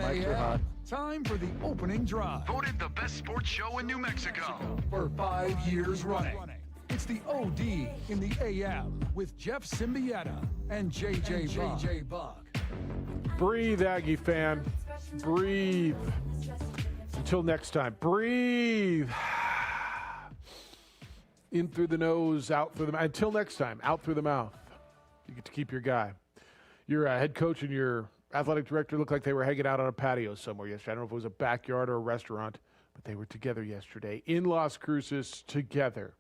a.m. Time for the opening drive. Voted the best sports show in New Mexico for 5 years running. It's the OD in the AM with Jeff Siembieda and JJ Buck. Breathe, Aggie fan. Breathe. Until next time, breathe. In through the nose, out through the mouth. Until next time, out through the mouth. You get to keep your guy. Your head coach and your athletic director looked like they were hanging out on a patio somewhere yesterday. I don't know if it was a backyard or a restaurant, but they were together yesterday in Las Cruces together.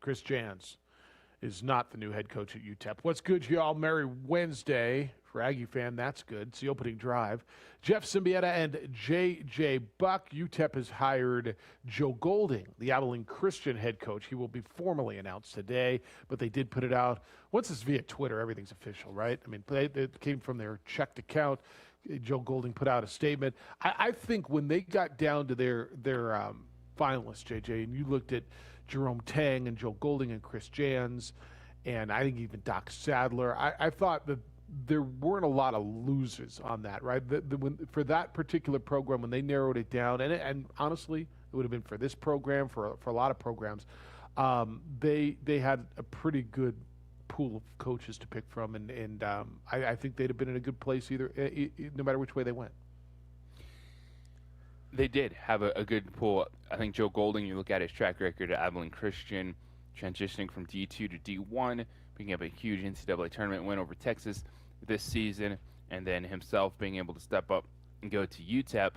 Chris Jans is not the new head coach at UTEP. What's good, y'all? Merry Wednesday. For Aggie fan, that's good. It's the opening drive. Jeff Siembieda and JJ Buck. UTEP has hired Joe Golding, the Abilene Christian head coach. He will be formally announced today, but they did put it out. Once it's via Twitter, everything's official, right? I mean, it came from their checked account. Joe Golding put out a statement. I think when they got down to their finalists, JJ, and you looked at Jerome Tang and Joe Golding and Chris Jans, and I think even Doc Sadler, I thought that there weren't a lot of losers on that, right? For that particular program, when they narrowed it down, and honestly, it would have been for this program, for a lot of programs, they had a pretty good pool of coaches to pick from, and I think they'd have been in a good place either, no matter which way they went. They did have a good pool. I think Joe Golding, you look at his track record at Abilene Christian, transitioning from D2 to D1, picking up a huge NCAA tournament win over Texas this season, and then himself being able to step up and go to UTEP.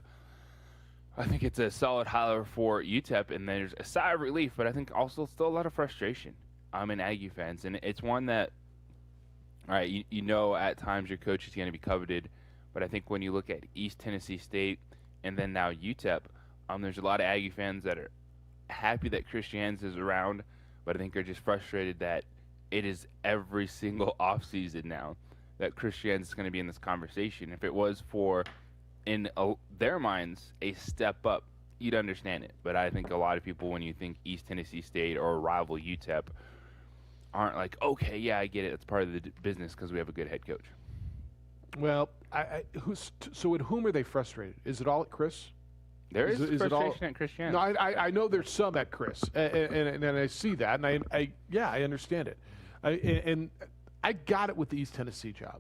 I think it's a solid hire for UTEP, and there's a sigh of relief, but I think also still a lot of frustration in Aggie fans. And it's one that, all right, you know at times your coach is going to be coveted, but I think when you look at East Tennessee State and then now UTEP, there's a lot of Aggie fans that are happy that Chris Jans is around, but I think are just frustrated that it is every single offseason now that Chris Jans is going to be in this conversation. If it was for, in their minds, a step up, you'd understand it. But I think a lot of people, when you think East Tennessee State or a rival UTEP, aren't like, okay, yeah, I get it. It's part of the business because we have a good head coach. Well, so at whom are they frustrated? Is it all at Chris? There is frustration at Chris Jans. No, I know there's some at Chris, and I see that, and I understand it. And I got it with the East Tennessee job,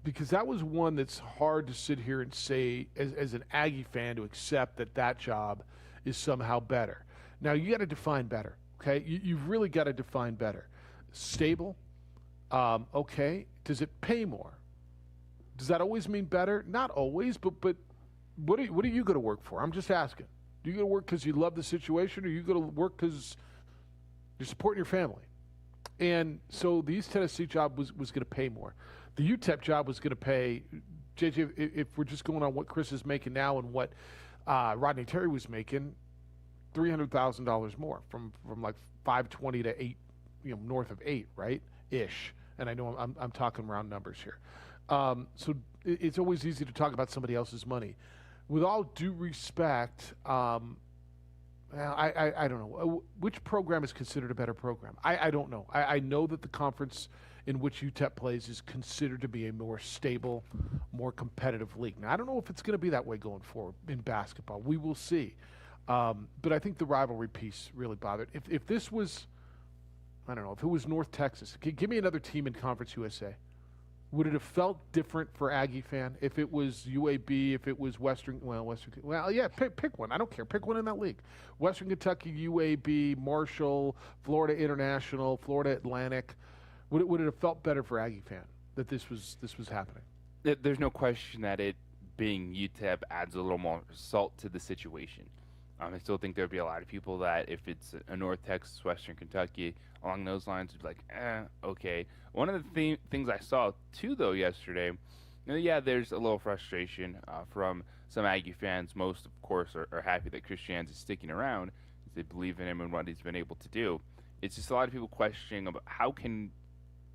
because that was one that's hard to sit here and say as an Aggie fan to accept that job is somehow better. Now you got to define better, okay? You've really got to define better. Stable, okay. Does it pay more? Does that always mean better? Not always, but what are you going to work for? I'm just asking. Do you go to work because you love the situation, or you go to work because you're supporting your family? And so the East Tennessee job was going to pay more. The UTEP job was going to pay, JJ, if we're just going on what Chris is making now and what Rodney Terry was making, $300,000 more from like 520 to 8, north of 8, right? Ish. And I know I'm talking round numbers here. So it's always easy to talk about somebody else's money. With all due respect, I don't know. Which program is considered a better program? I don't know. I know that the conference in which UTEP plays is considered to be a more stable, more competitive league. Now, I don't know if it's going to be that way going forward in basketball. We will see. But I think the rivalry piece really bothered. If this was, I don't know, if it was North Texas, give me another team in Conference USA. Would it have felt different for Aggie fan if it was UAB, if it was Western, yeah, pick one. I don't care. Pick one in that league. Western Kentucky, UAB, Marshall, Florida International, Florida Atlantic. Would it have felt better for Aggie fan that this was happening? There's no question that it being UTEP adds a little more salt to the situation. I still think there'd be a lot of people that if it's a North Texas, Western Kentucky, along those lines, would be like, okay. One of the things I saw, too, though, yesterday, there's a little frustration from some Aggie fans. Most, of course, are happy that Chris Jans is sticking around. They believe in him and what he's been able to do. It's just a lot of people questioning about how can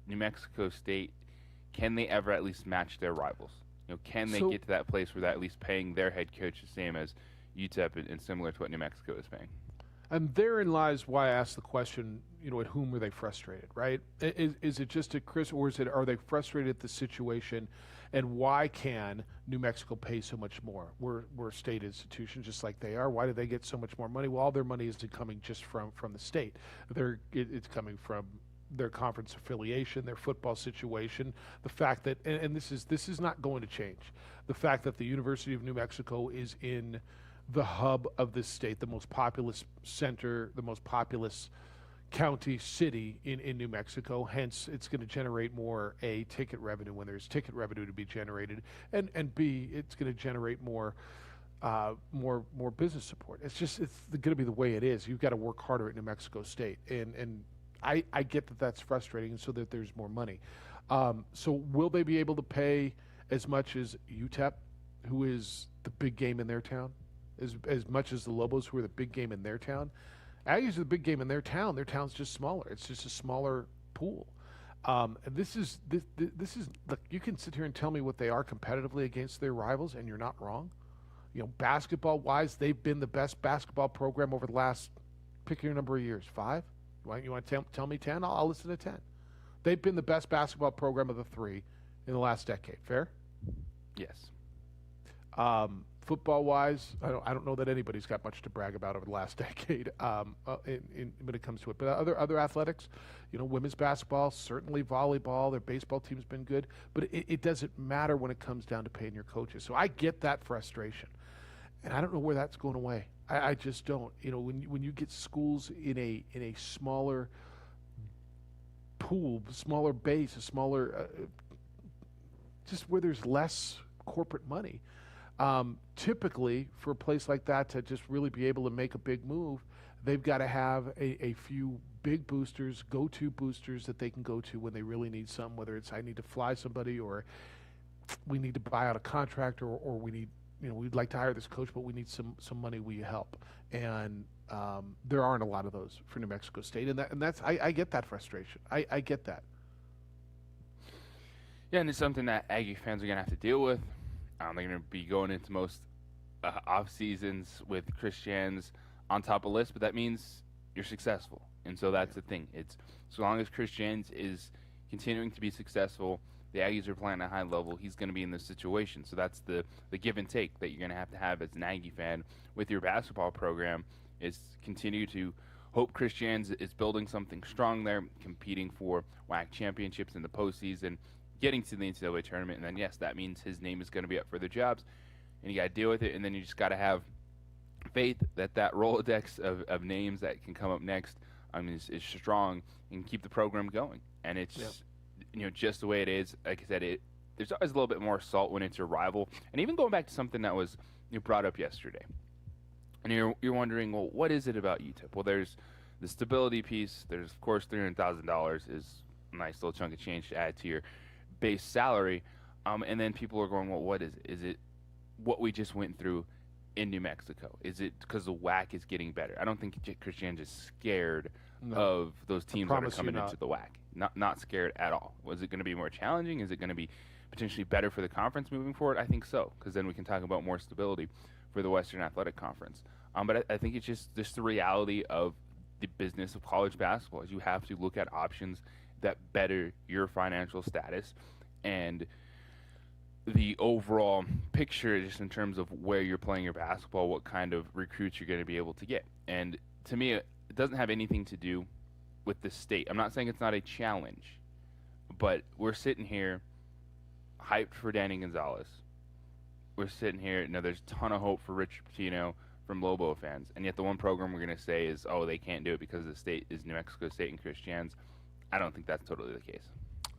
New Mexico State, can they ever at least match their rivals? Can they get to that place where they're at least paying their head coach the same as UTEP and similar to what New Mexico is paying? And therein lies why I asked the question at whom are they frustrated, right? Is it just at Chris, or are they frustrated at the situation, and why can New Mexico pay so much more? We're a state institution just like they are. Why do they get so much more money? Well, all their money isn't coming just from the state. It's coming from their conference affiliation, their football situation, the fact that, and this is not going to change, the fact that the University of New Mexico is in the hub of this state, the most populous center, the most populous county, city in New Mexico. Hence, it's going to generate more, A, ticket revenue when there's ticket revenue to be generated, and B, it's going to generate more business support. It's going to be the way it is. You've got to work harder at New Mexico State, and I get that that's frustrating, so that there's more money. So will they be able to pay as much as UTEP, who is the big game in their town, as much as the Lobos, who are the big game in their town? Aggies are the big game in their town. Their town's just smaller. It's just a smaller pool. This is look. You can sit here and tell me what they are competitively against their rivals, and you're not wrong. Basketball wise, they've been the best basketball program over the last, pick your number of years, 5. You want to tell me 10? I'll listen to 10. They've been the best basketball program of the 3 in the last decade. Fair? Yes. Football-wise, I don't know that anybody's got much to brag about over the last decade when it comes to it. But other athletics, women's basketball, certainly volleyball, their baseball team's been good. But it doesn't matter when it comes down to paying your coaches. So I get that frustration, and I don't know where that's going away. I just don't. When you get schools in a smaller pool, smaller base, a smaller, just where there's less corporate money. Typically, for a place like that to just really be able to make a big move, they've got to have a few big boosters, go-to boosters that they can go to when they really need some, whether it's I need to fly somebody, or we need to buy out a contract, or we need, we'd like to hire this coach, but we need some money. Will you help? And there aren't a lot of those for New Mexico State, and that's I get that frustration. I get that. Yeah, and it's something that Aggie fans are going to have to deal with. They're going to be going into most off seasons with Christians on top of the list, but that means you're successful. And so that's the thing. It's so long as Christians is continuing to be successful, the Aggies are playing at a high level, he's going to be in this situation. So that's the give and take that you're going to have as an Aggie fan with your basketball program, is continue to hope Christians is building something strong there, competing for WAC championships in the postseason, getting to the NCAA tournament, and then, yes, that means his name is going to be up for the jobs, and you got to deal with it, and then you just got to have faith that Rolodex of names that can come up next is strong and keep the program going. And it's just the way it is. Like I said, there's always a little bit more salt when it's a rival. And even going back to something that was brought up yesterday, and you're wondering, well, what is it about UTEP? Well, there's the stability piece. There's, of course, $300,000 is a nice little chunk of change to add to your base salary, and then people are going, well, what is it? Is it what we just went through in New Mexico? Is it because the WAC is getting better? I don't think Christian is scared of those teams that are coming into the WAC. Not scared at all. Was it going to be more challenging? Is it going to be potentially better for the conference moving forward? I think so, because then we can talk about more stability for the Western Athletic Conference. But I think it's just the reality of the business of college basketball is you have to look at options that better your financial status and the overall picture, just in terms of where you're playing your basketball, what kind of recruits you're going to be able to get. And to me, it doesn't have anything to do with the state. I'm not saying it's not a challenge, but we're sitting here hyped for Danny Gonzalez. We're sitting here, there's a ton of hope for Richard Pitino from Lobo fans, and yet the one program we're going to say is, oh, they can't do it because the state is New Mexico State and Christians. I don't think that's totally the case.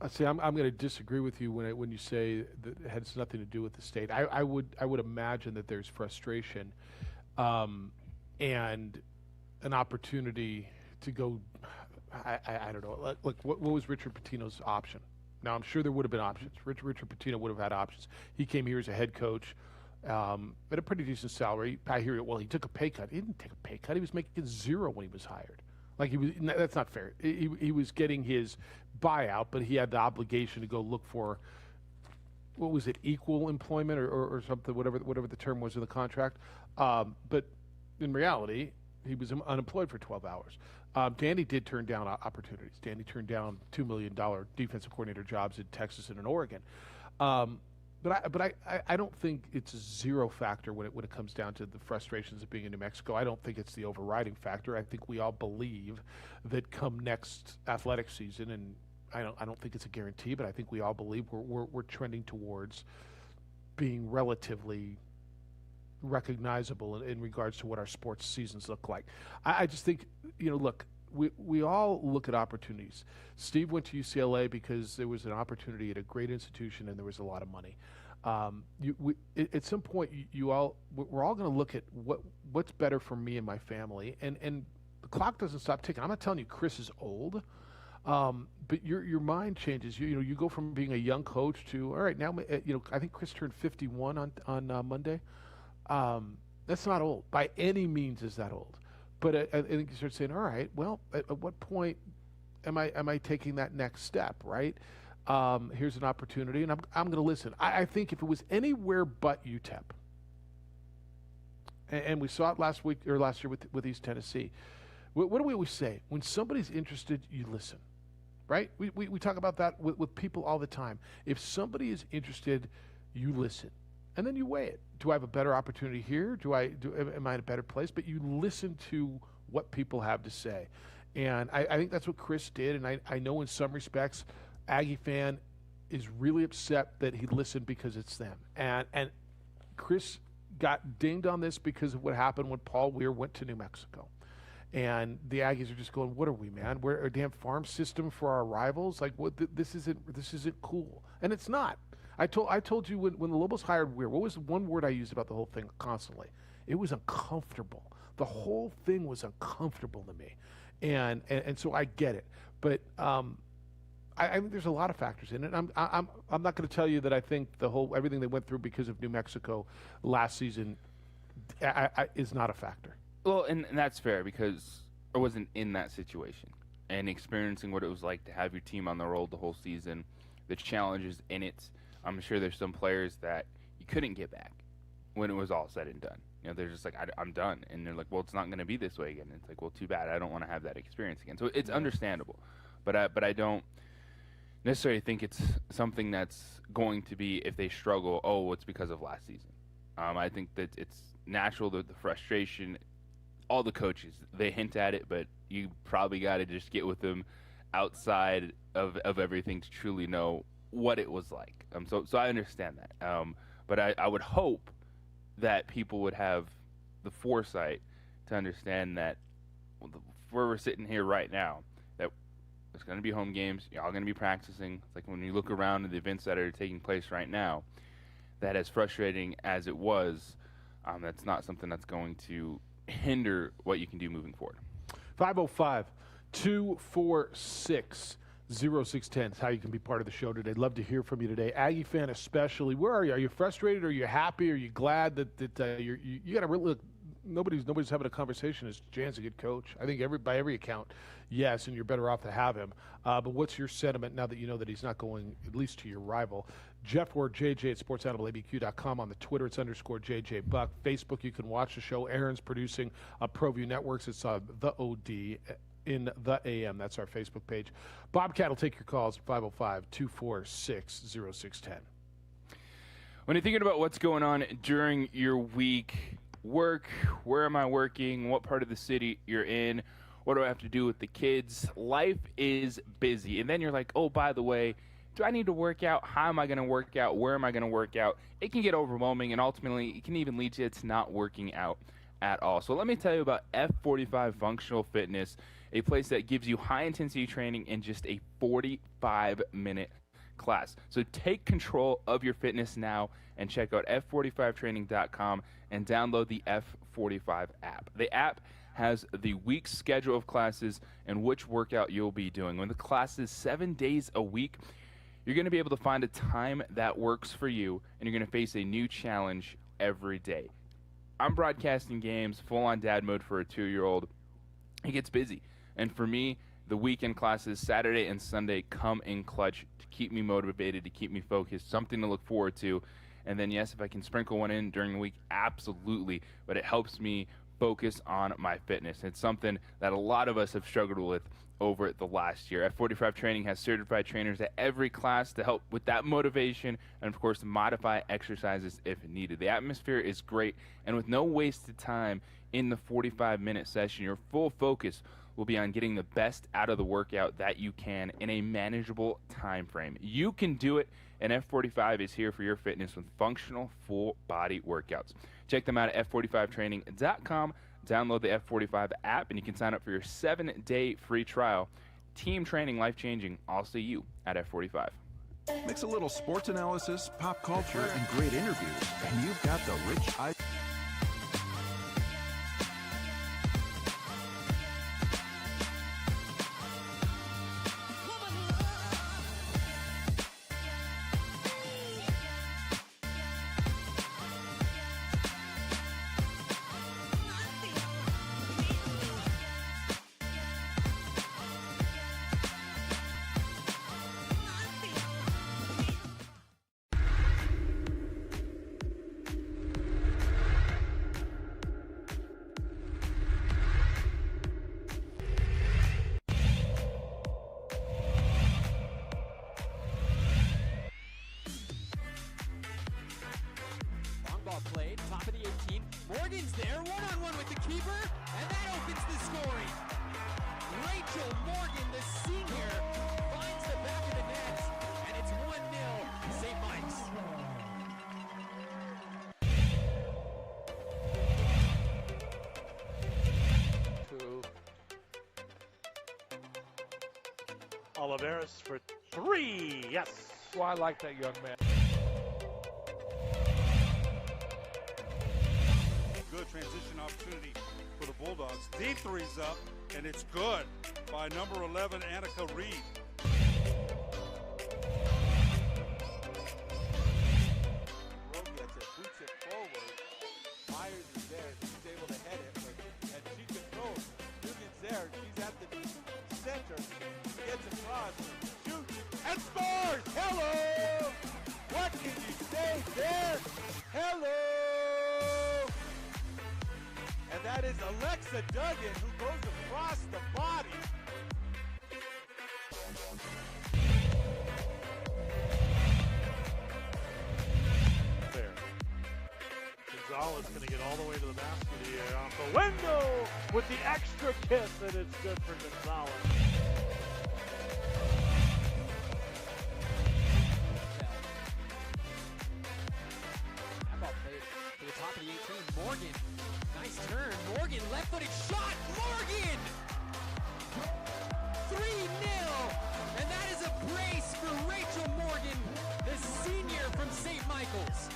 See, I'm going to disagree with you when you say that it has nothing to do with the state. I would imagine that there's frustration, and an opportunity to go. I don't know. Look, what was Richard Pitino's option? Now, I'm sure there would have been options. Richard Pitino would have had options. He came here as a head coach at a pretty decent salary. I hear it. Well, he took a pay cut. He didn't take a pay cut. He was making $0 when he was hired. That's not fair. He was getting his buyout, but he had the obligation to go look for, what was it, equal employment or something, whatever the term was in the contract. But in reality, he was unemployed for 12 hours. Danny did turn down opportunities. Danny turned down $2 million defensive coordinator jobs in Texas and in Oregon. But I don't think it's a zero factor when it comes down to the frustrations of being in New Mexico. I don't think it's the overriding factor. I think we all believe that come next athletic season, and I don't think it's a guarantee, but I think we all believe we're trending towards being relatively recognizable in regards to what our sports seasons look like. I just think, look, we all look at opportunities. Steve went to UCLA because there was an opportunity at a great institution and there was a lot of money. At some point, we're all going to look at what's better for me and my family, and the clock doesn't stop ticking. I'm not telling you Chris is old, but your mind changes. You go from being a young coach to, all right, now I think Chris turned 51 on Monday. That's not old. By any means is that old. But I think you start saying, all right, well, at what point am I taking that next step, right? Here's an opportunity, and I'm going to listen. I think if it was anywhere but UTEP, and we saw it last year with East Tennessee, what do we always say? When somebody's interested, you listen, right? We talk about that with people all the time. If somebody is interested, you listen. And then you weigh it. Do I have a better opportunity here? Am I in a better place? But you listen to what people have to say. And I think that's what Chris did. And I know in some respects, Aggie fan is really upset that he listened because it's them. And Chris got dinged on this because of what happened when Paul Weir went to New Mexico. And the Aggies are just going, what are we, man? We're a damn farm system for our rivals? Like, what? This isn't cool. And it's not. I told you when the Lobos hired Weir, what was the one word I used about the whole thing constantly? It was uncomfortable. The whole thing was uncomfortable to me, and so I get it. But I think there's a lot of factors in it. I'm not going to tell you that I think everything they went through because of New Mexico last season is not a factor. Well, and that's fair because I wasn't in that situation and experiencing what it was like to have your team on the road the whole season, the challenges in it. I'm sure there's some players that you couldn't get back when it was all said and done. They're just like, I'm done. And they're like, well, it's not going to be this way again. And it's like, well, too bad. I don't want to have that experience again. So it's understandable. But I don't necessarily think it's something that's going to be, if they struggle, oh, it's because of last season. I think that it's natural, the frustration. All the coaches, they hint at it, but you probably got to just get with them outside of everything to truly know what it was like. So I understand that. But I would hope that people would have the foresight to understand that where we're sitting here right now, that there's going to be home games. Y'all going to be practicing. It's like when you look around at the events that are taking place right now, that as frustrating as it was, that's not something that's going to hinder what you can do moving forward. 505-246-0610 is how you can be part of the show today. Love to hear from you today. Aggie fan especially. Where are you? Are you frustrated? Are you happy? Are you glad that you got to really look? Nobody's having a conversation. Is Jan's a good coach? I think by every account, yes, and you're better off to have him. But what's your sentiment now that you know that he's not going at least to your rival? Jeff or JJ at sportsanimalabq.com. On the Twitter, it's _JJ Buck. Facebook, you can watch the show. Aaron's producing ProView Networks. It's the OD in the AM. That's our Facebook page. Bobcat will take your calls at 505-246-0610. When you're thinking about what's going on during your week, work, where am I working, what part of the city you're in, what do I have to do with the kids, life is busy. And then you're like, oh, by the way, do I need to work out? How am I going to work out? Where am I going to work out? It can get overwhelming, and ultimately it can even lead to not working out at all. So let me tell you about F45 Functional Fitness, a place that gives you high-intensity training in just a 45-minute class. So take control of your fitness now and check out F45training.com and download the F45 app. The app has the week's schedule of classes and which workout you'll be doing. When the class is 7 days a week, you're going to be able to find a time that works for you, and you're going to face a new challenge every day. I'm broadcasting games, full-on dad mode for a 2-year-old. It gets busy. And for me, the weekend classes, Saturday and Sunday, come in clutch to keep me motivated, to keep me focused, something to look forward to. And then, yes, if I can sprinkle one in during the week, absolutely. But it helps me focus on my fitness. It's something that a lot of us have struggled with over the last year. F45 Training has certified trainers at every class to help with that motivation and, of course, modify exercises if needed. The atmosphere is great, and with no wasted time in the 45-minute session, your full focus will be on getting the best out of the workout that you can in a manageable time frame. You can do it, and F45 is here for your fitness with functional full-body workouts. Check them out at f45training.com. Download the F45 app, and you can sign up for your 7-day free trial. Team training, life-changing. I'll see you at F45. Mix a little sports analysis, pop culture, and great interviews, and you've got the rich eye. Played, top of the 18. Morgan's there, one-on-one with the keeper, and that opens the scoring. Rachel Morgan, the senior, finds the back of the net, and it's 1-0 St. Mike's. Oliveris for 3, yes. Well, I like that young man. Good transition opportunity for the Bulldogs. Deep three's up, and it's good by number 11, Annika Reed. Rowe gets it, boots it forward. Myers is there, she's able to head it, and she controls. Dugan's there, she's at the center, gets across, shoots, and scores! Hello! What can you say there? Hello! And that is Alexa Duggan, who goes across the body. There. Gonzalez going to get all the way to the basket here off the window with the extra kiss, and it's good for Gonzalez. That ball played to the top of the 18. Morgan. Nice turn. Morgan, left-footed shot. Morgan! 3-0. And that is a brace for Rachel Morgan, the senior from St. Michael's.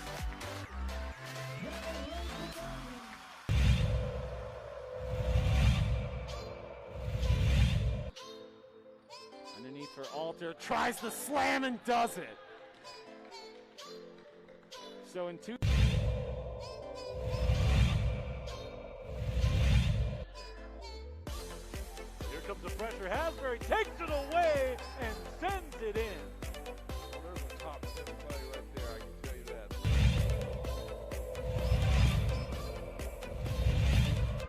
Underneath for Alter, tries the slam and does it. So in two. Comes the pressure. Hasbury takes it away and sends it in. Well, there's a top 10 play right there, I can tell you that.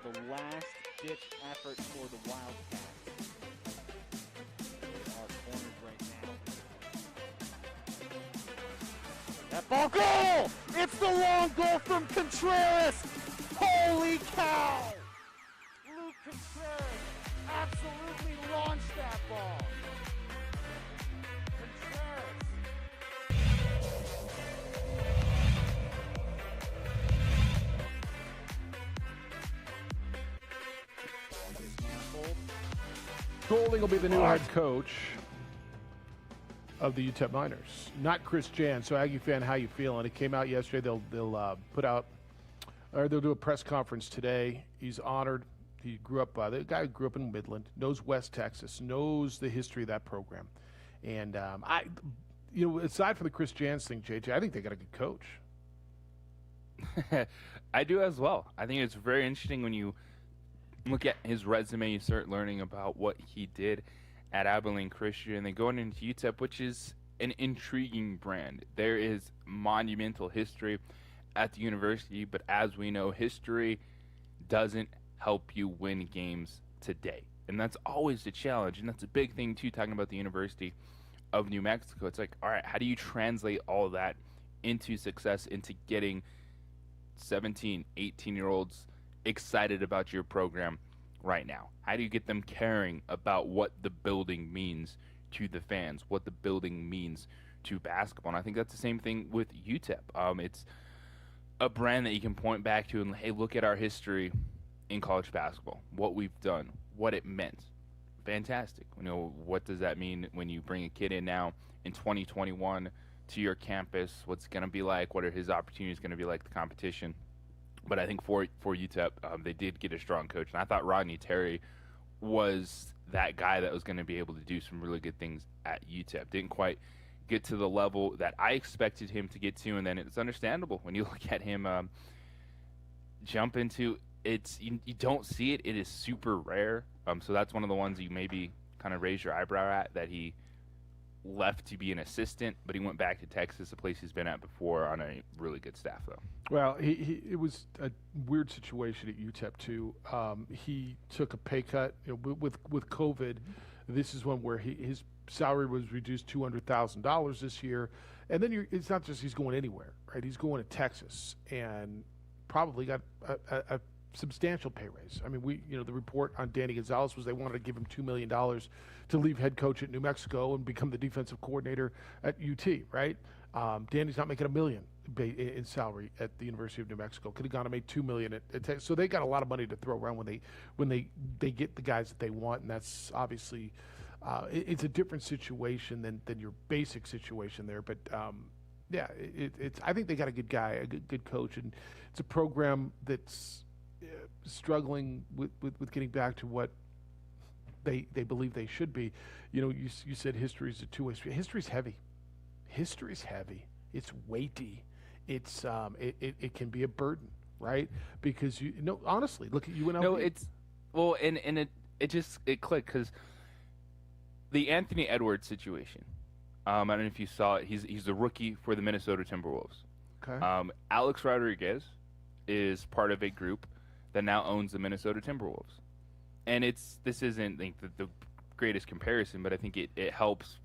The last-ditch effort for the Wildcats. They are cornered right now. That ball goal! It's the long goal from Contreras! Holy cow! Luke Contreras absolutely launched that ball. Contreras. Golding will be the new head coach of the UTEP Miners, not Chris Jan. So Aggie fan, how you feeling? It came out yesterday. They'll put out, or they'll do a press conference today. He's honored. He grew up, the guy who grew up in Midland, knows West Texas, knows the history of that program. And aside from the Chris Jans thing, JJ, I think they got a good coach. I do as well. I think it's very interesting when you look at his resume, you start learning about what he did at Abilene Christian, and then going into UTEP, which is an intriguing brand. There is monumental history at the university, but as we know, history doesn't help you win games today. And that's always the challenge. And that's a big thing, too, talking about the University of New Mexico. It's like, all right, how do you translate all that into success, into getting 17, 18-year-olds excited about your program right now? How do you get them caring about what the building means to the fans, what the building means to basketball? And I think that's the same thing with UTEP. It's a brand that you can point back to and, hey, look at our history in college basketball, what we've done, what it meant. Fantastic. What does that mean when you bring a kid in now in 2021 to your campus? What's going to be like? What are his opportunities going to be like, the competition? But I think for UTEP, they did get a strong coach. And I thought Rodney Terry was that guy that was going to be able to do some really good things at UTEP. Didn't quite get to the level that I expected him to get to. And then it's understandable when you look at him jump into it. You don't see it. It is super rare. So that's one of the ones you maybe kind of raise your eyebrow at, that he left to be an assistant, but he went back to Texas, a place he's been at before, on a really good staff, though. Well, it was a weird situation at UTEP too. He took a pay cut with COVID. This is one where his salary was reduced $200,000 this year, and then it's not just he's going anywhere, right? He's going to Texas and probably got a substantial pay raise. I mean, the report on Danny Gonzalez was they wanted to give him $2 million to leave head coach at New Mexico and become the defensive coordinator at UT, right? Danny's not making $1 million in salary at the University of New Mexico. Could have gone and made $2 million at Texas. So they got a lot of money to throw around when they get the guys that they want, and that's obviously it's a different situation than your basic situation there. But yeah, it's I think they got a good guy, a good coach, and it's a program that's struggling with getting back to what they believe they should be. You said history is a two-way street. History's heavy. History's heavy. It's weighty. It's it can be a burden, right? Because honestly, look at UNLV. No, it's and it clicked because the Anthony Edwards situation. I don't know if you saw it. He's a rookie for the Minnesota Timberwolves. Okay. Alex Rodriguez is part of a group that now owns the Minnesota Timberwolves. And this isn't the greatest comparison, but I think it helps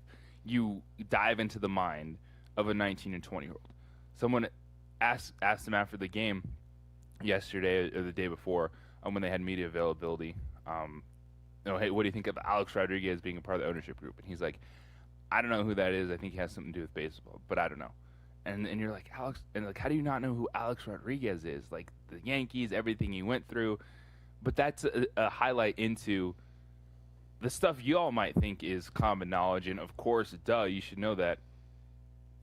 you dive into the mind of a 19 and 20-year-old. Someone asked him after the game yesterday or the day before, when they had media availability, hey, what do you think of Alex Rodriguez being a part of the ownership group? And he's like, I don't know who that is. I think he has something to do with baseball, but I don't know. And you're like, Alex, and like, how do you not know who Alex Rodriguez is? Like, the Yankees, everything he went through. But that's a highlight into the stuff you all might think is common knowledge. And, of course, you should know that.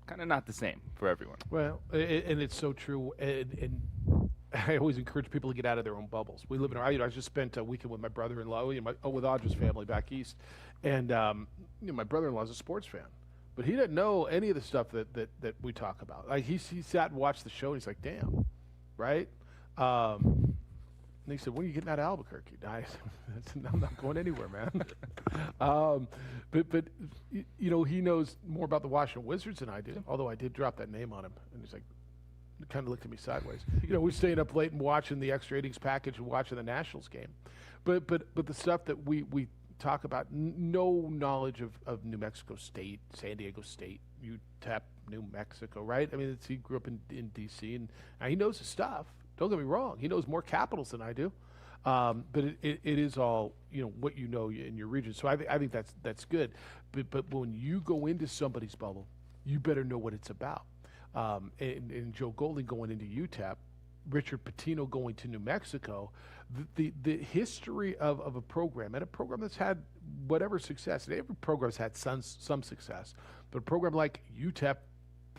Kind of not the same for everyone. Well, and it's so true. And I always encourage people to get out of their own bubbles. We live in I just spent a weekend with my brother-in-law, with Audra's family back east. And, my brother-in-law is a sports fan. But he didn't know any of the stuff that we talk about. Like he sat and watched the show, and he's like, "Damn, right?" And he said, "When are you getting out of Albuquerque?" I'm not going anywhere, man. But he knows more about the Washington Wizards than I do. Although I did drop that name on him, and he's like, kind of looked at me sideways. We're staying up late and watching the extra innings package and watching the Nationals game. But the stuff that we talk about, no knowledge of New Mexico State, San Diego State, UTEP, New Mexico, right? I mean, he grew up in D.C., and he knows his stuff. Don't get me wrong. He knows more capitals than I do. But it is all, what you know in your region. So I think that's good. But when you go into somebody's bubble, you better know what it's about. And Joe Golding going into UTEP, Richard Pitino going to New Mexico, the history of a program, and a program that's had whatever success, and every program's had some success, but a program like UTEP,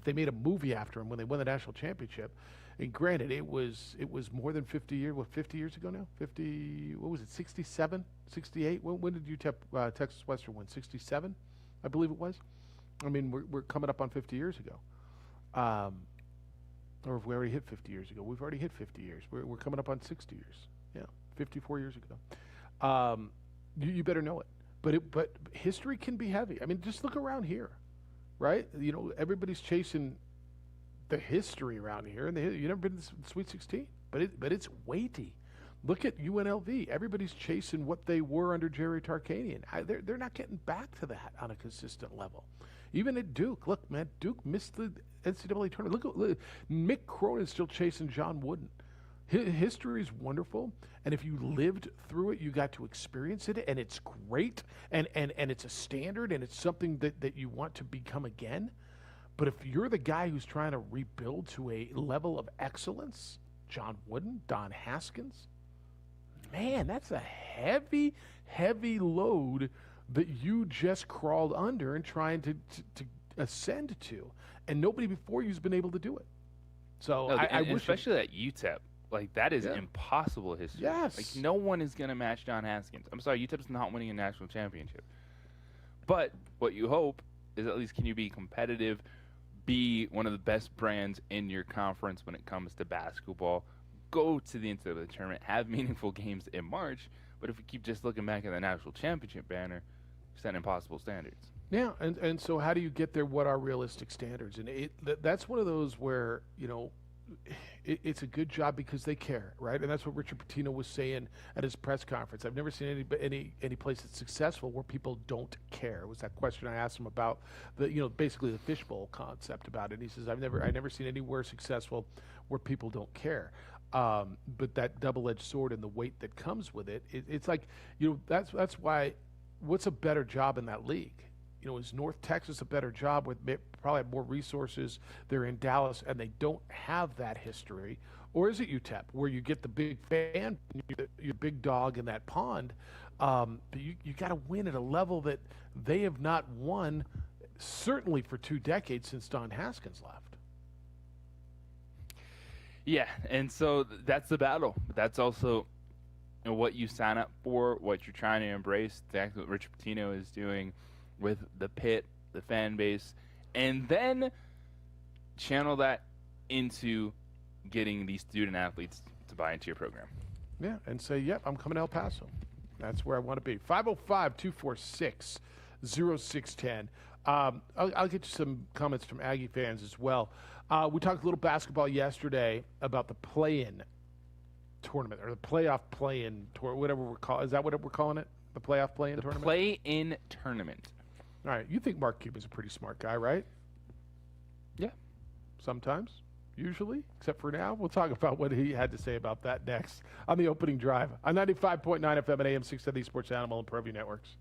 they made a movie after him when they won the national championship. And granted, it was more than 50 years. What, 50 years ago now? 50? What was it? 67, 68? When did UTEP Texas Western win? 67, I believe it was. I mean, we're coming up on 50 years ago. Or if we already hit 50 years ago, we've already hit 50 years. We're coming up on 60 years. Yeah, 54 years ago. You better know it. But history can be heavy. I mean, just look around here, right? Everybody's chasing the history around here, and you've never been to the Sweet 16, but it's weighty. Look at UNLV. Everybody's chasing what they were under Jerry Tarkanian. They're not getting back to that on a consistent level. Even at Duke, look, man, Duke missed the NCAA tournament. Look, Mick Cronin's still chasing John Wooden. History is wonderful, and if you lived through it, you got to experience it, and it's great, and it's a standard, and it's something that you want to become again. But if you're the guy who's trying to rebuild to a level of excellence, John Wooden, Don Haskins, man, that's a heavy, heavy load that you just crawled under and trying to ascend to. And nobody before you's been able to do it. So No, I wish especially at UTEP. Like, that is impossible history. Yes. Like, no one is going to match Don Haskins. I'm sorry, UTEP's not winning a national championship. But what you hope is at least can you be competitive, be one of the best brands in your conference when it comes to basketball, go to the NCAA tournament, have meaningful games in March. But if we keep just looking back at the national championship banner, setting impossible standards. Yeah, and so how do you get there? What are realistic standards? And that's one of those where, you know, it's a good job because they care, right? And that's what Richard Pitino was saying at his press conference. I've never seen any place that's successful where people don't care. It was that question I asked him about basically the fishbowl concept about it. And he says, I've never seen anywhere successful where people don't care. But that double-edged sword and the weight that comes with it, it's like, that's why. What's a better job in that league? Is North Texas a better job with probably have more resources? They're in Dallas and they don't have that history. Or is it UTEP where you get the big fan, your big dog in that pond? But you got to win at a level that they have not won, certainly for 2 decades since Don Haskins left. Yeah, and so that's the battle. That's also what you sign up for, what you're trying to embrace. That's what Richard Pitino is doing with the pit, the fan base, and then channel that into getting these student athletes to buy into your program. Yeah, and say, yep, I'm coming to El Paso. That's where I want to be. 505-246-0610. I'll get you some comments from Aggie fans as well. We talked a little basketball yesterday about the play-in tournament, or the playoff play-in tournament, whatever we're calling. Is that what we're calling it? The playoff play-in tournament? Play-in tournament. All right. You think Mark Cuban's a pretty smart guy, right? Yeah. Sometimes. Usually. Except for now. We'll talk about what he had to say about that next on the opening drive on 95.9 FM and AM 670 Sports Animal and ProView Networks.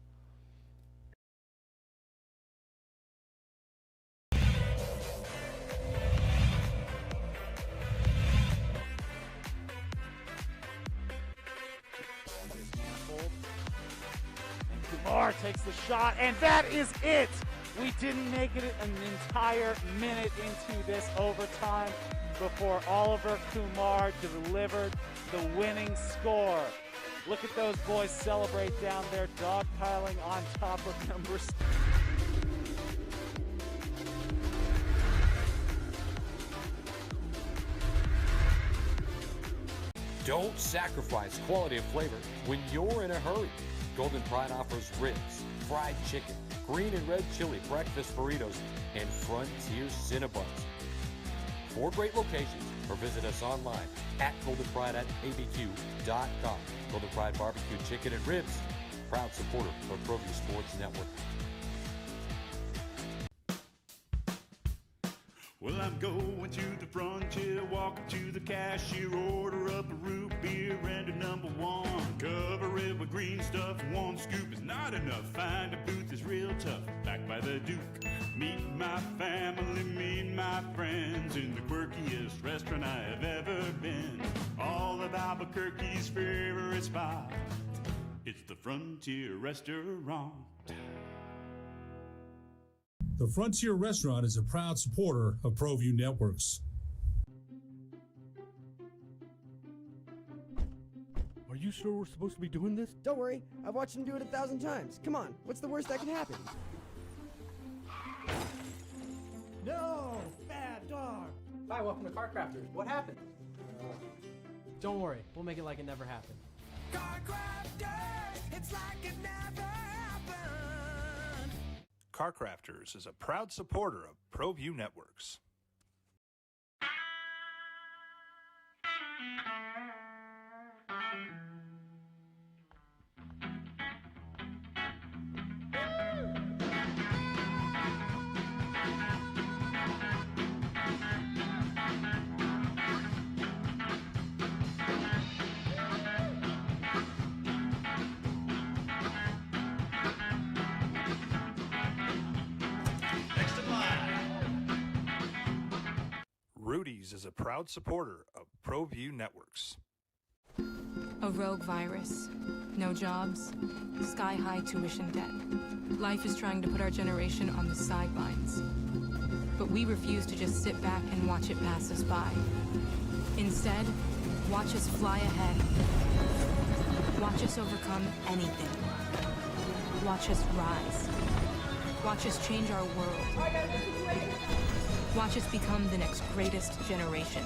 Kumar takes the shot, and that is it. We didn't make it an entire minute into this overtime before Oliver Kumar delivered the winning score. Look at those boys celebrate down there, dogpiling on top of number 6. Don't sacrifice quality and flavor when you're in a hurry. Golden Pride offers ribs, fried chicken, green and red chili breakfast burritos, and Frontier Cinnabons. 4 great locations, or visit us online at goldenpride@abq.com. Golden Pride Barbecue Chicken and Ribs, proud supporter of ProView Sports Network. Well, I'm going to the frontier, walking to the cashier, order up a root beer and a number 1. Cover it with green stuff, 1 scoop is not enough. Find a booth is real tough, back by the Duke. Meet my family, meet my friends in the quirkiest restaurant I have ever been. All of Albuquerque's favorite spot, it's the Frontier Restaurant. The Frontier Restaurant is a proud supporter of ProView Networks. Are you sure we're supposed to be doing this? Don't worry, I've watched him do it 1,000 times. Come on, what's the worst that can happen? No! Bad dog! Hi, welcome to Car Crafters. What happened? Don't worry, we'll make it like it never happened. Car Crafters, it's like it never happened. Car Crafters is a proud supporter of ProView Networks. Cheese is a proud supporter of ProView Networks. A rogue virus. No jobs. Sky-high tuition debt. Life is trying to put our generation on the sidelines. But we refuse to just sit back and watch it pass us by. Instead, watch us fly ahead. Watch us overcome anything. Watch us rise. Watch us change our world. Watch us become the next greatest generation.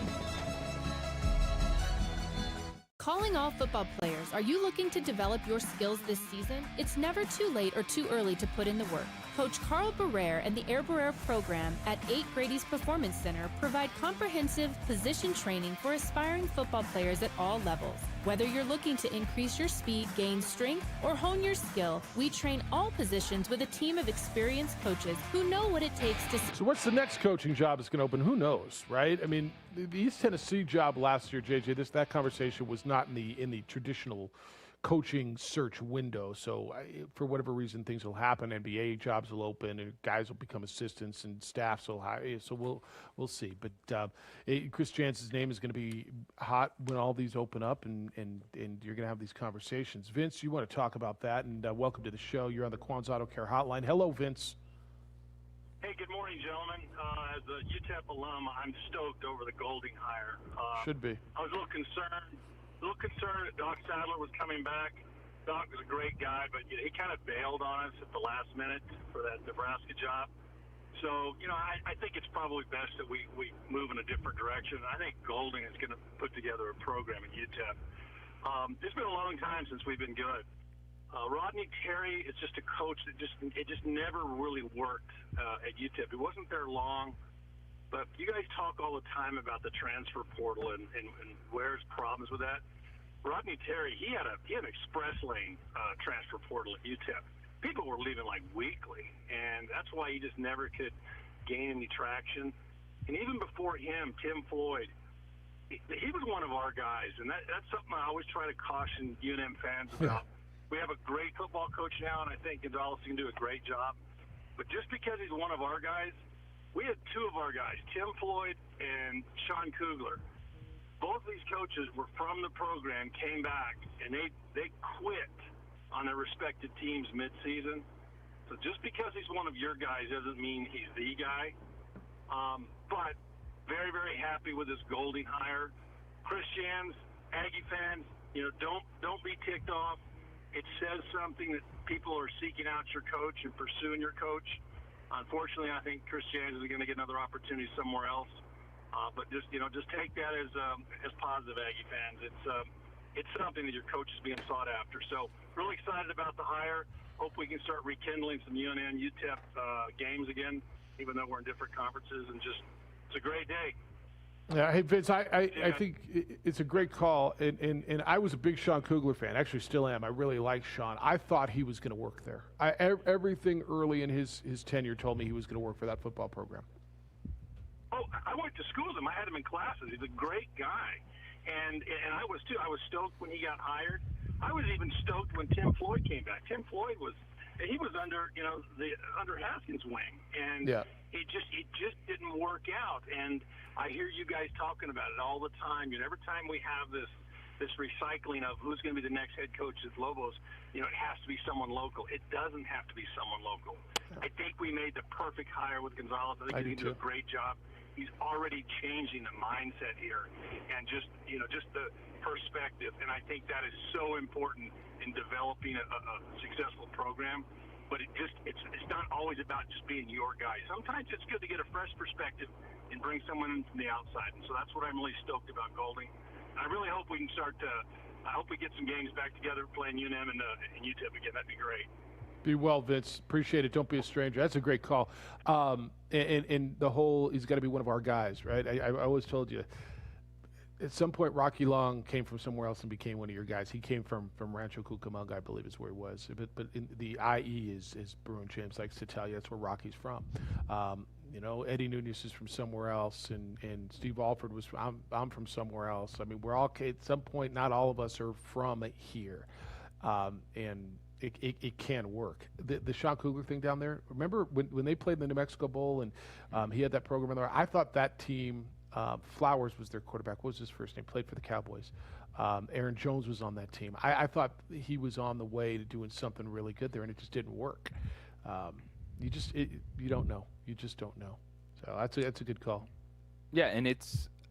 Calling all football players, are you looking to develop your skills this season? It's never too late or too early to put in the work. Coach Carl Barrere and the Air Barrere program at 8 Grady's Performance Center provide comprehensive position training for aspiring football players at all levels. Whether you're looking to increase your speed, gain strength, or hone your skill, we train all positions with a team of experienced coaches who know what it takes to... So what's the next coaching job that's going to open? Who knows, right? I mean, the East Tennessee job last year, JJ, that conversation was not in the traditional coaching search window. So for whatever reason, things will happen. NBA jobs will open, and guys will become assistants, and staffs will hire. So we'll see. But Chris Jansen's name is going to be hot when all these open up, and you're going to have these conversations. Vince, you want to talk about that? And welcome to the show. You're on the Quan's Auto Care Hotline. Hello, Vince. Hey, good morning, gentlemen. As a UTEP alum, I'm stoked over the Golding hire. Should be. I was a little concerned that Doc Sadler was coming back. Doc was a great guy, but he kind of bailed on us at the last minute for that Nebraska job. So, I think it's probably best that we move in a different direction. I think Golding is going to put together a program at UTEP. It's been a long time since we've been good. Rodney Terry is just a coach that just never really worked at UTEP. He wasn't there long. But you guys talk all the time about the transfer portal and where's problems with that. Rodney Terry, he had an express lane transfer portal at UTEP. People were leaving like weekly, and that's why he just never could gain any traction. And even before him, Tim Floyd, he was one of our guys, and that's something I always try to caution UNM fans about. We have a great football coach now, and I think Gonzalez can do a great job. But just because he's one of our guys, we had two of our guys, Tim Floyd and Sean Kugler. Both of these coaches were from the program, came back, and they quit on their respective teams mid-season. So just because he's one of your guys doesn't mean he's the guy. But very, very happy with this Golding hire. Chris Jans, Aggie fans, don't be ticked off. It says something that people are seeking out your coach and pursuing your coach. Unfortunately, I think Chris Jans is going to get another opportunity somewhere else. But just take that as positive, Aggie fans. It's something that your coach is being sought after. So really excited about the hire. Hope we can start rekindling some UNN UTEP games again, even though we're in different conferences. And it's a great day. Yeah, hey Vince, I think it's a great call, and I was a big Sean Kugler fan. Actually, still am. I really like Sean. I thought he was going to work there. Everything early in his tenure told me he was going to work for that football program. Oh, I went to school with him. I had him in classes. He's a great guy, and I was too. I was stoked when he got hired. I was even stoked when Tim Floyd came back. Tim Floyd was under Haskins' wing, and it just didn't work out. And I hear you guys talking about it all the time. Every time we have this recycling of who's going to be the next head coach at Lobos, it has to be someone local. It doesn't have to be someone local. I think we made the perfect hire with Gonzalez. I think he's going to do a great job. He's already changing the mindset here, and just the perspective. And I think that is so important in developing a successful program. But it's not always about just being your guy. Sometimes it's good to get a fresh perspective and bring someone in from the outside. And so that's what I'm really stoked about Golding. I really hope we can I hope we get some games back together playing UNM and UTEP again. That'd be great. Be well, Vince. Appreciate it. Don't be a stranger. That's a great call. And the whole, he's got to be one of our guys, right? I always told you, at some point, Rocky Long came from somewhere else and became one of your guys. He came from Rancho Cucamonga, I believe is where he was. But in the IE is Bruin James likes to tell you that's where Rocky's from. Eddie Nunez is from somewhere else, and Steve Alford was. I'm from somewhere else. I mean, we're all at some point. Not all of us are from here, and it can work. The Sean Kugler thing down there. Remember when they played in the New Mexico Bowl and he had that program in there? I thought that team Flowers was their quarterback. What was his first name? Played for the Cowboys. Aaron Jones was on that team. I thought he was on the way to doing something really good there, and it just didn't work. You don't know. You just don't know. So that's a good call. Yeah, and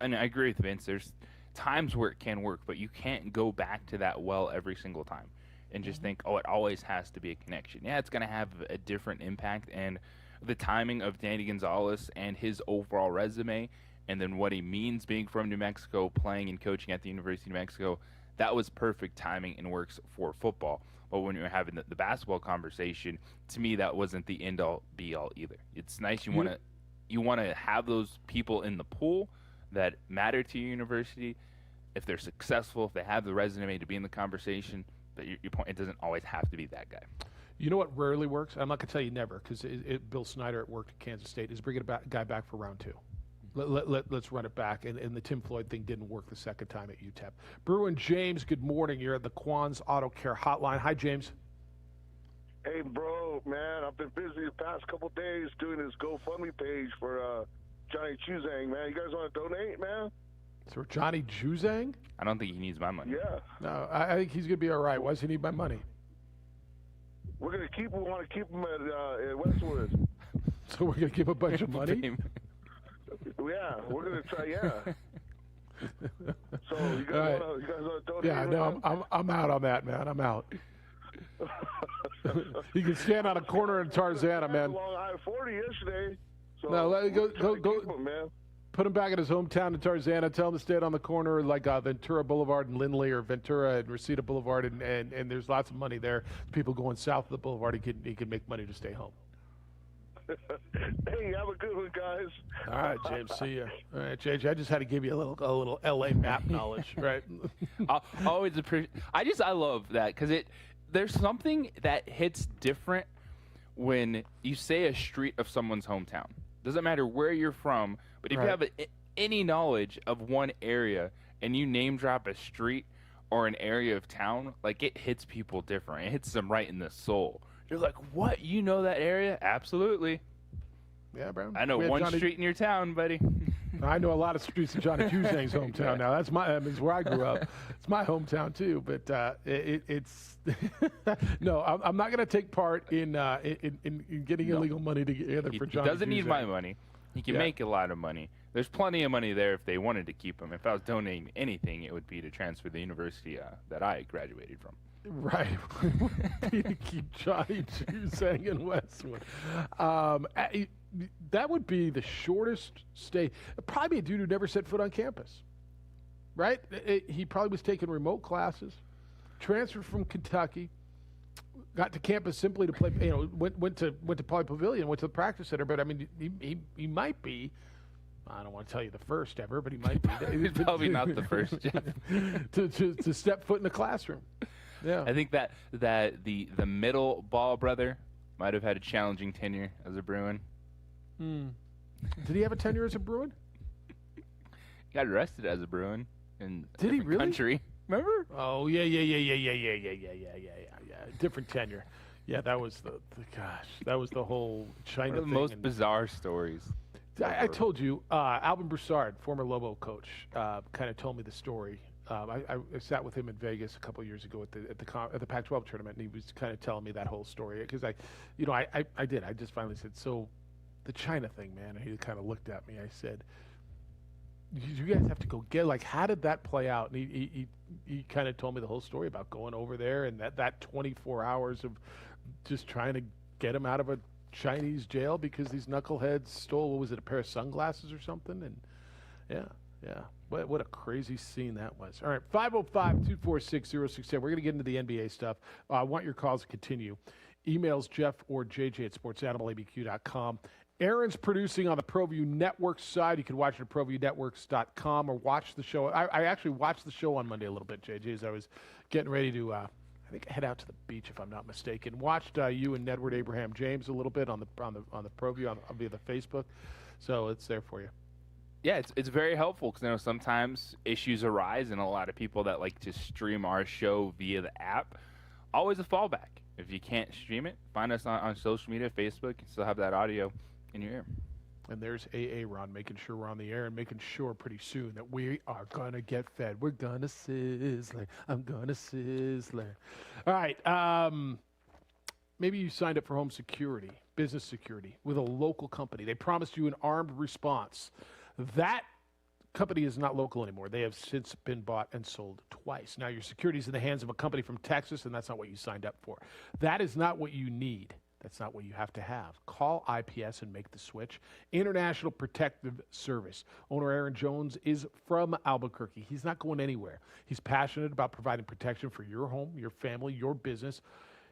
I agree with Vince. There's times where it can work, but you can't go back to that well every single time and just think, oh, it always has to be a connection. Yeah, it's going to have a different impact, and the timing of Danny Gonzalez and his overall resume, and then what he means being from New Mexico, playing and coaching at the University of New Mexico, that was perfect timing and works for football. But when you're having the basketball conversation, to me, that wasn't the end-all, be-all either. It's nice you want to have those people in the pool that matter to your university. If they're successful, if they have the resume to be in the conversation, but your point, it doesn't always have to be that guy. You know what rarely works? I'm not going to tell you never, because Bill Snyder worked at Kansas State, is bringing a guy back for round 2. Let's run it back. And the Tim Floyd thing didn't work the second time at UTEP. Bruin James, good morning. You're at the Quan's Auto Care Hotline. Hi, James. Hey, bro, man, I've been busy the past couple days doing this GoFundMe page for Johnny Chuzang, man. You guys want to donate, man? So Johnny Juzang? I don't think he needs my money. Yeah. No, I think he's going to be all right. Why does he need my money? We want to keep him at Westwood. So we're going to give a bunch of money? Yeah, we're going to try, yeah. So you guys want to donate? Yeah, no, I'm out on that, man. I'm out. You can stand on a corner in Tarzana, man. Along I-40 yesterday. So no, go, him, man. Put him back in his hometown in Tarzana. Tell him to stand on the corner like Ventura Boulevard and Lindley, or Ventura and Reseda Boulevard, and there's lots of money there. People going south of the boulevard, he can make money to stay home. Hey, have a good one, guys. All right, James. See ya. All right, JJ. I just had to give you a little LA map knowledge, right? I always appreciate. I love that because there's something that hits different when you say a street of someone's hometown. Doesn't matter where you're from, but if you have any knowledge of one area and you name drop a street or an area of town, like, it hits people different. It hits them right in the soul. You're like, what? You know that area? Absolutely. Yeah, bro. I know one street in your town, buddy. I know a lot of streets in Johnny Husang's hometown now. That's where I grew up. It's my hometown too, but it's no. I'm not going to take part in getting illegal money together for Johnny. He doesn't need my money. He can Yeah. make a lot of money. There's plenty of money there if they wanted to keep him. If I was donating anything, it would be to transfer the university that I graduated from. Right. To keep Johnny Husang in Westwood. That would be the shortest stay. Probably a dude who never set foot on campus. Right? He probably was taking remote classes, transferred from Kentucky, got to campus simply to play. Went to Poly Pavilion, went to the practice center. But I mean, he might be. I don't want to tell you the first ever, but he might be. He's probably not the first, Jeff. to step foot in the classroom. Yeah. I think that the middle ball brother might have had a challenging tenure as a Bruin. Did he have a tenure as a Bruin? He got arrested as a Bruin in a Did he different really? country. Remember? Oh yeah. Different tenure. Yeah, that was that was the whole China One of the thing. most bizarre stories. I told you, Alvin Broussard, former Lobo coach, kind of told me the story. I sat with him in Vegas a couple of years ago at the Pac-12 tournament, and he was kind of telling me that whole story because I did. I just finally said, so the China thing, man. And he kind of looked at me. I said, you guys have to go get, like, how did that play out? And he kind of told me the whole story about going over there and that 24 hours of just trying to get him out of a Chinese jail because these knuckleheads stole, what was it, a pair of sunglasses or something? And yeah. What a crazy scene that was. All right, 505-246-0610. We're going to get into the NBA stuff. I want your calls to continue. Emails Jeff or JJ at sportsanimalabq.com. Aaron's producing on the ProView Network side. You can watch it at ProViewNetworks.com or watch the show. I actually watched the show on Monday a little bit, JJ, as I was getting ready to, I think, head out to the beach, if I'm not mistaken. Watched you and Edward Abraham James a little bit on the ProView via the Facebook. So it's there for you. Yeah, it's very helpful because sometimes issues arise, and a lot of people that like to stream our show via the app, always a fallback. If you can't stream it, find us on social media, Facebook, and still have that audio in your ear. And there's Ron making sure we're on the air and making sure pretty soon that we are going to get fed. We're going to Sizzler. I'm going to Sizzler. All right. Maybe you signed up for home security, business security, with a local company. They promised you an armed response. That company is not local anymore. They have since been bought and sold twice. Now your security is in the hands of a company from Texas, and that's not what you signed up for. That is not what you need. That's not what you have to have. Call IPS and make the switch. International Protective Service. Owner Aaron Jones is from Albuquerque. He's not going anywhere. He's passionate about providing protection for your home, your family, your business.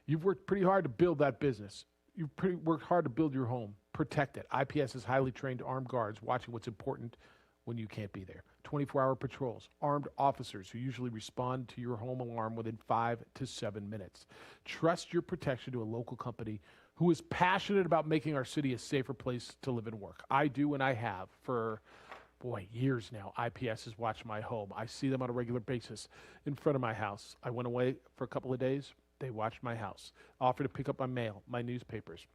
You've worked pretty hard to build that business. You've worked hard to build your home. Protect it. IPS is highly trained armed guards watching what's important when you can't be there. 24-hour patrols, armed officers who usually respond to your home alarm within 5 to 7 minutes. Trust your protection to a local company who is passionate about making our city a safer place to live and work. I do, and I have for, years now. IPS has watched my home. I see them on a regular basis in front of my house. I went away for a couple of days. They watched my house. Offered to pick up my mail, my newspapers.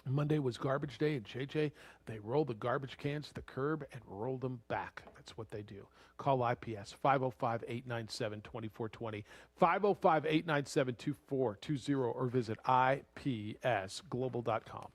Monday was garbage day, and JJ, they rolled the garbage cans to the curb and rolled them back. That's what they do. Call IPS, 505-897-2420, 505-897-2420, or visit ipsglobal.com.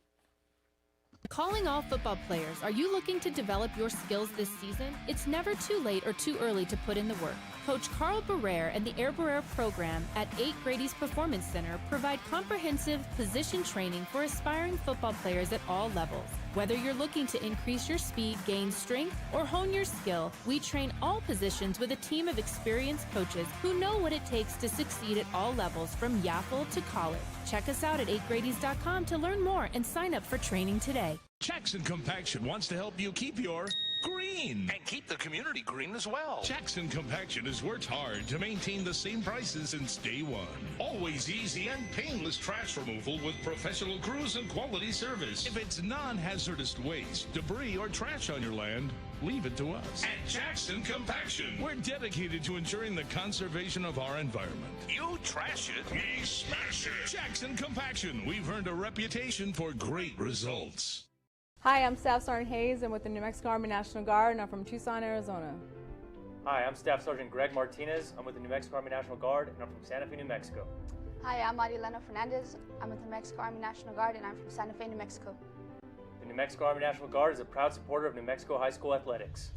Calling all football players, are you looking to develop your skills this season? It's never too late or too early to put in the work. Coach Carl Barrere and the Air Barrere program at 8 Grady's Performance Center provide comprehensive position training for aspiring football players at all levels. Whether you're looking to increase your speed, gain strength, or hone your skill, we train all positions with a team of experienced coaches who know what it takes to succeed at all levels from Yaffle to college. Check us out at 8gradys.com to learn more and sign up for training today. Jackson Compaction wants to help you keep your green and keep the community green as well. Jackson Compaction has worked hard to maintain the same prices since day one. Always easy and painless trash removal with professional crews and quality service. If it's non-hazardous waste, debris, or trash on your land, leave it to us. At Jackson Compaction, we're dedicated to ensuring the conservation of our environment. You trash it, we smash it. Jackson Compaction, we've earned a reputation for great results. Hi, I'm Staff Sergeant Hayes. I'm with the New Mexico Army National Guard, and I'm from Tucson, Arizona. Hi, I'm Staff Sergeant Greg Martinez. I'm with the New Mexico Army National Guard, and I'm from Santa Fe, New Mexico. Hi, I'm Marilena Fernandez. I'm with the New Mexico Army National Guard, and I'm from Santa Fe, New Mexico. The New Mexico Army National Guard is a proud supporter of New Mexico high school athletics.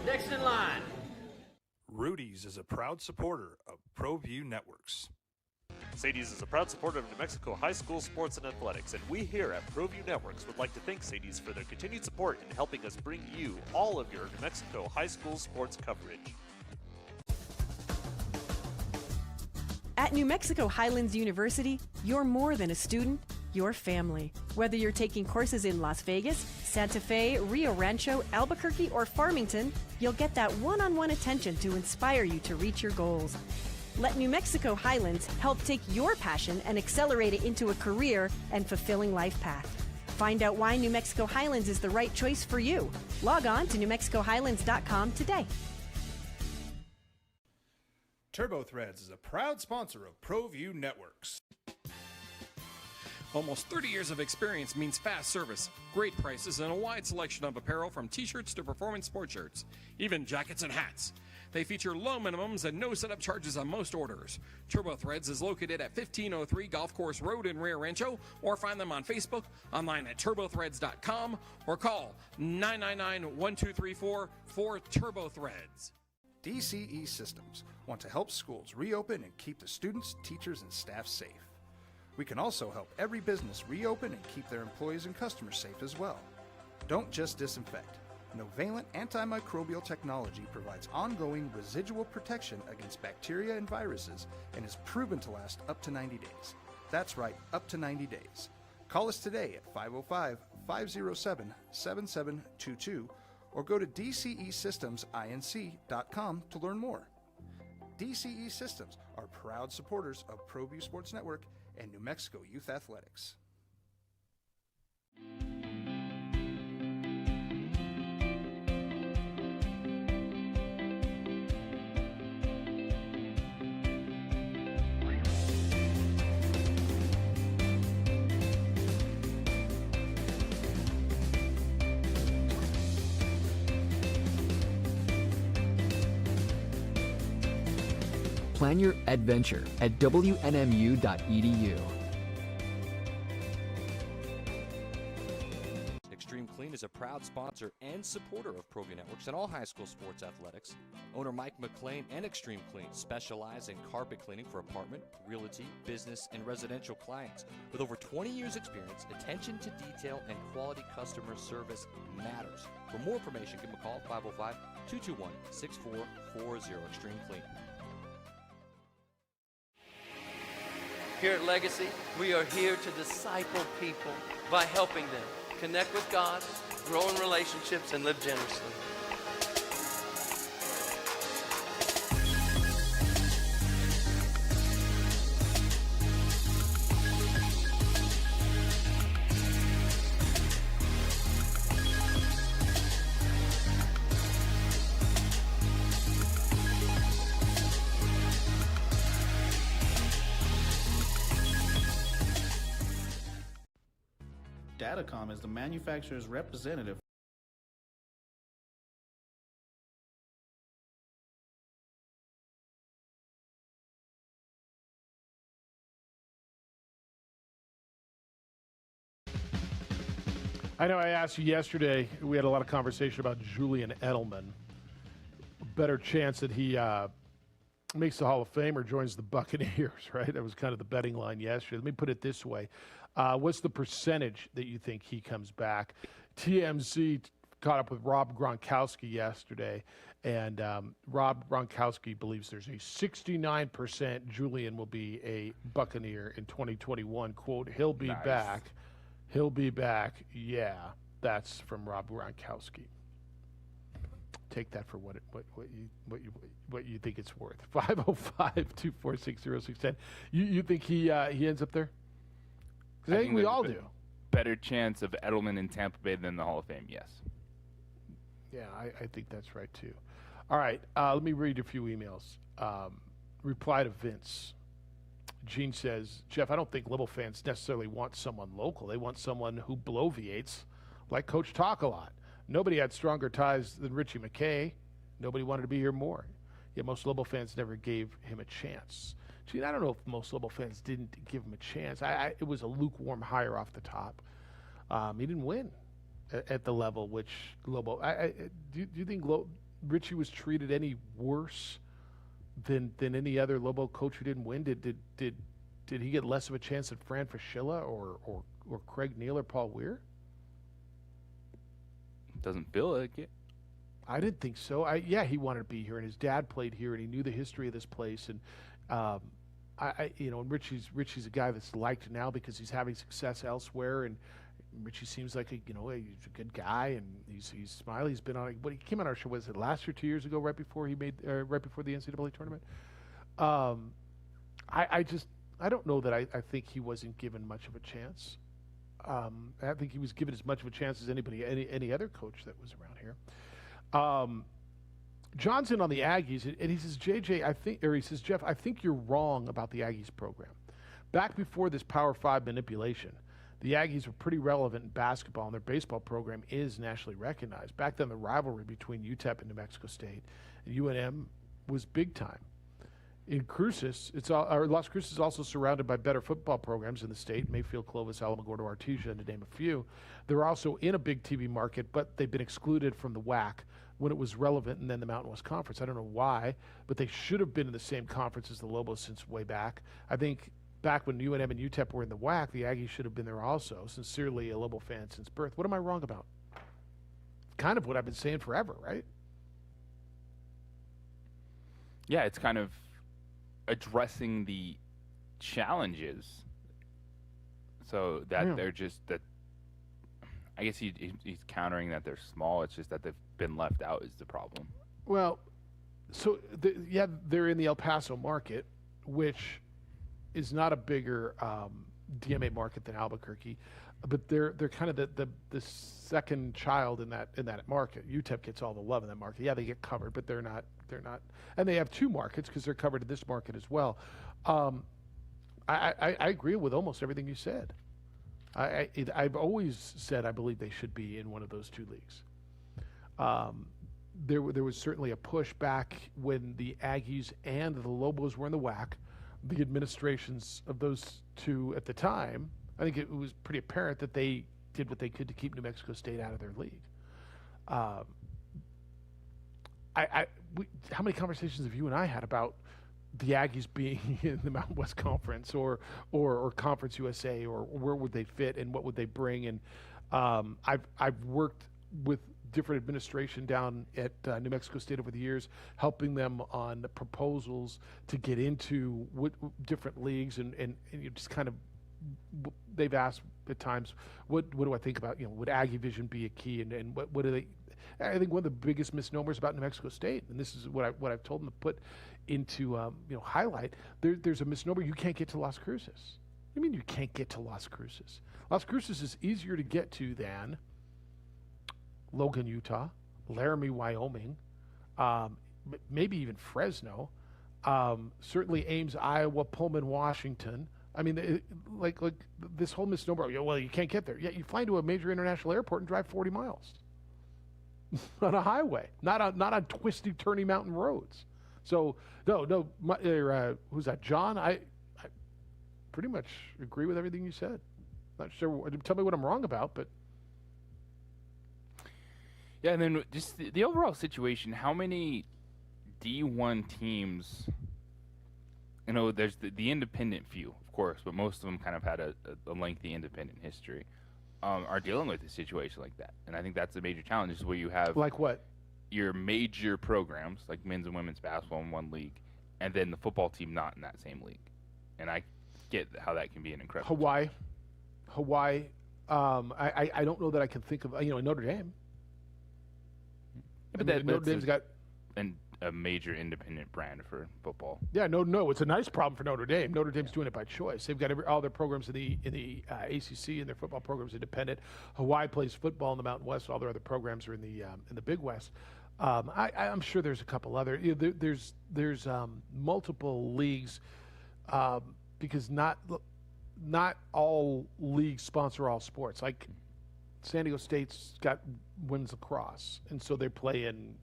Next in line. Rudy's is a proud supporter of ProView Networks. Sadie's is a proud supporter of New Mexico high school sports and athletics, and we here at ProView Networks would like to thank Sadie's for their continued support in helping us bring you all of your New Mexico high school sports coverage. At New Mexico Highlands University, you're more than a student, you're family. Whether you're taking courses in Las Vegas, Santa Fe, Rio Rancho, Albuquerque, or Farmington, you'll get that one-on-one attention to inspire you to reach your goals. Let New Mexico Highlands help take your passion and accelerate it into a career and fulfilling life path. Find out why New Mexico Highlands is the right choice for you. Log on to NewMexicoHighlands.com today. TurboThreads is a proud sponsor of ProView Networks. Almost 30 years of experience means fast service, great prices, and a wide selection of apparel from t-shirts to performance sport shirts, even jackets and hats. They feature low minimums and no setup charges on most orders. TurboThreads is located at 1503 Golf Course Road in Rio Rancho, or find them on Facebook, online at turbothreads.com, or call 999-1234 for TurboThreads. DCE Systems want to help schools reopen and keep the students, teachers, and staff safe. We can also help every business reopen and keep their employees and customers safe as well. Don't just disinfect. Novalent antimicrobial technology provides ongoing residual protection against bacteria and viruses and is proven to last up to 90 days. That's right, up to 90 days. Call us today at 505-507-7722 or go to dcesystemsinc.com to learn more. DCE Systems are proud supporters of ProView Sports Network and New Mexico Youth Athletics. Plan your adventure at WNMU.edu. Extreme Clean is a proud sponsor and supporter of ProView Networks and all high school sports athletics. Owner Mike McLean and Extreme Clean specialize in carpet cleaning for apartment, realty, business, and residential clients. With over 20 years experience, attention to detail and quality customer service matters. For more information, give them a call, 505-221-6440, Extreme Clean. Here at Legacy, we are here to disciple people by helping them connect with God, grow in relationships, and live generously. Datacom is the manufacturer's representative. I know I asked you yesterday, we had a lot of conversation about Julian Edelman. Better chance that he makes the Hall of Fame or joins the Buccaneers, right? That was kind of the betting line yesterday. Let me put it this way. What's the percentage that you think he comes back? TMZ caught up with Rob Gronkowski yesterday, and Rob Gronkowski believes there's a 69% Julian will be a Buccaneer in 2021. Quote, he'll be back. He'll be back. Yeah, that's from Rob Gronkowski. Take that for what you think it's worth. 505-246-0610. You think he ends up there? Because I think we all do. Better chance of Edelman in Tampa Bay than the Hall of Fame, yes. Yeah, I think that's right, too. All right, let me read a few emails. Reply to Vince. Gene says, Jeff, I don't think Liberal fans necessarily want someone local. They want someone who bloviates like Coach Talk a lot. Nobody had stronger ties than Richie McKay. Nobody wanted to be here more. Yet most Liberal fans never gave him a chance. Gee, I don't know if most Liberal fans didn't give him a chance. It was a lukewarm hire off the top. He didn't win at the level which Lobo. Do you think Richie was treated any worse than any other Lobo coach who didn't win? Did he get less of a chance than Fran Fraschilla or Craig Neal or Paul Weir? Doesn't feel like it. I didn't think so. Yeah, he wanted to be here, and his dad played here, and he knew the history of this place. And and Richie's a guy that's liked now because he's having success elsewhere, and Richie seems like he's a good guy, and he's smiley. He's been on. He came on our show. Was it last year, 2 years ago, right before the NCAA tournament? I don't know that I think he wasn't given much of a chance. I think he was given as much of a chance as any other coach that was around here. John's in on the Aggies, and he says, Jeff, I think you're wrong about the Aggies program. Back before this Power 5 manipulation, the Aggies were pretty relevant in basketball, and their baseball program is nationally recognized. Back then, the rivalry between UTEP and New Mexico State and UNM was big time. In Cruces, Las Cruces is also surrounded by better football programs in the state, Mayfield, Clovis, Alamogordo, Artesia, to name a few. They're also in a big TV market, but they've been excluded from the WAC when it was relevant, and then the Mountain West Conference. I don't know why, but they should have been in the same conference as the Lobos since way back. I think back when UNM and UTEP were in the WAC, the Aggies should have been there also. Sincerely, a Lobo fan since birth. What am I wrong about? kind of what I've been saying forever, right? Yeah, it's kind of addressing the challenges so that they're just that. I guess he's countering that they're small. It's just that they've been left out is the problem. Well, so they're in the El Paso market, which is not a bigger DMA market than Albuquerque, but they're kind of the second child in that market. UTEP gets all the love in that market. Yeah, they get covered, but they're not, and they have two markets because they're covered in this market as well. I agree with almost everything you said. I've always said I believe they should be in one of those two leagues. There was certainly a push back when the Aggies and the Lobos were in the WAC. The administrations of those two at the time, I think it was pretty apparent that they did what they could to keep New Mexico State out of their league. How many conversations have you and I had about the Aggies being in the Mountain West Conference or Conference USA, or where would they fit and what would they bring? And I've worked with different administration down at New Mexico State over the years, helping them on the proposals to get into different leagues, and you just kind of, they've asked at times, what do I think about, would Aggie Vision be a key, and what do they? I think one of the biggest misnomers about New Mexico State, and this is what I've told them to put into highlight. There's a misnomer: you can't get to Las Cruces. What do you mean you can't get to Las Cruces? Las Cruces is easier to get to than Logan, Utah, Laramie, Wyoming, maybe even Fresno, certainly Ames, Iowa, Pullman, Washington. I mean, like this whole misnomer. Well, you can't get there. Yeah, you fly into a major international airport and drive 40 miles on a highway, not on twisty, turny mountain roads. So no. Who's that? John? I pretty much agree with everything you said. Not sure. Tell me what I'm wrong about, but. Yeah, and then just the overall situation, how many D1 teams, there's the independent few, of course, but most of them kind of had a lengthy independent history, are dealing with a situation like that. And I think that's a major challenge, is where you have... Like what? Your major programs, like men's and women's basketball in one league, and then the football team not in that same league. And I get how that can be an incredible... Hawaii. I don't know that I can think of, Notre Dame. But Notre Dame's got a major independent brand for football. Yeah, no, it's a nice problem for Notre Dame. Notre Dame's doing it by choice. They've got all their programs in the ACC, and their football programs independent. Hawaii plays football in the Mountain West. All their other programs are in the Big West. I'm sure there's a couple other. There's multiple leagues because not all leagues sponsor all sports. Like San Diego State's got women's lacrosse, and so they play in.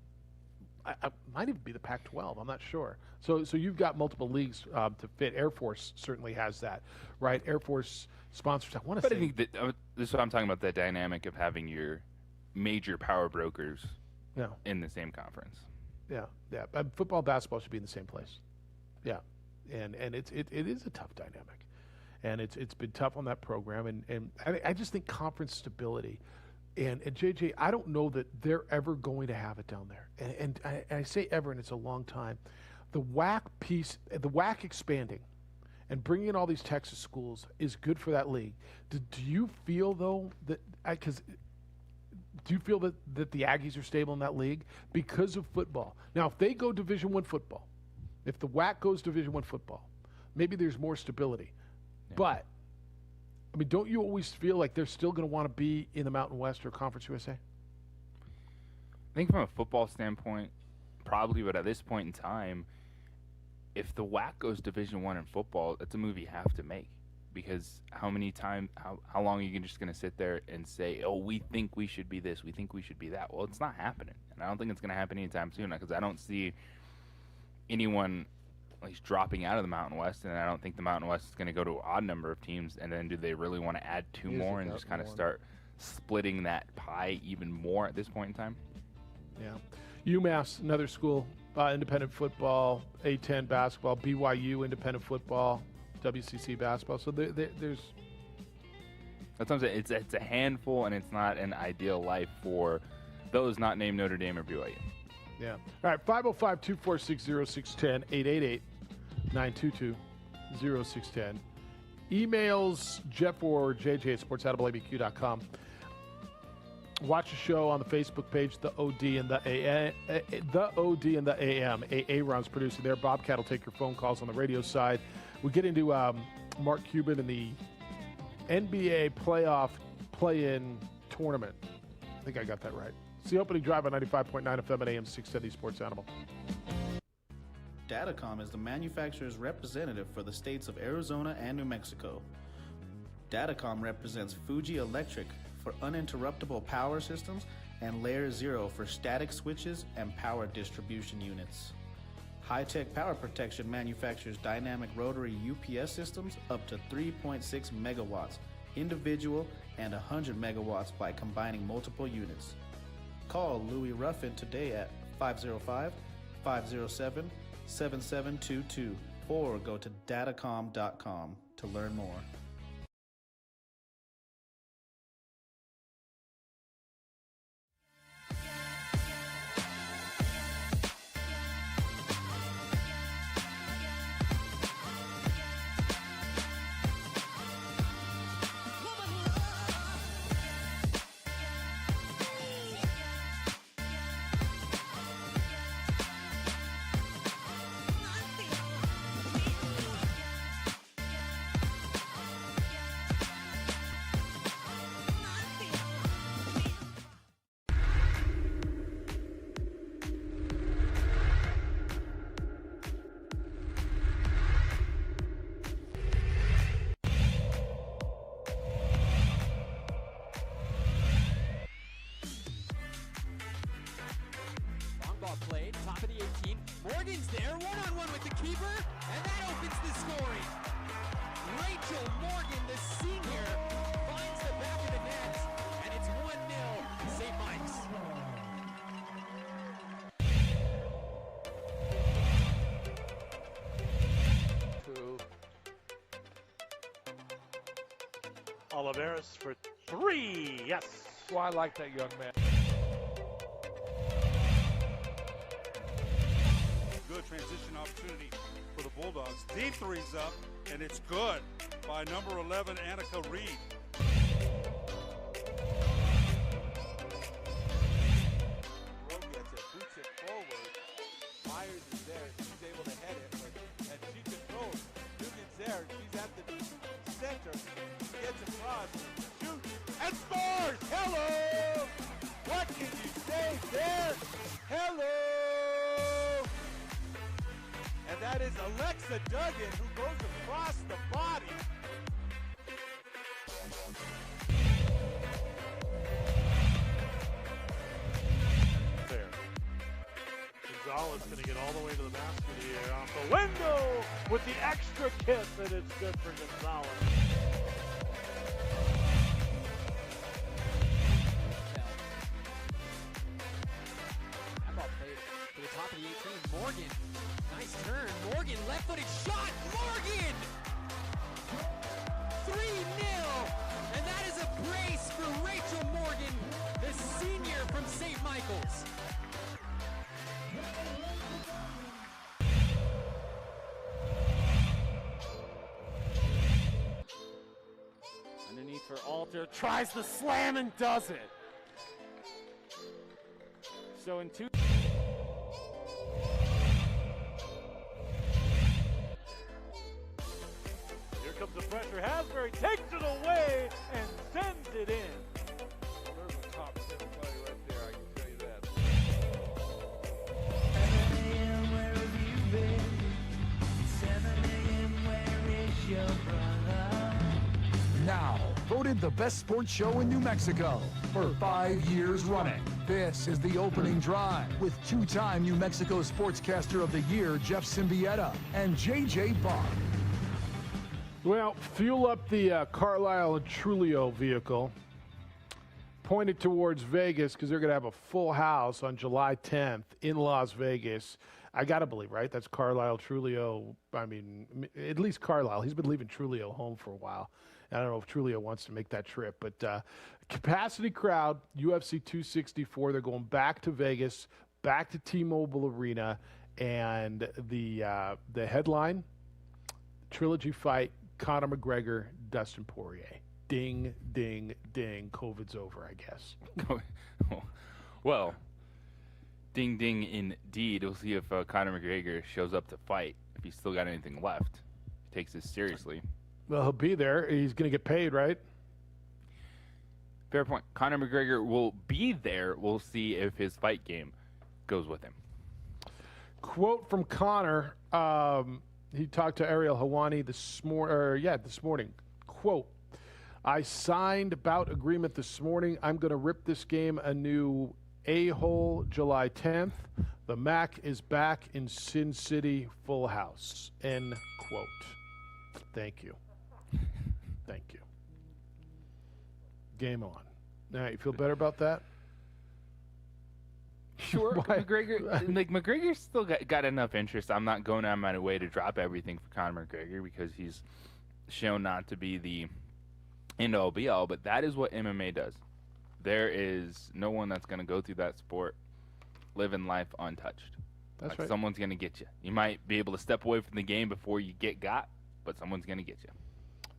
I might even be the Pac-12. I'm not sure. So you've got multiple leagues to fit. Air Force certainly has that, right? Air Force sponsors. I think that this is what I'm talking about, the dynamic of having your major power brokers in the same conference. Yeah. Football, basketball should be in the same place. Yeah, and it is a tough dynamic, and it's been tough on that program, and I just think conference stability. And JJ, I don't know that they're ever going to have it down there. And I say ever, and it's a long time. The WAC piece, the WAC expanding and bringing in all these Texas schools is good for that league. Do you feel, though, that do you feel that the Aggies are stable in that league because of football? Now, if they go Division I football, if the WAC goes Division I football, maybe there's more stability. Yeah. But I mean, don't you always feel like they're still going to want to be in the Mountain West or Conference USA? I think from a football standpoint, probably, but at this point in time, if the WAC goes Division I in football, it's a move you have to make. Because how long are you just going to sit there and say, oh, we think we should be this, we think we should be that? Well, it's not happening. And I don't think it's going to happen anytime soon, because I don't see anyone at least dropping out of the Mountain West, and I don't think the Mountain West is going to go to an odd number of teams. And then do they really want to add two more and just kind of start splitting that pie even more at this point in time? Yeah. UMass, another school, independent football, A10 basketball, BYU, independent football, WCC basketball. So there's... That's what I'm saying. It's a handful, and it's not an ideal life for those not named Notre Dame or BYU. Yeah. All right, 505-246-0610, 888-922-0610. Emails Jeff or JJ at sports@ablabq.com. Watch the show on the Facebook page, the OD and the AM. Aaron's producing there. Bobcat will take your phone calls on the radio side. We get into Mark Cuban and the NBA playoff play-in tournament. I think I got that right. It's the opening drive on 95.9 FM and AM 670 Sports Animal. Datacom is the manufacturer's representative for the states of Arizona and New Mexico. Datacom represents Fuji Electric for uninterruptible power systems and Layer Zero for static switches and power distribution units. High-Tech Power Protection manufactures dynamic rotary UPS systems up to 3.6 megawatts, individual and 100 megawatts by combining multiple units. Call Louis Ruffin today at 505-507-7722 or go to datacom.com to learn more. Played, top of the 18. Morgan's there, one-on-one with the keeper, and that opens the scoring. Rachel Morgan, the senior, finds the back of the net, and it's 1-0 St. Mike's. Oliveris for three, yes. Well, I like that young man. Good transition opportunity for the Bulldogs. Deep three's up, and it's good by number 11, Annika Reed. Rowe gets it, boots it forward. Myers is there, she's able to head it, and she controls. Dugan's there, she's at the center. She gets across, shoots, and scores! Hello! What can you say there? Hello! And that is Alexa Duggan, who goes across the body. There. Gonzalez going to get all the way to the basket here off the window with the extra kiss, and it's good for Gonzalez. That ball played to the top of the 18. Morgan. Nice turn. Morgan, left-footed shot. Morgan! 3-0. And that is a brace for Rachel Morgan, the senior from St. Michael's. Underneath for Alter, tries the slam and does it. So in two... Here comes the pressure. Hasbury takes it away and sends it in. Well, there's a top 10 play right there, I can tell you that. 7 a.m. where have you been? 7 a.m. where is your brother? Now, voted the best sports show in New Mexico for 5 years running. This is the opening drive with two-time New Mexico Sportscaster of the Year, Jeff Siembieda, and JJ Bach. Well, fuel up the Carlisle and Trulio vehicle. Point it towards Vegas because they're going to have a full house on July 10th in Las Vegas. I got to believe, right? That's Carlisle, Trulio. I mean, at least Carlisle. He's been leaving Trulio home for a while. I don't know if Trulio wants to make that trip, but capacity crowd, UFC 264. They're going back to Vegas, back to T-Mobile Arena, and the headline, trilogy fight, Conor McGregor, Dustin Poirier. Ding, ding, ding. COVID's over, I guess. Well, ding, ding, indeed. We'll see if Conor McGregor shows up to fight, if he's still got anything left. He takes this seriously. Well, he'll be there. He's going to get paid, right? Fair point. Conor McGregor will be there. We'll see if his fight game goes with him. Quote from Conor. He talked to Ariel Helwani this morning. Quote, I signed bout agreement this morning. I'm going to rip this game a new a-hole July 10th. The Mac is back in Sin City, full house. End quote. Thank you. Thank you. Game on. All right, you feel better about that? Sure. McGregor's still got enough interest. I'm not going out of my way to drop everything for Conor McGregor because he's shown not to be the end-all be-all, but that is what MMA does. There is no one that's going to go through that sport living life untouched. That's right. Someone's going to get you. You might be able to step away from the game before you get got, but someone's going to get you.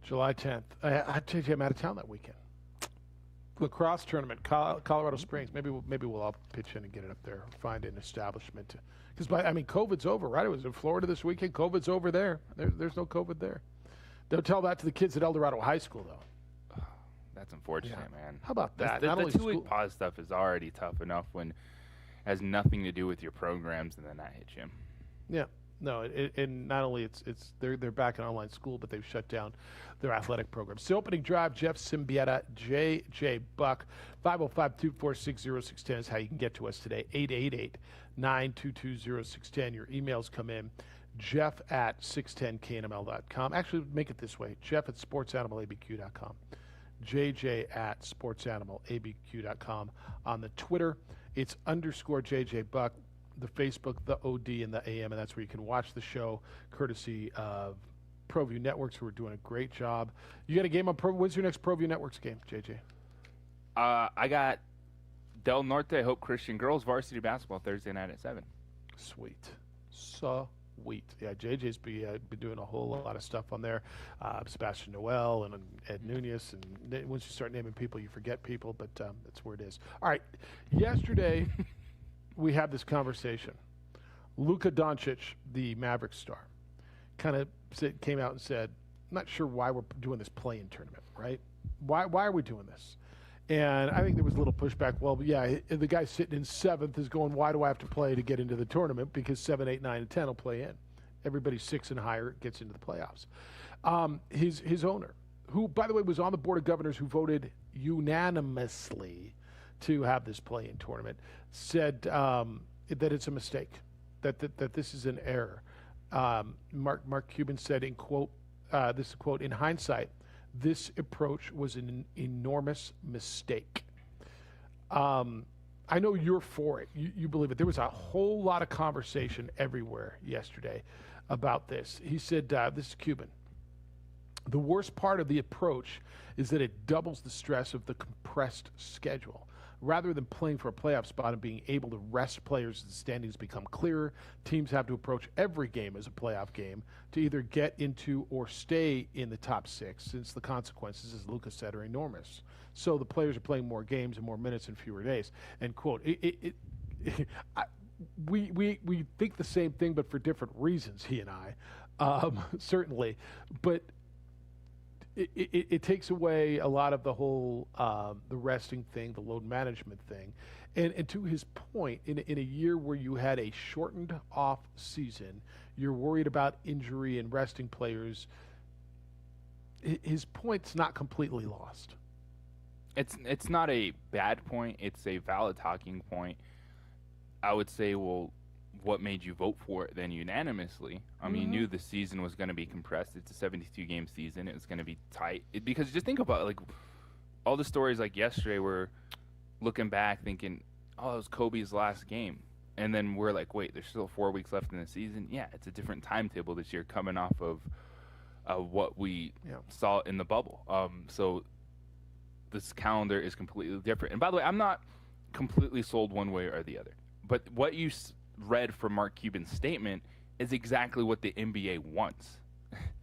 July 10th. I tell you, I'm out of town that weekend. Lacrosse tournament, Colorado Springs. Maybe we'll all pitch in and get it up there. Find an establishment. Because COVID's over, right? It was in Florida this weekend. COVID's over there. There's no COVID there. Don't tell that to the kids at El Dorado High School, though. That's unfortunate, man. How about that? The 2-week pause stuff is already tough enough when it has nothing to do with your programs, and then that hits you. Yeah. No, and not only they're back in online school, but they've shut down their athletic programs. The opening drive, Jeff Siembieda, J.J. Buck, 505-246-0610 is how you can get to us today, 888-922-0610. Your emails come in, Jeff at 610knml.com. Actually, make it this way, Jeff at sportsanimalabq.com. JJ at sportsanimalabq.com. On the Twitter, it's _JJ Buck. The Facebook, the OD, and the AM, and that's where you can watch the show, courtesy of ProView Networks, who are doing a great job. You got a game on when's your next ProView Networks game, JJ? I got Del Norte Hope Christian Girls varsity basketball Thursday night at 7. Sweet. Sweet. Yeah, JJ's been doing a whole lot of stuff on there. Sebastian Noel and Ed Nunez, and once you start naming people, you forget people, but that's where it is. All right. Yesterday... we had this conversation. Luka Doncic, the Mavericks star, kind of came out and said, I'm not sure why we're doing this play-in tournament, right? Why are we doing this? And I think there was a little pushback. Well, yeah, the guy sitting in 7th is going, why do I have to play to get into the tournament? Because 7, 8, 9, and 10 will play in. Everybody 6 and higher gets into the playoffs. His owner, who, by the way, was on the board of governors who voted unanimously to have this play-in tournament, said that it's a mistake, that this is an error. Mark Cuban said, in quote, this is a quote, in hindsight, this approach was an enormous mistake. I know you're for it. You believe it. There was a whole lot of conversation everywhere yesterday about this. He said, this is Cuban. The worst part of the approach is that it doubles the stress of the compressed schedule. Rather than playing for a playoff spot and being able to rest players as the standings become clearer, teams have to approach every game as a playoff game to either get into or stay in the top 6, since the consequences, as Lucas said, are enormous. So the players are playing more games and more minutes in fewer days. End quote. We think the same thing, but for different reasons, he and I, certainly. But it takes away a lot of the whole the resting thing, the load management thing. And to his point, in a year where you had a shortened off season, you're worried about injury and resting players. His point's not completely lost. It's not a bad point. It's a valid talking point. I would say, well, what made you vote for it then unanimously? I mean, you knew the season was going to be compressed. It's a 72-game season. It was going to be tight. Because just think about it, like all the stories like yesterday were looking back thinking, oh, it was Kobe's last game. and then we're like, wait, there's still 4 weeks left in the season. Yeah, it's a different timetable this year, coming off of what we saw in the bubble. So this calendar is completely different. And by the way, I'm not completely sold one way or the other. But what you read from Mark Cuban's statement is exactly what the NBA wants.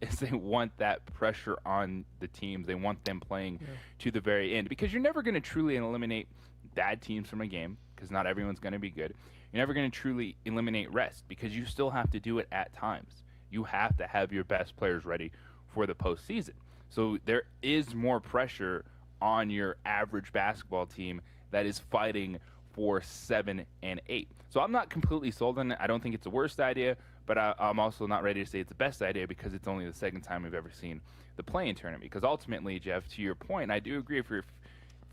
Is they want that pressure on the teams. They want them playing to the very end, because you're never going to truly eliminate bad teams from a game, because not everyone's going to be good. You're never going to truly eliminate rest, because you still have to do it at times. You have to have your best players ready for the postseason. So there is more pressure on your average basketball team that is fighting for 7 and 8. So I'm not completely sold on it. I don't think it's the worst idea, but I'm also not ready to say it's the best idea, because it's only the second time we've ever seen the play-in tournament. Because ultimately, Jeff, to your point, I do agree, if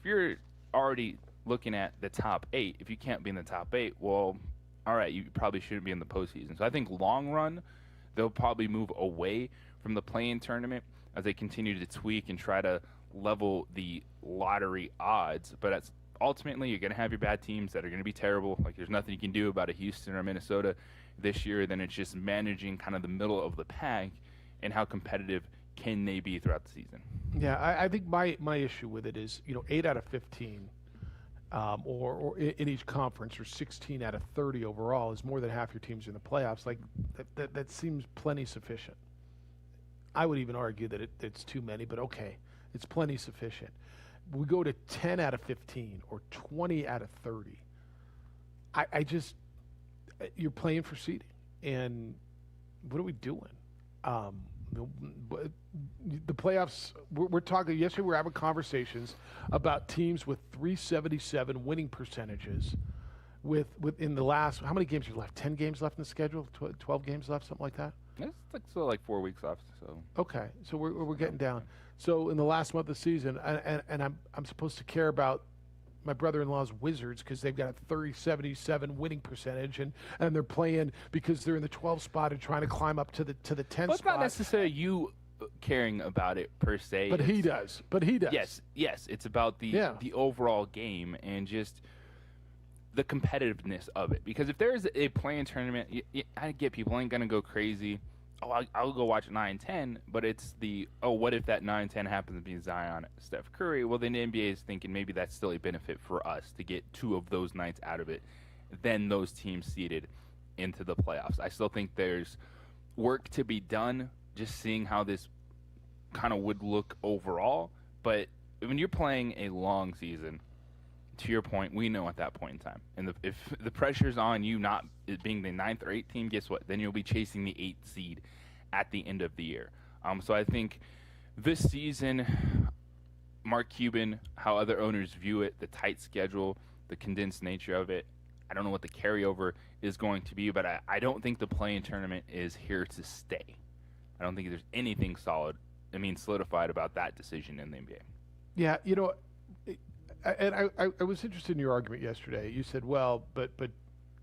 you're already looking at the top 8, if you can't be in the top 8, well, all right, you probably shouldn't be in the postseason. So I think long run, they'll probably move away from the play-in tournament as they continue to tweak and try to level the lottery odds. But ultimately, you're going to have your bad teams that are going to be terrible. Like, there's nothing you can do about a Houston or Minnesota this year. Then it's just managing kind of the middle of the pack and how competitive can they be throughout the season. Yeah, I think my issue with it is, 8 out of 15 or in each conference, or 16 out of 30 overall, is more than half your teams in the playoffs. Like, that seems plenty sufficient. I would even argue that it's too many, but okay, it's plenty sufficient. We go to 10 out of 15 or 20 out of 30. I just, you're playing for seeding, and what are we doing? The playoffs, we're talking, yesterday we were having conversations about teams with 377 winning percentages within the last, how many games are left? 10 games left in the schedule? 12 games left, something like that? It's like 4 weeks left. So okay, so we're getting down. So in the last month of the season, and I'm supposed to care about my brother-in-law's Wizards because they've got a 377 winning percentage, and they're playing because they're in the 12th spot and trying to climb up to the 10th well, it's spot. not necessarily you caring about it per se. But he does. Yes. It's about the overall game and just the competitiveness of it. Because if there's a play-in tournament, I get people ain't gonna go crazy. Oh, I'll go watch 9-10, but it's what if that 9-10 happens to be Zion, Steph Curry? Well, then the NBA is thinking maybe that's still a benefit for us to get 2 of those nights out of it, then those teams seeded into the playoffs. I still think there's work to be done, just seeing how this kind of would look overall. But when you're playing a long season, to your point, we know at that point in time. And if the pressure's on you not being the 9th or 8th team, guess what? Then you'll be chasing the 8th seed at the end of the year. So I think this season, Mark Cuban, how other owners view it, the tight schedule, the condensed nature of it, I don't know what the carryover is going to be, but I don't think the play-in tournament is here to stay. I don't think there's anything solidified about that decision in the NBA. Yeah, and I was interested in your argument yesterday. You said, well, but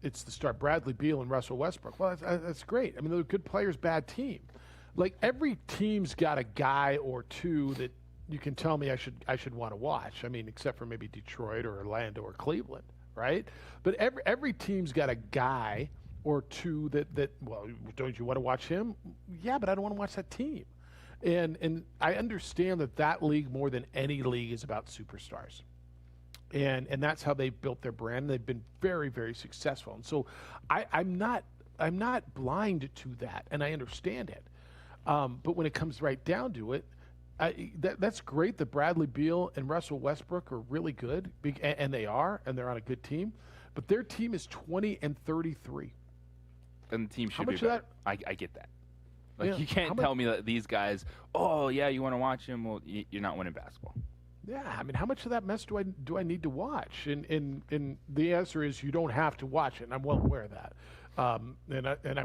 it's the start. Bradley Beal and Russell Westbrook. Well, that's great. I mean, they're good players, bad team. Like, every team's got a guy or two that you can tell me I should want to watch. I mean, except for maybe Detroit or Orlando or Cleveland, right? But every team's got a guy or two that well, don't you want to watch him? Yeah, but I don't want to watch that team. And I understand that league more than any league is about superstars. And that's how they built their brand. They've been very, very successful. And so I'm not blind to that, and I understand it. But when it comes right down to it, that's great that Bradley Beal and Russell Westbrook are really good, and they're on a good team. But their team is 20-33. And the team should much be of better. I get that. Like, Yeah. you can't tell me that these guys, oh, yeah, you want to watch them? Well, you're not winning basketball. Yeah, I mean, how much of that mess do I need to watch? And the answer is you don't have to watch it, and I'm well aware of that. And I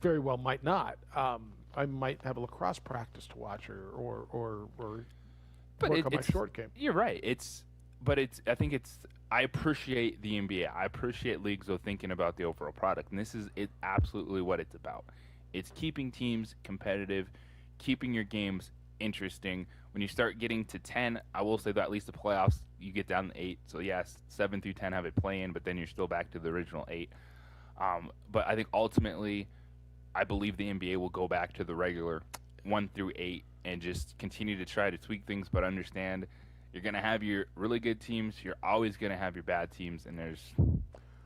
very well might not. I might have a lacrosse practice to watch or work on my short game. You're right. I think I appreciate the NBA. I appreciate leagues though thinking about the overall product, and this is absolutely what it's about. It's keeping teams competitive, keeping your games interesting. When you start getting to 10, I will say that at least the playoffs, you get down to 8. So, yes, 7 through 10 have it play in, but then you're still back to the original 8. But I think ultimately, I believe the NBA will go back to the regular 1 through 8 and just continue to try to tweak things, but understand you're going to have your really good teams. You're always going to have your bad teams, and there's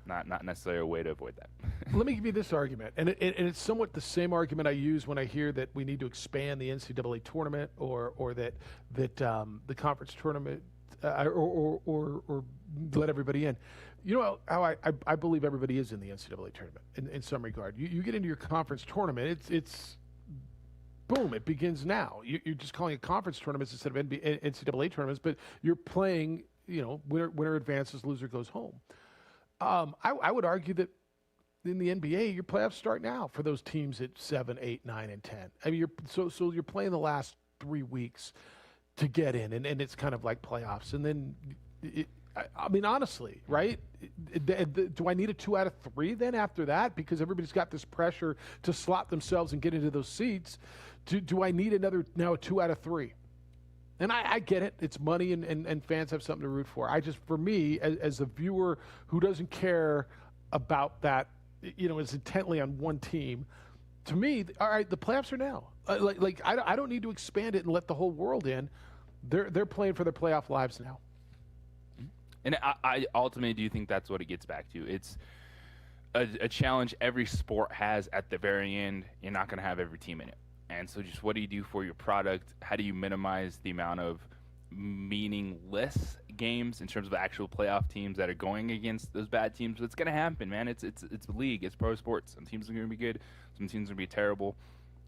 not necessarily a way to avoid that. Let me give you this argument, and it's somewhat the same argument I use when I hear that we need to expand the NCAA tournament or that the conference tournament or let everybody in. You know how I believe everybody is in the NCAA tournament in some regard. You get into your conference tournament, it's boom, it begins now. You're just calling it conference tournaments instead of NCAA tournaments, but you're playing, winner advances, loser goes home. I would argue that in the NBA, your playoffs start now for those teams at 7, 8, 9, and 10. I mean, so you're playing the last 3 weeks to get in, and it's kind of like playoffs. And then, I mean, honestly, right? Do I need a 2 out of 3 then after that? Because everybody's got this pressure to slot themselves and get into those seats. Do I need a 2 out of 3? And I get it. It's money and fans have something to root for. For me, as a viewer who doesn't care about that, is intently on one team, to me, all right, the playoffs are now. I don't need to expand it and let the whole world in. They're playing for their playoff lives now. And I ultimately do think that's what it gets back to. It's a challenge every sport has at the very end. You're not going to have every team in it. And so just what do you do for your product? How do you minimize the amount of meaningless games in terms of actual playoff teams that are going against those bad teams? But it's going to happen, man. It's a league. It's pro sports. Some teams are going to be good. Some teams are going to be terrible.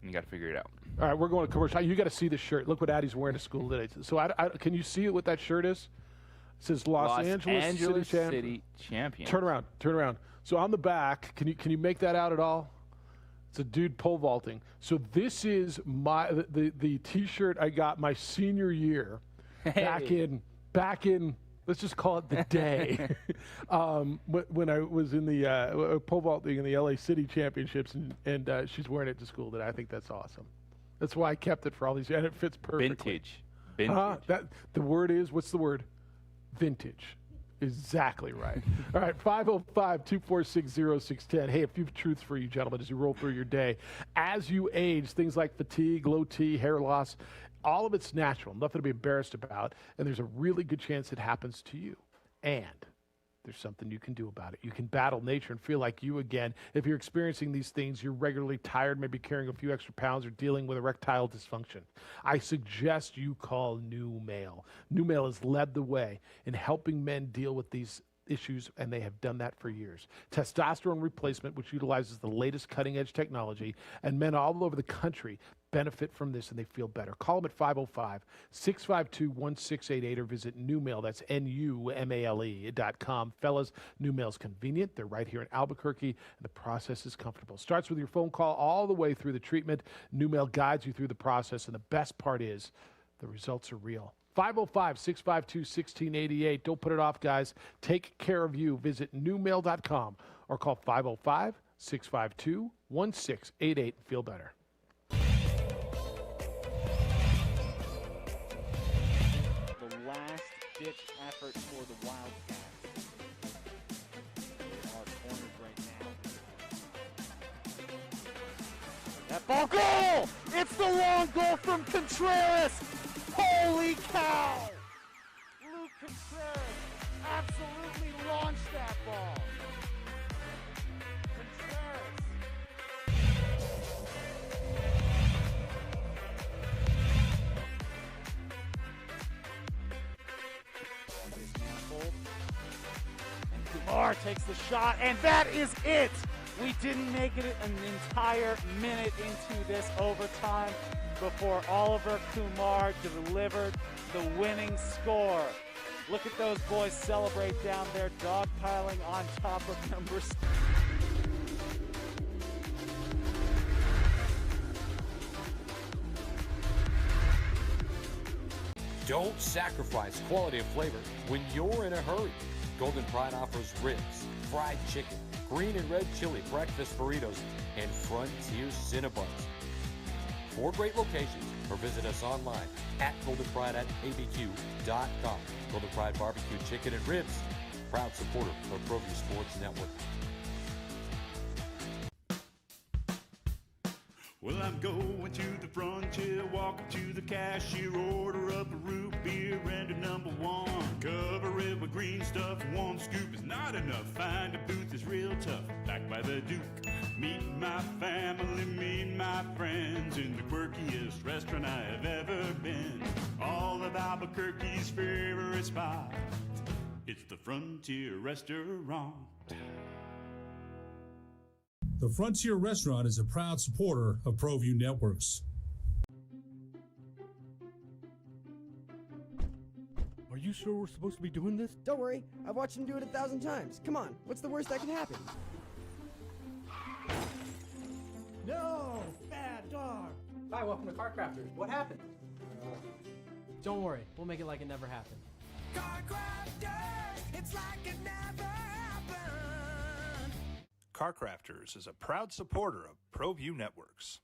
And you got to figure it out. All right, we're going to commercial. You got to see this shirt. Look what Addie's wearing to school today. So can you see what that shirt is? It says Los Angeles City Champion. Turn around. So on the back, can you make that out at all? It's a dude pole vaulting. So this is the T-shirt I got my senior year, back in let's just call it the day, when I was in the pole vaulting in the LA City Championships, and she's wearing it to school today. I think that's awesome. That's why I kept it for all these, and it fits perfectly. Vintage. The word is, what's the word? Vintage. Exactly right. All right, 505-246-0610. Hey, a few truths for you, gentlemen, as you roll through your day. As you age, things like fatigue, low T, hair loss, all of it's natural, nothing to be embarrassed about, and there's a really good chance it happens to you. And there's something you can do about it. You can battle nature and feel like you again. If you're experiencing these things, you're regularly tired, maybe carrying a few extra pounds, or dealing with erectile dysfunction, I suggest you call New Male. New Male has led the way in helping men deal with these issues, and they have done that for years. Testosterone replacement, which utilizes the latest cutting-edge technology, and men all over the country benefit from this, and they feel better. Call them at 505-652-1688 or visit NewMale. That's NUMALE.com. Fellas, NewMale's convenient. They're right here in Albuquerque, and the process is comfortable. Starts with your phone call all the way through the treatment. NewMale guides you through the process, and the best part is the results are real. 505-652-1688. Don't put it off, guys. Take care of you. Visit NewMale.com or call 505-652-1688 and feel better. The last-ditch effort for the Wildcats. They are cornered right now. That ball goal! It's the long goal from Contreras! Holy cow! Luke Contreras absolutely launched that ball. Contreras. And Kumar takes the shot, and that is it! We didn't make it an entire minute into this overtime before Oliver Kumar delivered the winning score. Look at those boys celebrate down there, dogpiling on top of numbers. Don't sacrifice quality and flavor when you're in a hurry. Golden Pride offers ribs, fried chicken, green and red chili, breakfast burritos, and Frontier Cinnabons. 4 great locations or visit us online at goldenpride@abq.com. Golden Pride Barbecue Chicken and Ribs, proud supporter of ProView Sports Network. Well, I'm going to the frontier, walking to the cashier, order up a root beer and a number one. Cover it with green stuff, one scoop is not enough. Find a booth is real tough, back by the Duke. Meet my family, meet my friends in the quirkiest restaurant I have ever been. All of Albuquerque's favorite spot, it's the Frontier Restaurant. The Frontier Restaurant is a proud supporter of ProView Networks. Are you sure we're supposed to be doing this? Don't worry, I've watched him do it 1,000 times. Come on, what's the worst that can happen? No! Bad dog! Hi, welcome to Car Crafters. What happened? Don't worry, we'll make it like it never happened. Car Crafters, it's like it never happened. Car Crafters is a proud supporter of ProView Networks.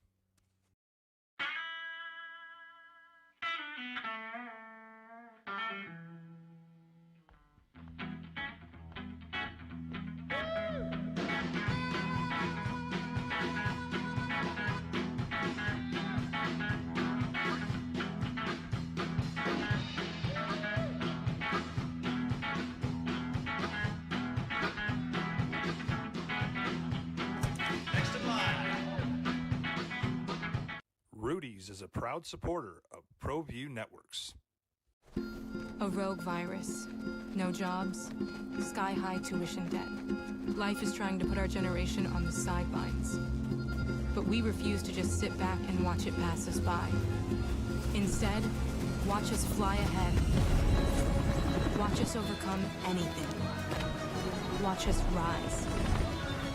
Rudy's is a proud supporter of ProView Networks. A rogue virus, no jobs, sky-high tuition debt. Life is trying to put our generation on the sidelines. But we refuse to just sit back and watch it pass us by. Instead, watch us fly ahead. Watch us overcome anything. Watch us rise.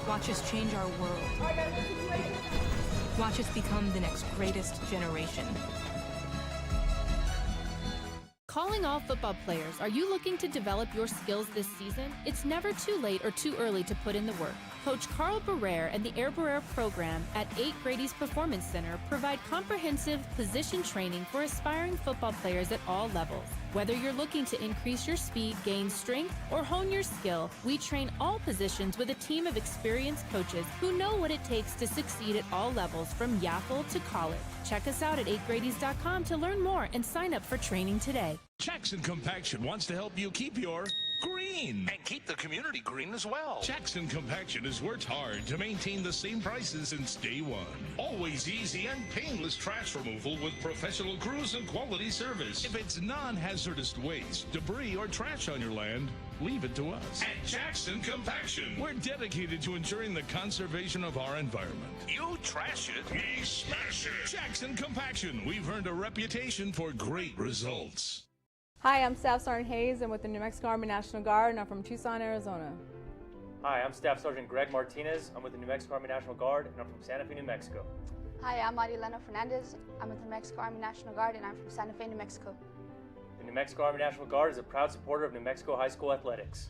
Watch us change our world. Watch us become the next greatest generation. Calling all football players, are you looking to develop your skills this season? It's never too late or too early to put in the work. Coach Carl Barrere and the Air Barrere program at 8 Grady's Performance Center provide comprehensive position training for aspiring football players at all levels. Whether you're looking to increase your speed, gain strength, or hone your skill, we train all positions with a team of experienced coaches who know what it takes to succeed at all levels from Yaffle to college. Check us out at 8gradys.com to learn more and sign up for training today. Jackson Compaction wants to help you keep your green. And keep the community green as well. Jackson Compaction has worked hard to maintain the same prices since day one. Always easy and painless trash removal with professional crews and quality service. If it's non-hazardous waste, debris, or trash on your land, leave it to us. At Jackson Compaction, we're dedicated to ensuring the conservation of our environment. You trash it, we smash it. Jackson Compaction, we've earned a reputation for great results. Hi, I'm Staff Sergeant Hayes. I'm with the New Mexico Army National Guard, and I'm from Tucson, Arizona. Hi, I'm Staff Sergeant Greg Martinez. I'm with the New Mexico Army National Guard, and I'm from Santa Fe, New Mexico. Hi, I'm Marilena Fernandez. I'm with the New Mexico Army National Guard, and I'm from Santa Fe, New Mexico. The New Mexico Army National Guard is a proud supporter of New Mexico high school athletics.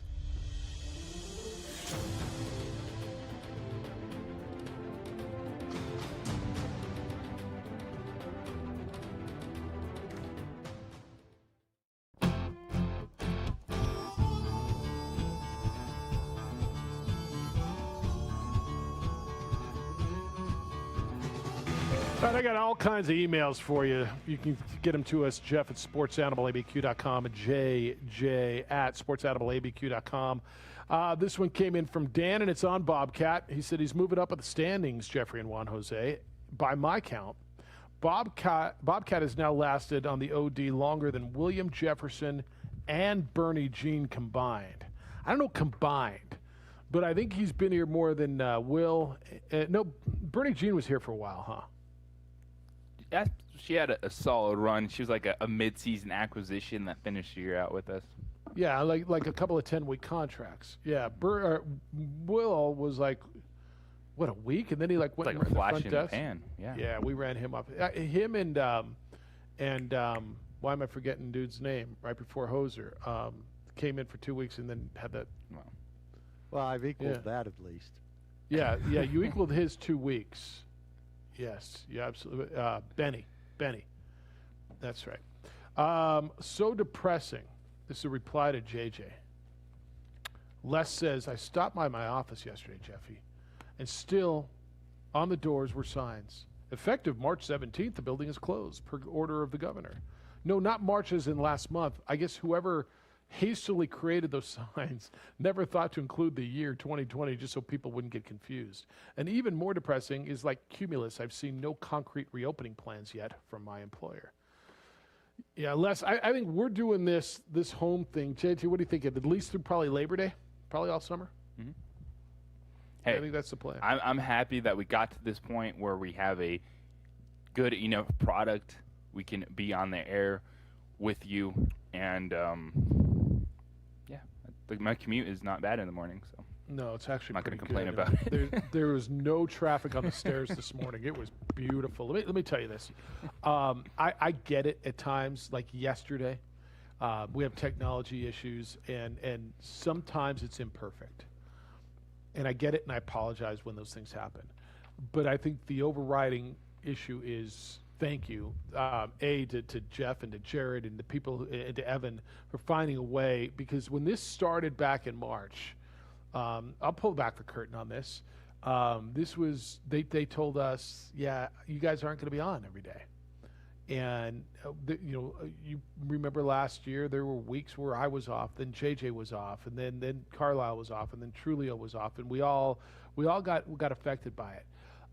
All right, I got all kinds of emails for you. You can get them to us, Jeff at sportsanimalabq.com and JJ at sportsanimalabq.com. This one came in from Dan, and it's on Bobcat. He said he's moving up at the standings, Jeffrey and Juan Jose. By my count, Bobcat has now lasted on the OD longer than William Jefferson and Bernie Jean combined. I don't know combined, but I think he's been here more than Will. No, Bernie Jean was here for a while, huh? She had a solid run. She was like a mid-season acquisition that finished the year out with us. Yeah, like a couple of 10-week contracts. Yeah, Will was like, what, a week? And then he went like in a the flash front in the desk. pan. Yeah. Yeah, we ran him up. Him and why am I forgetting dude's name right before Hoser? Came in for 2 weeks and then had that. Well, I've equaled that at least. Yeah, you equaled his 2 weeks. Yes, yeah, absolutely. Benny. That's right. So depressing. This is a reply to JJ. Les says, I stopped by my office yesterday, Jeffy, and still on the doors were signs. Effective March 17th, the building is closed per order of the governor. No, not March as in last month. I guess whoever hastily created those signs never thought to include the year 2020 just so people wouldn't get confused. And even more depressing is like Cumulus. I've seen no concrete reopening plans yet from my employer. Yeah, Les, I think we're doing this home thing. JT, what do you think? At least through probably Labor Day? Probably all summer? Mm-hmm. Hey, I think that's the plan. I'm happy that we got to this point where we have a good product. We can be on the air with you. And, my commute is not bad in the morning. So no, it's actually I'm not going to pretty complain good. about it. There was no traffic on the stairs this morning. It was beautiful. Let me tell you this. I get it at times, like yesterday. We have technology issues, and sometimes it's imperfect. And I get it, and I apologize when those things happen. But I think the overriding issue is thank you, to Jeff and to Jared and the people and to Evan for finding a way, because when this started back in March, I'll pull back the curtain on this. This was they told us, yeah, you guys aren't going to be on every day. And you remember last year there were weeks where I was off, then JJ was off, and then Carlisle was off, and then Trulio was off, and we all got affected by it.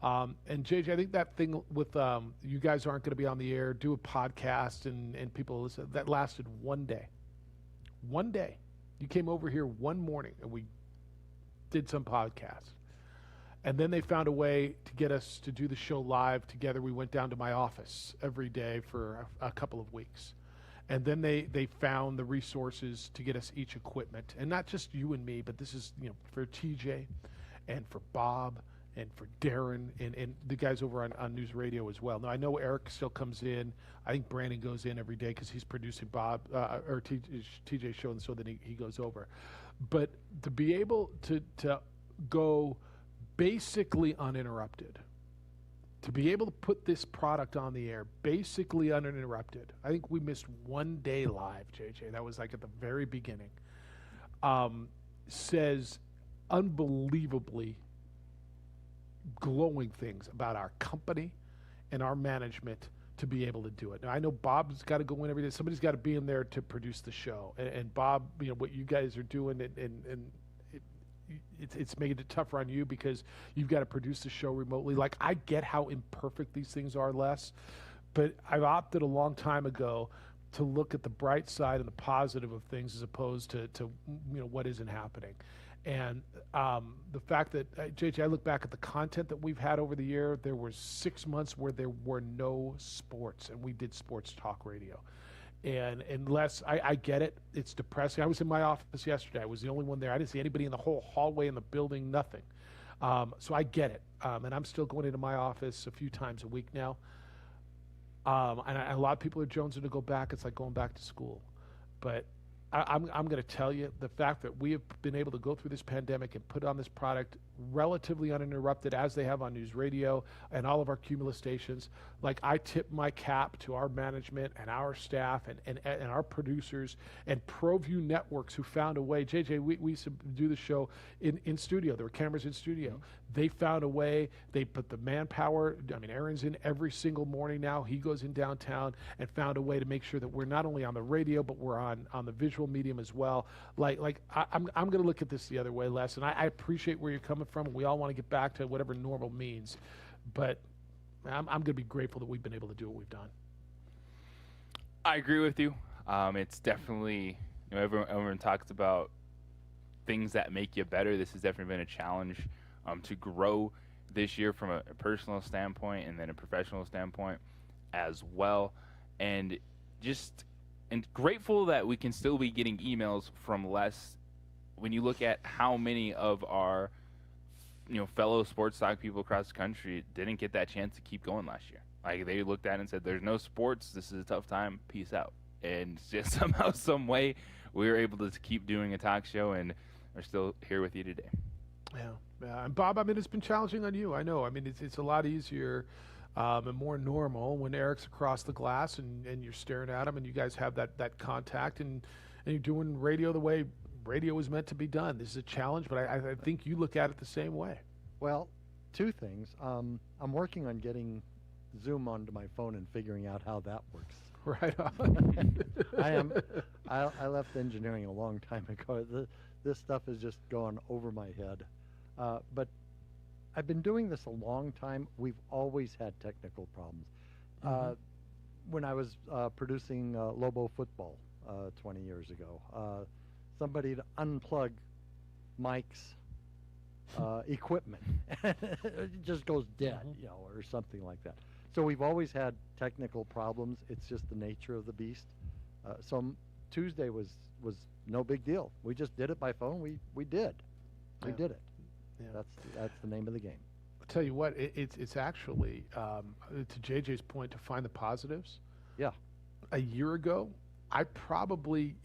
And JJ, I think that thing with you guys aren't going to be on the air, do a podcast, and people listen, that lasted one day. One day, you came over here one morning, and we did some podcasts. And then they found a way to get us to do the show live together. We went down to my office every day for a couple of weeks. And then they found the resources to get us each equipment. And not just you and me, but this is for TJ and for Bob and for Darren and the guys over on News Radio as well. Now, I know Eric still comes in. I think Brandon goes in every day because he's producing Bob or TJ's show, and so then he goes over. But to be able to go basically uninterrupted, to be able to put this product on the air basically uninterrupted. I think we missed one day live, JJ. That was like at the very beginning. Says unbelievably glowing things about our company and our management to be able to do it. Now, I know Bob's got to go in every day. Somebody's got to be in there to produce the show. And Bob, what you guys are doing and it's making it tougher on you because you've got to produce the show remotely. Like, I get how imperfect these things are, Les, but I've opted a long time ago to look at the bright side and the positive of things as opposed to what isn't happening. And the fact that, JJ, I look back at the content that we've had over the year, there were 6 months where there were no sports, and we did sports talk radio. And unless I get it, it's depressing. I was in my office yesterday. I was the only one there. I didn't see anybody in the whole hallway in the building, nothing. So I get it. And I'm still going into my office a few times a week now. And a lot of people are jonesing to go back. It's like going back to school. But I'm going to tell you, the fact that we have been able to go through this pandemic and put on this product relatively uninterrupted, as they have on News Radio and all of our Cumulus stations, like, I tip my cap to our management and our staff and our producers and ProView Networks who found a way. JJ, we used to do the show in studio. There were cameras in studio. Mm-hmm. They found a way. They put the manpower. I mean, Aaron's in every single morning now. He goes in downtown and found a way to make sure that we're not only on the radio, but we're on the visual medium as well. I'm going to look at this the other way, Les, and I appreciate where you're coming from. We all want to get back to whatever normal means, but I'm going to be grateful that we've been able to do what we've done. I agree with you. It's definitely, everyone talks about things that make you better. This has definitely been a challenge to grow this year from a personal standpoint and then a professional standpoint as well. And grateful that we can still be getting emails from Les when you look at how many of our fellow sports talk people across the country didn't get that chance to keep going last year. Like, they looked at it and said, there's no sports. This is a tough time. Peace out. And just somehow, some way, we were able to keep doing a talk show and are still here with you today. Yeah. And Bob, I mean, it's been challenging on you. I know. I mean, it's a lot easier and more normal when Eric's across the glass and you're staring at him and you guys have that contact and you're doing radio the way radio is meant to be done. This is a challenge, but I think you look at it the same way. Well, two things. I'm working on getting Zoom onto my phone and figuring out how that works. Right on. I left engineering a long time ago. This stuff is just going over my head. But I've been doing this a long time. We've always had technical problems. When I was producing Lobo football 20 years ago, somebody to unplug Mike's equipment, it just goes dead, or something like that. So we've always had technical problems. It's just the nature of the beast. So Tuesday was no big deal. We just did it by phone. We did. We did it. Yeah. That's the name of the game. I'll tell you what, it's actually, to JJ's point, to find the positives. Yeah. A year ago, I probably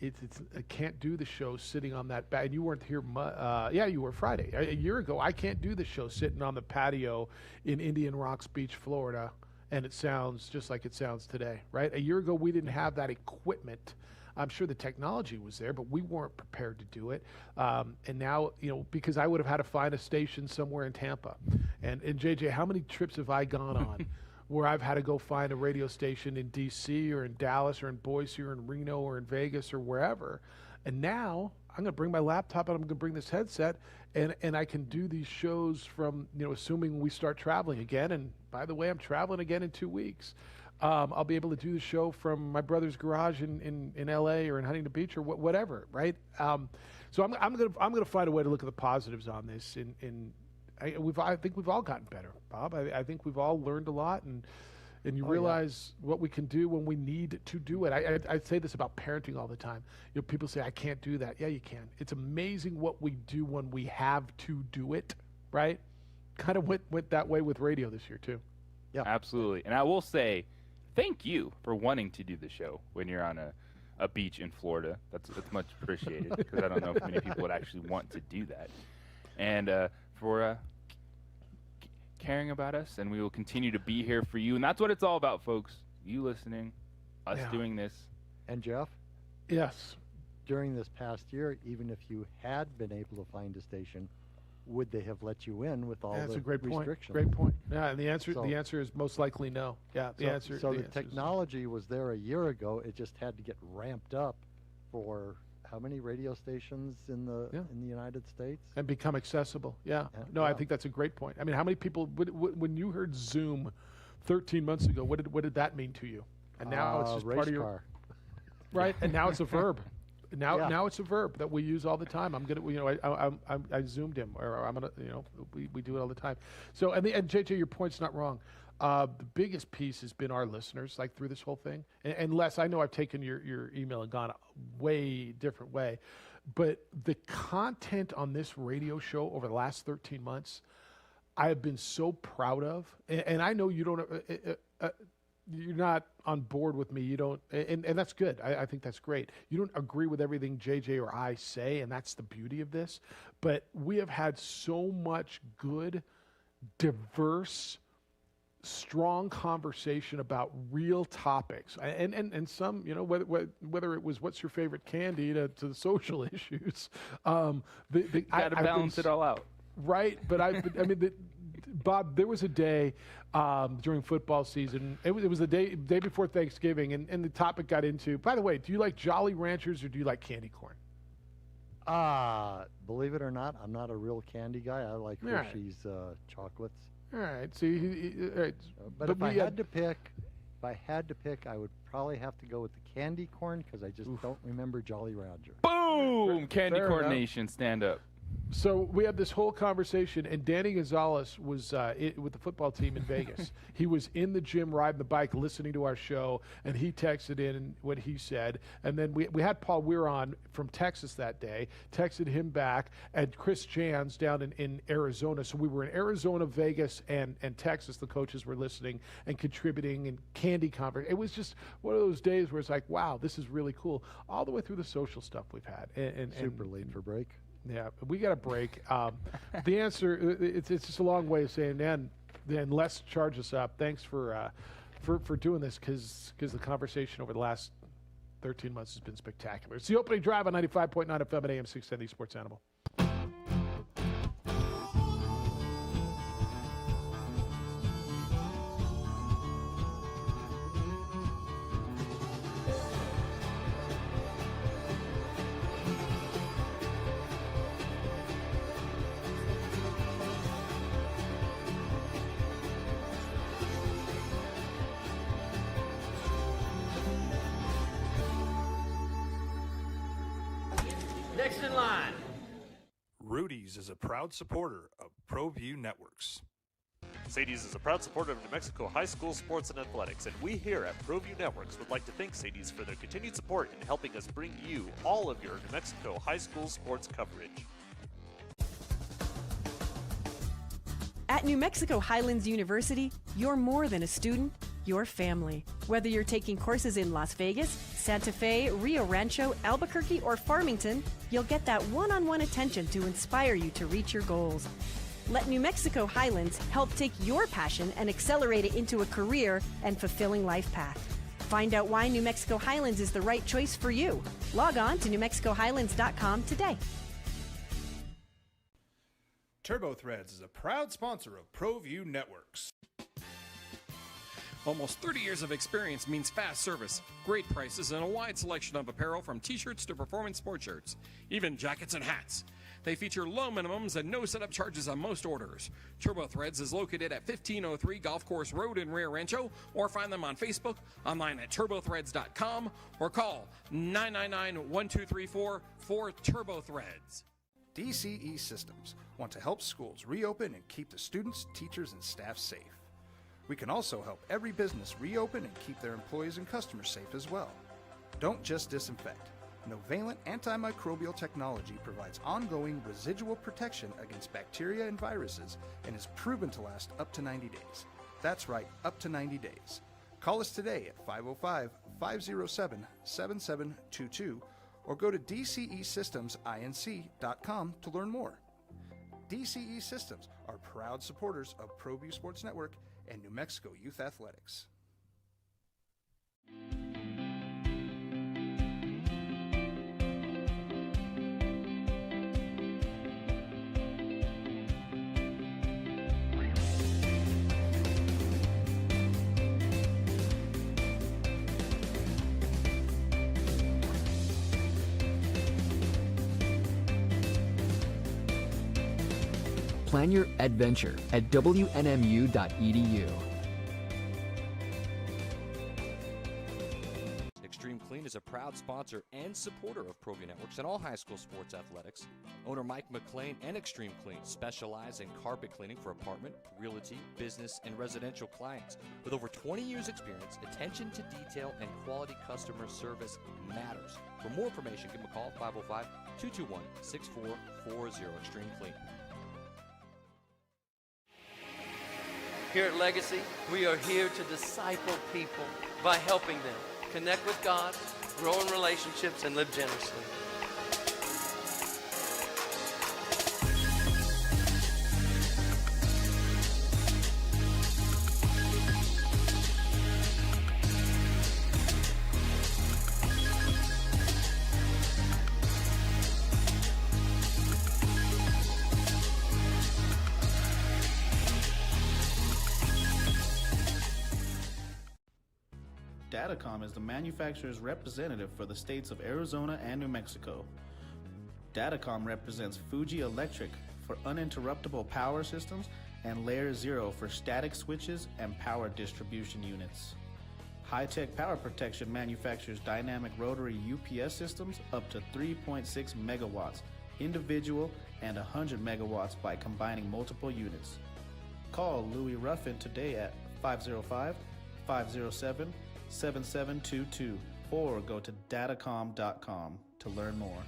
I can't do the show sitting on that and you weren't here. Yeah, you were Friday. A year ago, I can't do the show sitting on the patio in Indian Rocks Beach, Florida, and it sounds just like it sounds today, right? A year ago, we didn't have that equipment. I'm sure the technology was there, but we weren't prepared to do it. And now, because I would have had to find a station somewhere in Tampa. And JJ, how many trips have I gone on where I've had to go find a radio station in D.C. or in Dallas or in Boise or in Reno or in Vegas or wherever? And now I'm going to bring my laptop and I'm going to bring this headset and I can do these shows from, assuming we start traveling again. And by the way, I'm traveling again in 2 weeks. I'll be able to do the show from my brother's garage in L.A. or in Huntington Beach or whatever, right? So I'm gonna find a way to look at the positives on this. I think we've all gotten better, Bob. I think we've all learned a lot, and you realize what we can do when we need to do it. I say this about parenting all the time. People say I can't do that. Yeah, you can. It's amazing what we do when we have to do it, right? Kind of went that way with radio this year too. Yeah, absolutely. And I will say, thank you for wanting to do the show when you're on a beach in Florida. That's much appreciated because I don't know if many people would actually want to do that. And for caring about us, and we will continue to be here for you. And that's what it's all about, folks. You listening, us doing this. And Jeff? Yes. During this past year, even if you had been able to find a station, would they have let you in with all the that's a great restrictions? Great point. Yeah, and the answer is most likely no. Yeah, So the technology was there a year ago. It just had to get ramped up for how many radio stations in the United States? And become accessible. Yeah. No, I think that's a great point. I mean, how many people when you heard Zoom 13 months ago? What did that mean to you? And now it's just part of your right. And now it's a verb. Now it's a verb that we use all the time. I'm gonna, I zoomed him, or I'm gonna, we do it all the time. So and JJ, your point's not wrong. The biggest piece has been our listeners, like through this whole thing. And Les, I know I've taken your email and gone a way different way, but the content on this radio show over the last 13 months, I have been so proud of. And I know you don't. You're not on board with me. You don't, and that's good. I think that's great. You don't agree with everything JJ or I say, and that's the beauty of this. But we have had so much good, diverse, strong conversation about real topics, and some, whether it was what's your favorite candy to the social issues. Got to balance it all out, right? But Bob, there was a day during football season. It was the day before Thanksgiving, and the topic got into. By the way, do you like Jolly Ranchers or do you like candy corn? Believe it or not, I'm not a real candy guy. I like Hershey's chocolates. All right. So, all right. But if I had to pick, I would probably have to go with the candy corn because I just don't remember Jolly Rancher. Boom! Candy Corn Nation, stand up. So we had this whole conversation, and Danny Gonzalez was with the football team in Vegas. He was in the gym riding the bike, listening to our show, and he texted in what he said. And then we had Paul Weir on from Texas that day, texted him back, and Chris Jans down in Arizona. So we were in Arizona, Vegas, and Texas. The coaches were listening and contributing and candy conference. It was just one of those days where it's like, wow, this is really cool. All the way through the social stuff we've had. And super late for break. Yeah, we got a break. The answer, it's just a long way of saying, man, Then Les charge us up. Thanks for doing this because the conversation over the last 13 months has been spectacular. It's the opening drive on 95.9 FM at AM 670 Sports Animal. Next in line. Rudy's is a proud supporter of ProView Networks. Sadie's is a proud supporter of New Mexico high school sports and athletics, and we here at ProView Networks would like to thank Sadie's for their continued support in helping us bring you all of your New Mexico high school sports coverage. At New Mexico Highlands University, you're more than a student, you're family. Whether you're taking courses in Las Vegas, Santa Fe, Rio Rancho, Albuquerque, or Farmington, you'll get that one-on-one attention to inspire you to reach your goals. Let New Mexico Highlands help take your passion and accelerate it into a career and fulfilling life path. Find out why New Mexico Highlands is the right choice for you. Log on to NewMexicoHighlands.com today. TurboThreads is a proud sponsor of ProView Networks. Almost 30 years of experience means fast service, great prices, and a wide selection of apparel from t-shirts to performance sports shirts, even jackets and hats. They feature low minimums and no setup charges on most orders. TurboThreads is located at 1503 Golf Course Road in Rio Rancho, or find them on Facebook, online at turbothreads.com, or call 999-1234 for TurboThreads. DCE Systems want to help schools reopen and keep the students, teachers, and staff safe. We can also help every business reopen and keep their employees and customers safe as well. Don't just disinfect. Novalent antimicrobial technology provides ongoing residual protection against bacteria and viruses and is proven to last up to 90 days. That's right, up to 90 days. Call us today at 505-507-7722 or go to DCESystemsInc.com to learn more. DCE Systems are proud supporters of ProView Sports Network and New Mexico Youth Athletics. Plan your adventure at WNMU.edu. Extreme Clean is a proud sponsor and supporter of ProView Networks and all high school sports athletics. Owner Mike McLean and Extreme Clean specialize in carpet cleaning for apartment, realty, business, and residential clients. With over 20 years experience, attention to detail and quality customer service matters. For more information, give them a call, 505-221-6440, Extreme Clean. Here at Legacy, we are here to disciple people by helping them connect with God, grow in relationships, and live generously. Datacom is the manufacturer's representative for the states of Arizona and New Mexico. Datacom represents Fuji Electric for uninterruptible power systems and Layer Zero for static switches and power distribution units. High-Tech Power Protection manufactures dynamic rotary UPS systems up to 3.6 megawatts, individual and 100 megawatts by combining multiple units. Call Louis Ruffin today at 505-507-7722 or go to datacom.com to learn more.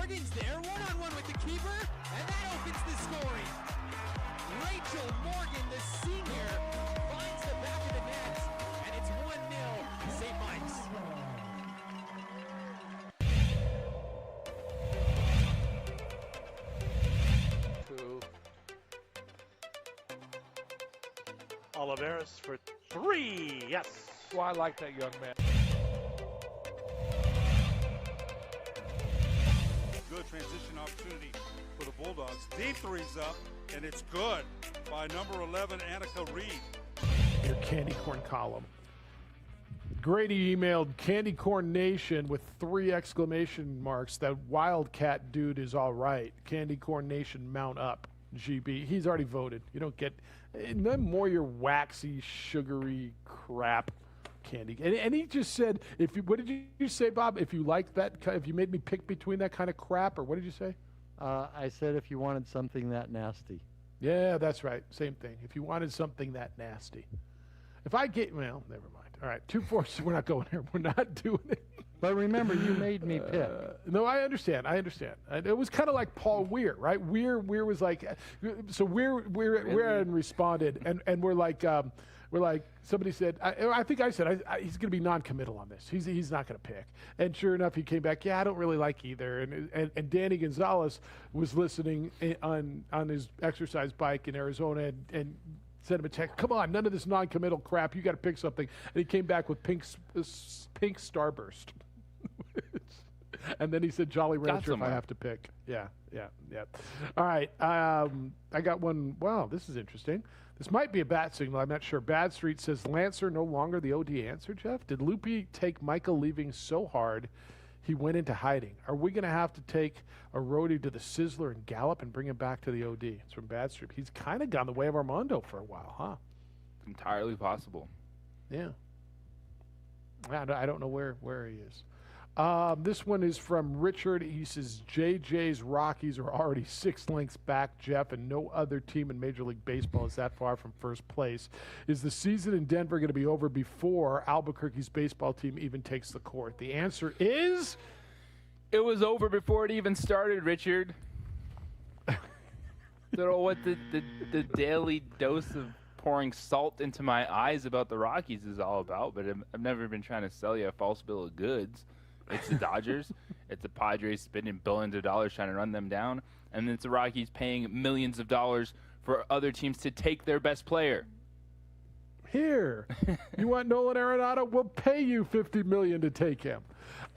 Morgan's there, one-on-one with the keeper, and that opens the scoring. Rachel Morgan, the senior, finds the back of the net, and it's 1-0 St. Mike's. Oliveris for 3. Yes. Well, I like that young man. Good transition opportunity for the Bulldogs. Deep three's up, and it's good by number 11, Annika Reed. Your candy corn column. Grady emailed Candy Corn Nation with 3 exclamation marks. That Wildcat dude is all right. Candy Corn Nation, mount up. GB. He's already voted. You don't get none more your waxy, sugary crap candy. And he just said, if you, what did you say, Bob? If you like that, if you made me pick between that kind of crap, or what did you say? I said if you wanted something that nasty. Yeah, that's right. Same thing. If you wanted something that nasty. If I get, well, never mind. All right, 2-4. We're not going there. We're not doing it. But remember, you made me pick. No, I understand. It was kind of like Paul Weir, right? Weir was like, so Weir hadn't responded, and we're like, somebody said, I think I said, he's going to be non-committal on this. He's not going to pick. And sure enough, he came back, I don't really like either. And Danny Gonzalez was listening on his exercise bike in Arizona and sent him a text, come on, none of this non-committal crap. You got to pick something. And he came back with pink Starburst. And then he said Jolly Rancher if I have to pick. Yeah. All right. I got one. Wow, this is interesting. This might be a bat signal. I'm not sure. Bad Street says Lancer no longer the OD answer, Jeff? Did Loopy take Michael leaving so hard he went into hiding? Are we going to have to take a roadie to the Sizzler and Gallop and bring him back to the OD? It's from Bad Street. He's kind of gone the way of Armando for a while, huh? It's entirely possible. Yeah. I don't know where he is. This one is from Richard. He says, JJ's Rockies are already 6 lengths back, Jeff, and no other team in Major League Baseball is that far from first place. Is the season in Denver going to be over before Albuquerque's baseball team even takes the court? The answer is... It was over before it even started, Richard. Don't know what the daily dose of pouring salt into my eyes about the Rockies is all about, but I've never been trying to sell you a false bill of goods. It's the Dodgers. It's the Padres spending billions of dollars trying to run them down, and it's the Rockies paying millions of dollars for other teams to take their best player. Here, you want Nolan Arenado? We'll pay you $50 million to take him.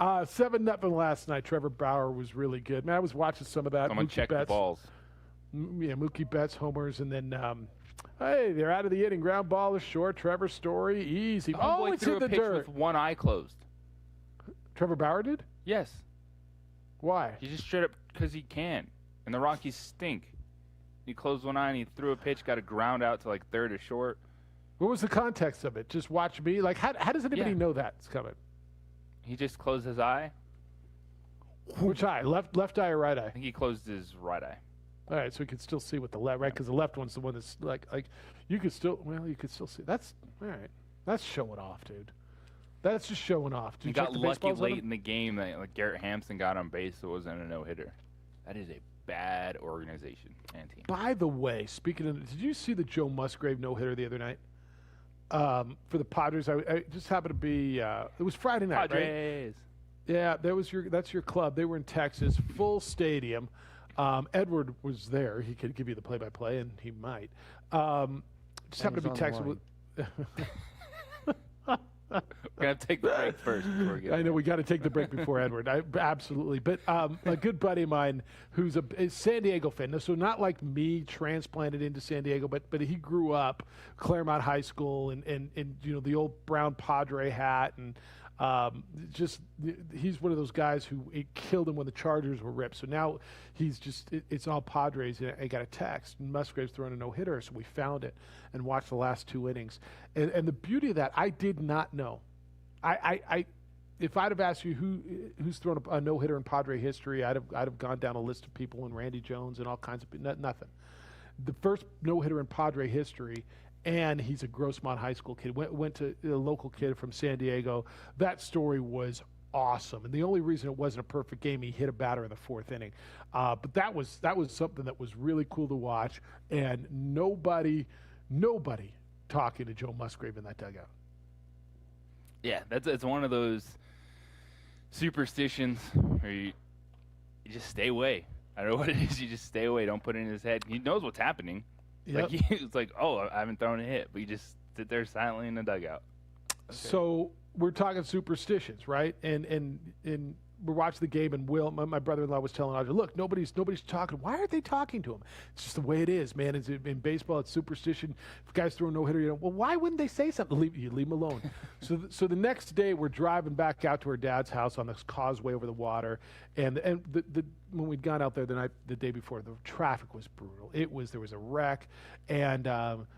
7-0 last night. Trevor Bauer was really good. Man, I was watching some of that. Someone check the balls. Yeah, Mookie Betts homers, and then hey, they're out of the inning. Ground ball is short. Trevor Story, easy. Oh, it's threw in the a pitch dirt. with one eye closed. Trevor Bauer did? Yes. Why? He just straight up because he can. And the Rockies stink. He closed one eye and he threw a pitch, got a ground out to like third or short. What was the context of it? Just watch me? Like, how does anybody know that's coming? He just closed his eye. Which eye? Left eye or right eye? I think he closed his right eye. All right, so you can still see with the left, right? Because the left one's the one that's like you could still see. That's all right. That's showing off, dude. That's just showing off. He got lucky late in the game that like Garrett Hampson got on base, so it wasn't a no-hitter. That is a bad organization and team. By the way, speaking of, did you see the Joe Musgrave no-hitter the other night? For the Padres, I just happened to be. It was Friday night, Padres. Right? Yeah, that's your club. They were in Texas, full stadium. Edward was there. He could give you the play-by-play, and he might. Just happened to be texting with. We're going to take the break first. Before we get I know we got to take the break before Edward. Absolutely. But a good buddy of mine who's a San Diego fan, so not like me transplanted into San Diego, but he grew up Claremont High School and you know the old brown Padre hat and he's one of those guys who it killed him when the Chargers were ripped. So now he's it's all Padres. And I got a text, and Musgrave's throwing a no-hitter, so we found it and watched the last 2 innings. And the beauty of that, I did not know. I if I'd have asked you who's thrown a no-hitter in Padre history, I'd have gone down a list of people and Randy Jones and all kinds of nothing. The first no-hitter in Padre history. And he's a Grossmont High School kid. Went to a local kid from San Diego. That story was awesome. And the only reason it wasn't a perfect game, he hit a batter in the 4th inning. But that was something that was really cool to watch. And nobody talking to Joe Musgrave in that dugout. Yeah, it's one of those superstitions where you just stay away. I don't know what it is. You just stay away. Don't put it in his head. He knows what's happening. Yep. Like it's like, oh, I haven't thrown a hit, but you just sit there silently in the dugout. Okay. So we're talking superstitions, right? And we're watching the game, and Will, my brother-in-law, was telling Audrey, look, nobody's talking. Why aren't they talking to him? It's just the way it is, man. It's, in baseball, it's superstition. If guys throw a no-hitter, well, why wouldn't they say something? Leave him alone. So the next day, we're driving back out to her dad's house on this causeway over the water, and when we'd gone out there the day before, the traffic was brutal. There was a wreck, and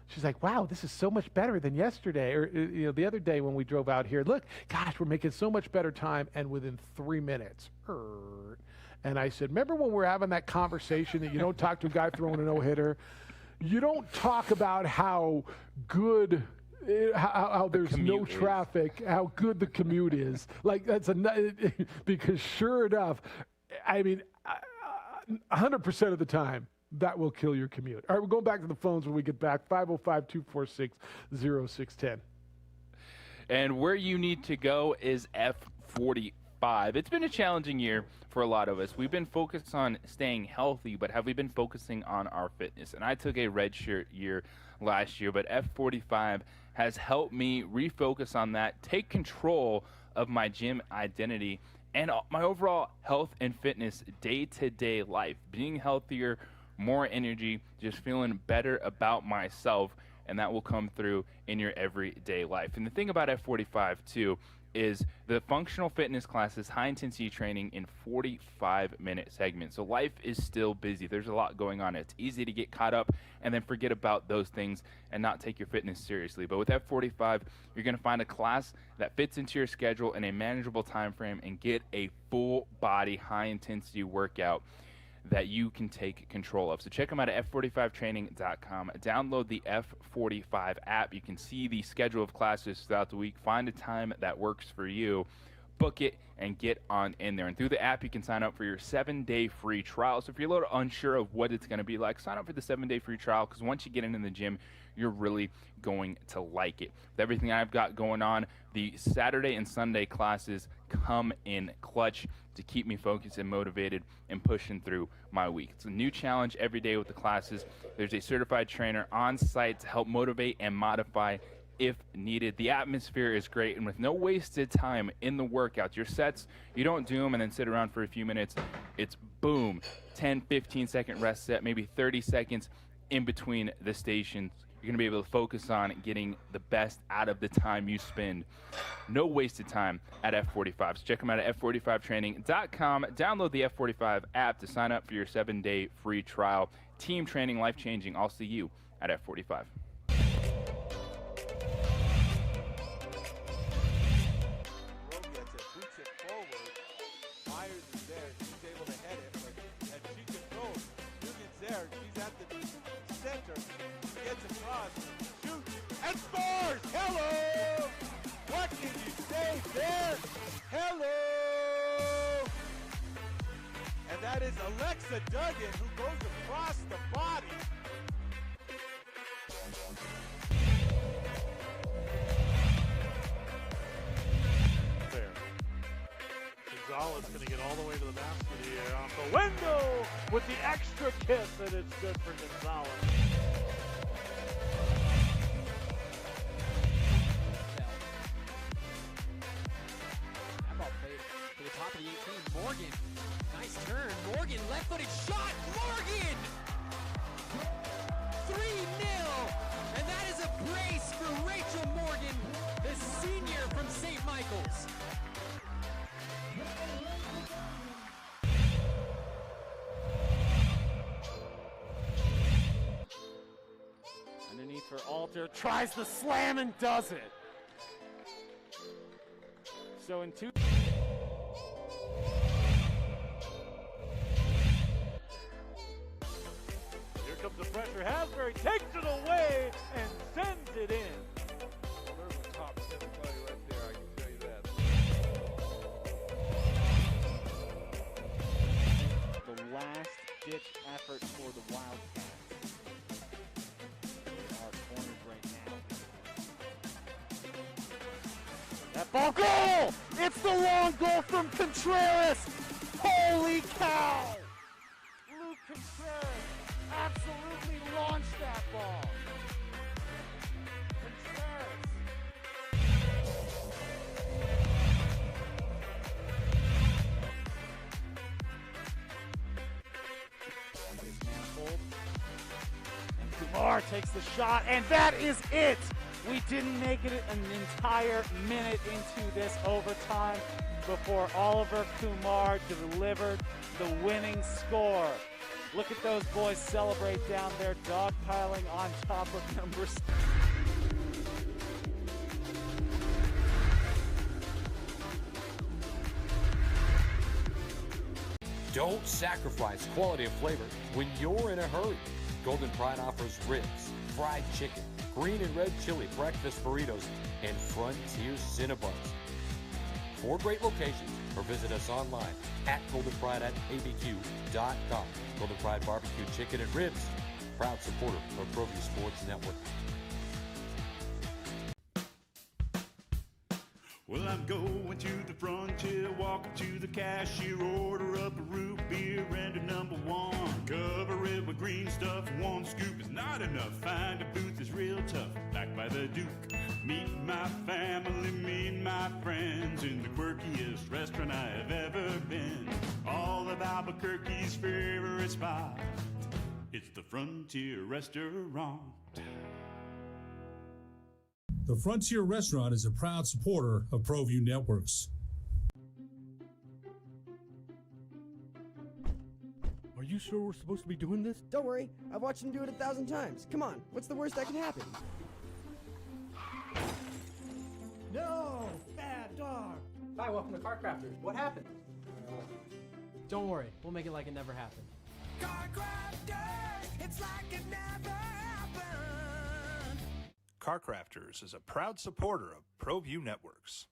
she's like, wow, this is so much better than yesterday. Or the other day when we drove out here, look, gosh, we're making so much better time, and within 3 minutes. And I said, remember when we're having that conversation that you don't talk to a guy throwing a no-hitter? You don't talk about how good, how there's no traffic, how good the commute is. Like, because sure enough, I mean, 100% of the time, that will kill your commute. All right, we're going back to the phones when we get back. 505-246-0610. And where you need to go is F45. It's been a challenging year for a lot of us. We've been focused on staying healthy, but have we been focusing on our fitness? And I took a redshirt year last year, but F45 has helped me refocus on that, take control of my gym identity, and my overall health and fitness day-to-day life. Being healthier, more energy, just feeling better about myself, and that will come through in your everyday life. And the thing about F45, too, is the functional fitness classes, high-intensity training in 45-minute segments. So life is still busy. There's a lot going on. It's easy to get caught up and then forget about those things and not take your fitness seriously. But with F45, you're going to find a class that fits into your schedule in a manageable time frame and get a full-body, high-intensity workout that you can take control of. So check them out at f45training.com. Download the F45 app. You can see the schedule of classes throughout the week. Find a time that works for you. Book it and get on in there. And through the app, you can sign up for your 7-day free trial. So if you're a little unsure of what it's going to be like, sign up for the 7-day free trial, because once you get into the gym, you're really going to like it. With everything I've got going on, the Saturday and Sunday classes come in clutch to keep me focused and motivated and pushing through my week. It's a new challenge every day with the classes. There's a certified trainer on site to help motivate and modify if needed. The atmosphere is great, and with no wasted time in the workouts. Your sets, you don't do them and then sit around for a few minutes. It's boom, 10, 15-second rest set, maybe 30 seconds in between the stations. You're going to be able to focus on getting the best out of the time you spend. No wasted time at F45. So check them out at f45training.com. Download the F45 app to sign up for your 7-day free trial. Team training, life-changing. I'll see you at F45. And scores! Hello! What did you say there? Hello! And that is Alexa Duggan, who goes across the body. There. Gonzalez going to get all the way to the basket here off the window with the extra kiss, and it's good for Gonzalez. Top of the 18, Morgan. Nice turn. Morgan, left-footed shot. Morgan! 3-0. And that is a brace for Rachel Morgan, the senior from St. Michael's. Underneath for Alter. Tries the slam and does it. So in two... comes the pressure. Hasbury takes it away and sends it in. There's a top 10 play right there, I can tell you that. Ball goal! It's the long goal from Contreras! Holy cow! Luke Contreras absolutely launched that ball. Contreras. And Kumar takes the shot, and that is it! We didn't make it an entire minute into this overtime before Oliver Kumar delivered the winning score. Look at those boys celebrate down there, dogpiling on top of number 6. Don't sacrifice quality of flavor when you're in a hurry. Golden Pride offers ribs, fried chicken, green and red chili breakfast burritos, and Frontier Cinnabons. 4 great locations, or visit us online at goldenpride@abq.com. Golden Pride Barbecue Chicken and Ribs, proud supporter of ProView Sports Network. Well, I'm going to the frontier, walking to the cashier, order up a root beer and a number 1. Cover it with green stuff, 1 scoop is not enough. Find a booth is real tough, back by the Duke. Meet my family, meet my friends in the quirkiest restaurant I have ever been. All of Albuquerque's favorite spot, it's the Frontier Restaurant. The Frontier Restaurant is a proud supporter of ProView Networks. Are you sure we're supposed to be doing this? Don't worry, I've watched him do it 1,000 times. Come on, what's the worst that can happen? No! Bad dog! Hi, welcome to Car Crafters. What happened? Don't worry, we'll make it like it never happened. Car Crafters, it's like it never happened. Car Crafters is a proud supporter of ProView Networks.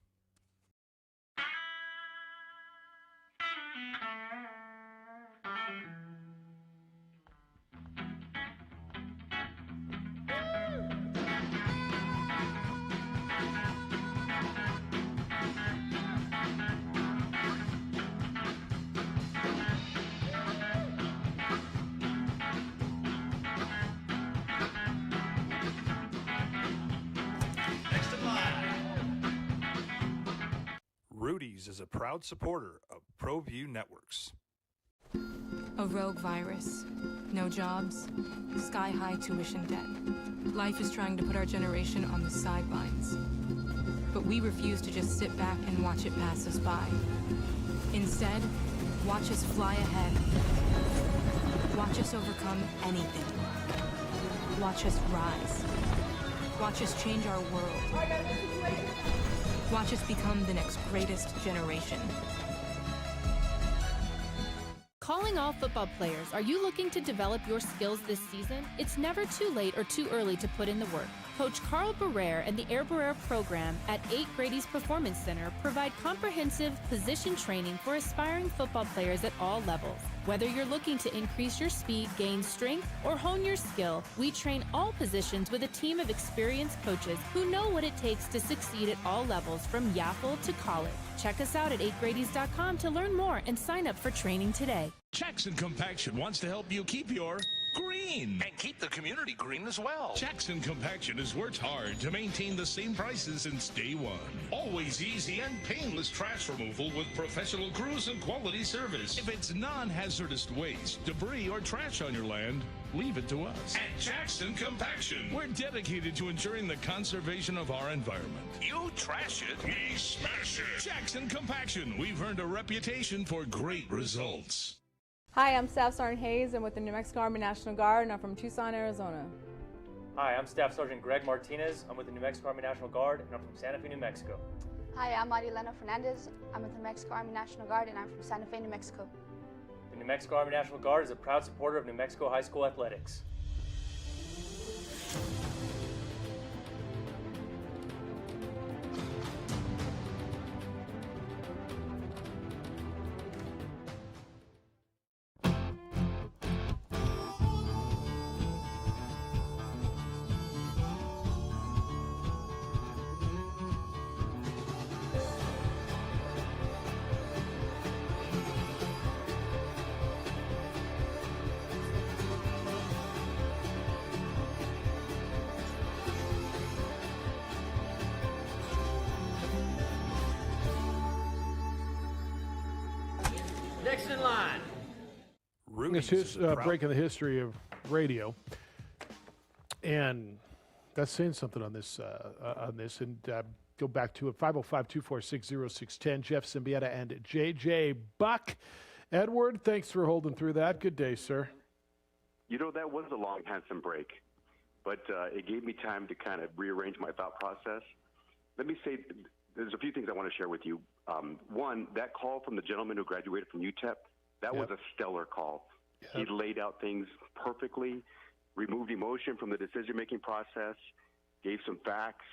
Rudy's is a proud supporter of ProView Networks. A rogue virus. No jobs. Sky-high tuition debt. Life is trying to put our generation on the sidelines. But we refuse to just sit back and watch it pass us by. Instead, watch us fly ahead. Watch us overcome anything. Watch us rise. Watch us change our world. Watch us become the next greatest generation. Calling all football players, are you looking to develop your skills this season? It's never too late or too early to put in the work. Coach Carl Barrere and the Air Barrere program at 8 Grady's Performance Center provide comprehensive position training for aspiring football players at all levels. Whether you're looking to increase your speed, gain strength, or hone your skill, we train all positions with a team of experienced coaches who know what it takes to succeed at all levels from Yaffle to college. Check us out at 8gradys.com to learn more and sign up for training today. Jackson Compaction wants to help you keep your green and keep the community green as well. Jackson Compaction has worked hard to maintain the same prices since day one. Always easy and painless trash removal with professional crews and quality service. If it's non-hazardous waste, debris, or trash on your land, leave it to us. At Jackson Compaction, we're dedicated to ensuring the conservation of our environment. You trash it, we smash it. Jackson Compaction, we've earned a reputation for great results. Hi, I'm Staff Sergeant Hayes. I'm with the New Mexico Army National Guard, and I'm from Tucson, Arizona. Hi, I'm Staff Sergeant Greg Martinez. I'm with the New Mexico Army National Guard, and I'm from Santa Fe, New Mexico. Hi, I'm Marilena Fernandez. I'm with the New Mexico Army National Guard, and I'm from Santa Fe, New Mexico. The New Mexico Army National Guard is a proud supporter of New Mexico high school athletics. Next in line. It's breaking the history of radio, and that's saying something on this. And go back to it. 505-246-0610. Jeff Siembieda and JJ Buck. Edward, thanks for holding through that. Good day, sir. You know, that was a long, handsome break, but it gave me time to kind of rearrange my thought process. Let me say, there's a few things I want to share with you. One, that call from the gentleman who graduated from UTEP, that was a stellar call. He laid out things perfectly, removed emotion from the decision-making process, gave some facts,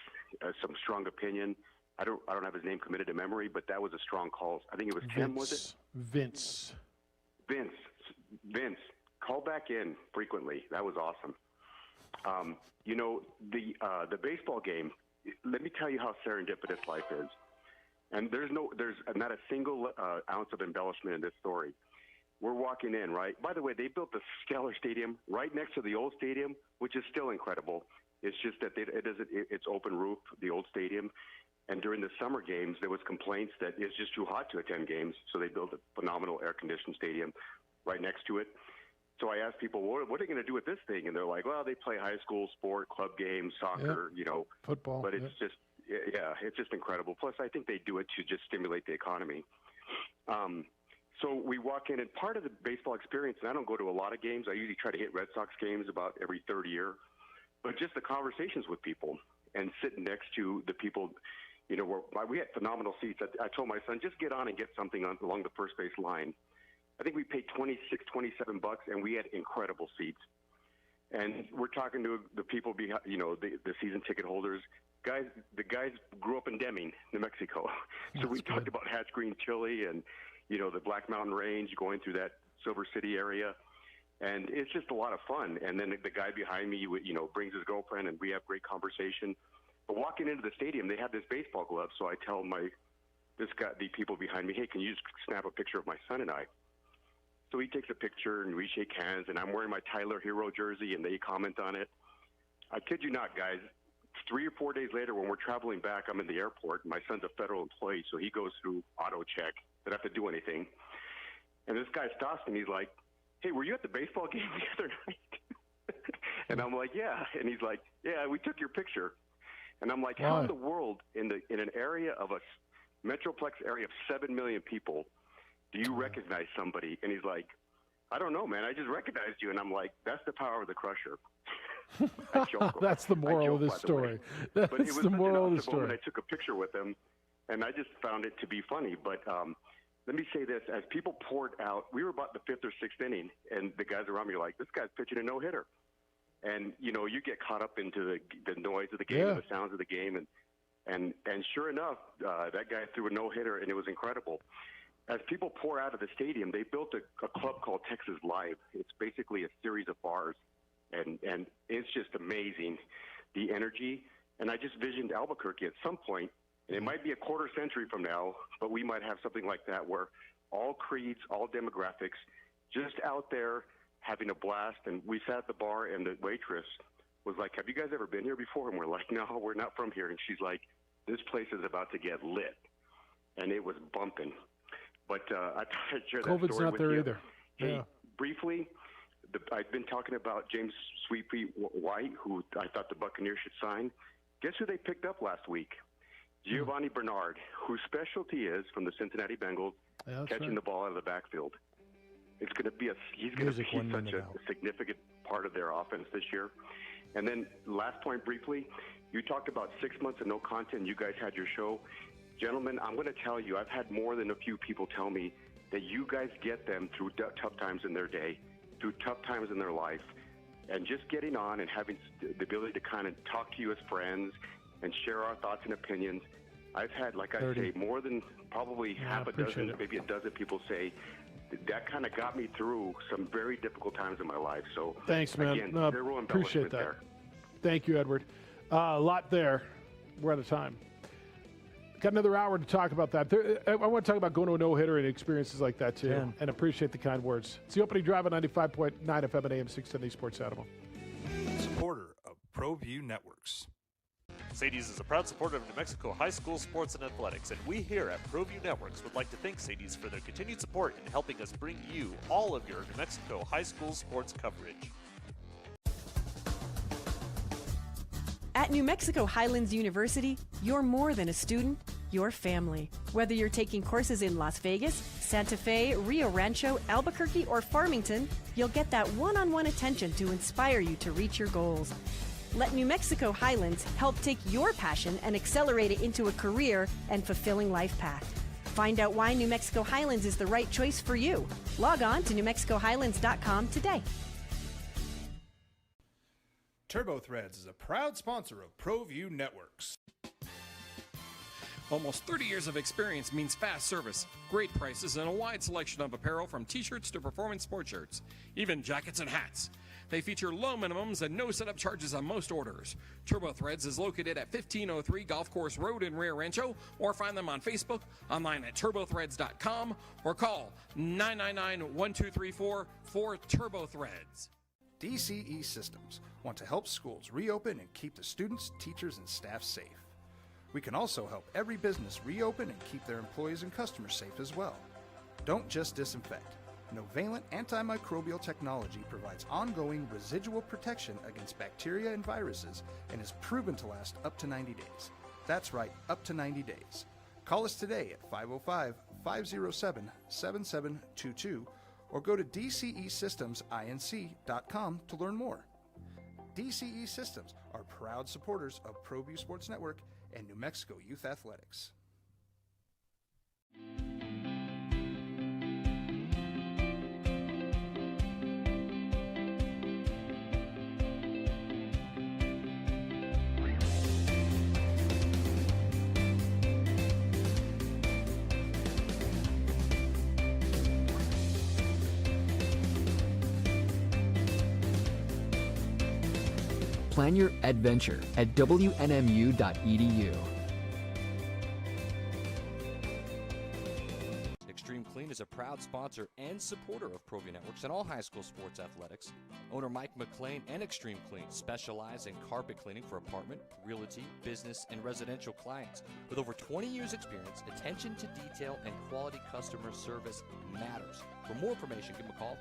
some strong opinion. I don't have his name committed to memory, but that was a strong call. I think it was Tim, was it? Vince. Call back in frequently. That was awesome. You know, the baseball game, let me tell you how serendipitous life is. And there's not a single ounce of embellishment in this story. We're walking in, right? By the way, they built the Stellar Stadium right next to the old stadium, which is still incredible. It's just that it's open roof, the old stadium. And during the summer games, there was complaints that it's just too hot to attend games, so they built a phenomenal air-conditioned stadium right next to it. So I asked people, what are they going to do with this thing? And they're like, well, they play high school sport, club games, soccer, you know. Football. But it's just, it's just incredible. Plus, I think they do it to just stimulate the economy. So we walk in, and part of the baseball experience, and I don't go to a lot of games. I usually try to hit Red Sox games about every third year. But just the conversations with people and sitting next to the people, you know, we had phenomenal seats. I told my son, just get on and get something along the first base line. I think we paid $26, $27, and we had incredible seats. And we're talking to the people behind, you know, the season ticket holders. The guys grew up in Deming, New Mexico. So we talked about Hatch Green Chili and, you know, the Black Mountain Range, going through that Silver City area. And it's just a lot of fun. And then the guy behind me, you know, brings his girlfriend, and we have great conversation. But walking into the stadium, they have this baseball glove. So I tell the people behind me, hey, can you just snap a picture of my son and I? So he takes a picture, and we shake hands, and I'm wearing my Tyler Hero jersey, and they comment on it. I kid you not, guys. 3 or 4 days later, when we're traveling back, I'm in the airport. My son's a federal employee, so he goes through auto check. Didn't have to do anything. And this guy stops me, and he's like, hey, were you at the baseball game the other night? And I'm like, yeah. And he's like, yeah, we took your picture. And I'm like, how in the world, in an area of a metroplex area of 7 million people, do you recognize somebody? And he's like, I don't know, man. I just recognized you. And I'm like, that's the power of the crusher. That's the moral of this story. That's the moral of the story. I took a picture with him, and I just found it to be funny. But let me say this. As people poured out, we were about the 5th or 6th inning, and the guys around me are like, this guy's pitching a no-hitter. And, you know, you get caught up into the noise of the game, and the sounds of the game. And sure enough, that guy threw a no-hitter, and it was incredible. As people pour out of the stadium, they built a club called Texas Live. It's basically a series of bars, and it's just amazing, the energy. And I just visioned Albuquerque at some point, and it might be a quarter century from now, but we might have something like that where all creeds, all demographics, just out there having a blast. And we sat at the bar, and the waitress was like, have you guys ever been here before? And we're like, no, we're not from here. And she's like, this place is about to get lit. And it was bumping. But I thought I'd share that story with you. COVID's not there either. Hey, briefly, I've been talking about James Sweetpea White, who I thought the Buccaneers should sign. Guess who they picked up last week? Giovanni Bernard, whose specialty is, from the Cincinnati Bengals, catching the ball out of the backfield. It's going to be he's going to be such a significant part of their offense this year. And then last point briefly, you talked about 6 months of no content. You guys had your show. Gentlemen, I'm going to tell you, I've had more than a few people tell me that you guys get them through tough times in their day, through tough times in their life, and just getting on and having the ability to kind of talk to you as friends and share our thoughts and opinions. I've had, like I say, more than probably half a dozen, maybe a dozen people say that kind of got me through some very difficult times in my life. So thanks, man. Again, zero Appreciate that. there. Thank you, Edward. A lot there. We're out of time. Got another hour to talk about that. I want to talk about going to a no-hitter and experiences like that, too, and appreciate the kind words. It's the opening drive at 95.9 FM and AM 610 Sports Animal. Supporter of ProView Networks. Sadie's is a proud supporter of New Mexico high school sports and athletics, and we here at ProView Networks would like to thank Sadie's for their continued support in helping us bring you all of your New Mexico high school sports coverage. At New Mexico Highlands University, you're more than a student, you're family. Whether you're taking courses in Las Vegas, Santa Fe, Rio Rancho, Albuquerque, or Farmington, you'll get that one-on-one attention to inspire you to reach your goals. Let New Mexico Highlands help take your passion and accelerate it into a career and fulfilling life path. Find out why New Mexico Highlands is the right choice for you. Log on to NewMexicoHighlands.com today. TurboThreads is a proud sponsor of ProView Networks. Almost 30 years of experience means fast service, great prices, and a wide selection of apparel from t-shirts to performance sports shirts, even jackets and hats. They feature low minimums and no setup charges on most orders. TurboThreads is located at 1503 Golf Course Road in Rio Rancho, or find them on Facebook, online at turbothreads.com, or call 999-1234 for TurboThreads. DCE Systems want to help schools reopen and keep the students, teachers, and staff safe. We can also help every business reopen and keep their employees and customers safe as well. Don't just disinfect. Novalent antimicrobial technology provides ongoing residual protection against bacteria and viruses and is proven to last up to 90 days. That's right, up to 90 days. Call us today at 505-507-7722 or go to DCESystemsInc.com to learn more. DCE Systems are proud supporters of ProView Sports Network and New Mexico Youth Athletics. Plan your adventure at WNMU.edu. Extreme Clean is a proud sponsor and supporter of ProView Networks and all high school sports athletics. Owner Mike McLean and Extreme Clean specialize in carpet cleaning for apartment, realty, business, and residential clients. With over 20 years experience, attention to detail and quality customer service matters. For more information, give them a call,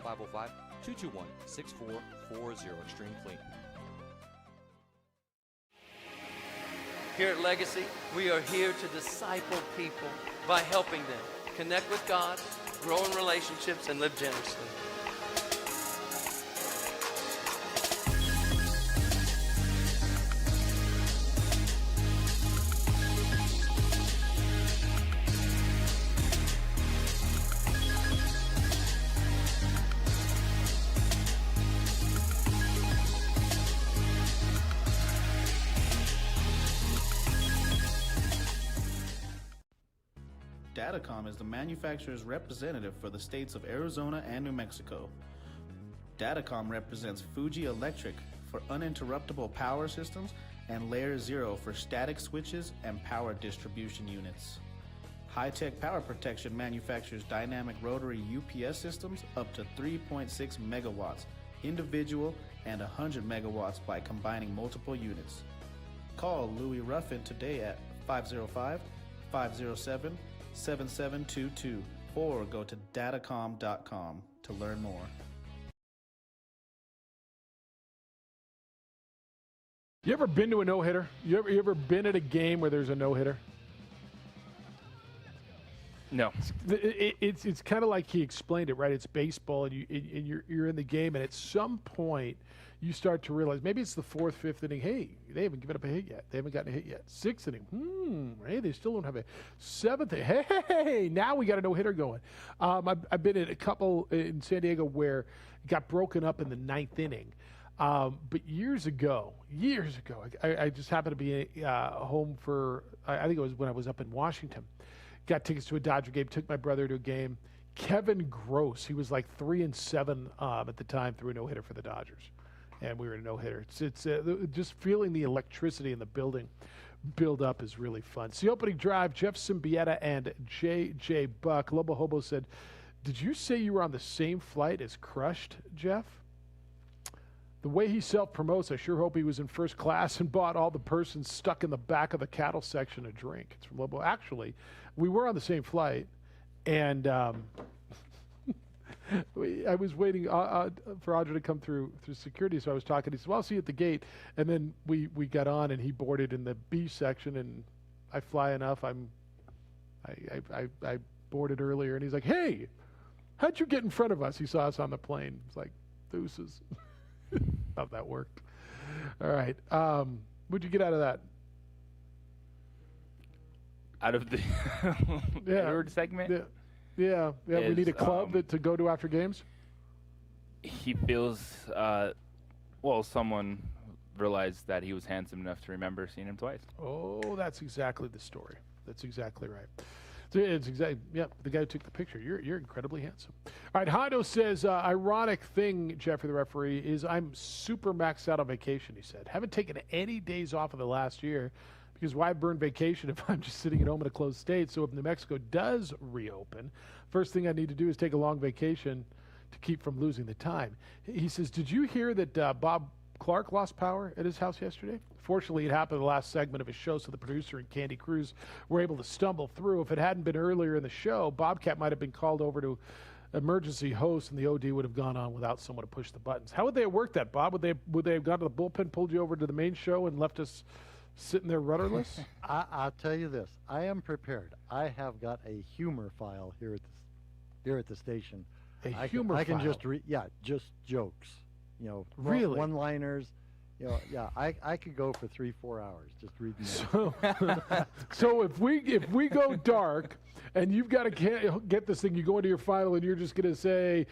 505-221-6440, Extreme Clean. Here at Legacy, we are here to disciple people by helping them connect with God, grow in relationships, and live generously. Datacom is the manufacturer's representative for the states of Arizona and New Mexico. Datacom represents Fuji Electric for uninterruptible power systems and Layer 0 for static switches and power distribution units. High-Tech Power Protection manufactures dynamic rotary UPS systems up to 3.6 megawatts, individual and 100 megawatts by combining multiple units. Call Louis Ruffin today at 505-507-7722 or go to datacom.com to learn more. You ever been to a no-hitter? You ever been at a game where there's a no-hitter? No. It's kind of like he explained it, right? It's baseball, and you're in the game, and at some point you start to realize maybe it's the fourth, fifth inning. Hey, they haven't given up a hit yet. They haven't gotten a hit yet. Sixth inning. Hey, they still don't have a seventh inning. Hey, now we got a no-hitter going. I've been at a couple in San Diego where it got broken up in the ninth inning. But years ago, I just happened to be home for, I think it was when I was up in Washington. Got tickets to a Dodger game, took my brother to a game. Kevin Gross, he was like 3-7 at the time, threw a no-hitter for the Dodgers. And we were in a no-hitter. It's just feeling the electricity in the building build up is really fun. It's the opening drive. Jeff Siembieda and J.J. Buck. Lobo Hobo said, did you say you were on the same flight as Crushed, Jeff? The way he self-promotes, I sure hope he was in first class and bought all the persons stuck in the back of the cattle section a drink. It's from Lobo. Actually, we were on the same flight, and I was waiting for Audra to come through security, so I was talking. He said, well, I'll see you at the gate. And then we got on, and he boarded in the B section, and I fly enough. I boarded earlier, and he's like, hey, how'd you get in front of us? He saw us on the plane. It's like, deuces. Thought that worked. All right. What'd you get out of that? Out of the third segment? Yeah. We need a club to go to after games? He feels, someone realized that he was handsome enough to remember seeing him twice. Oh, that's exactly the story. That's exactly right. So it's exactly, the guy who took the picture. You're incredibly handsome. All right, Hondo says, ironic thing, Jeffrey the referee, is I'm super maxed out on vacation, he said. Haven't taken any days off of the last year because why burn vacation if I'm just sitting at home in a closed state? So if New Mexico does reopen, first thing I need to do is take a long vacation to keep from losing the time. He says, did you hear that Bob Clark lost power at his house yesterday? Fortunately, it happened in the last segment of his show, so the producer and Candy Cruz were able to stumble through. If it hadn't been earlier in the show, Bobcat might have been called over to emergency host, and the OD would have gone on without someone to push the buttons. How would they have worked that, Bob? Would they have gone to the bullpen, pulled you over to the main show, and left us sitting there rudderless? I'll tell you this. I am prepared. I have got a humor file here at the station. I can just just jokes. Really? One-liners. I could go for 3-4 hours just reading that. So if we go dark and you've got to get this thing, you go into your file and you're just going to say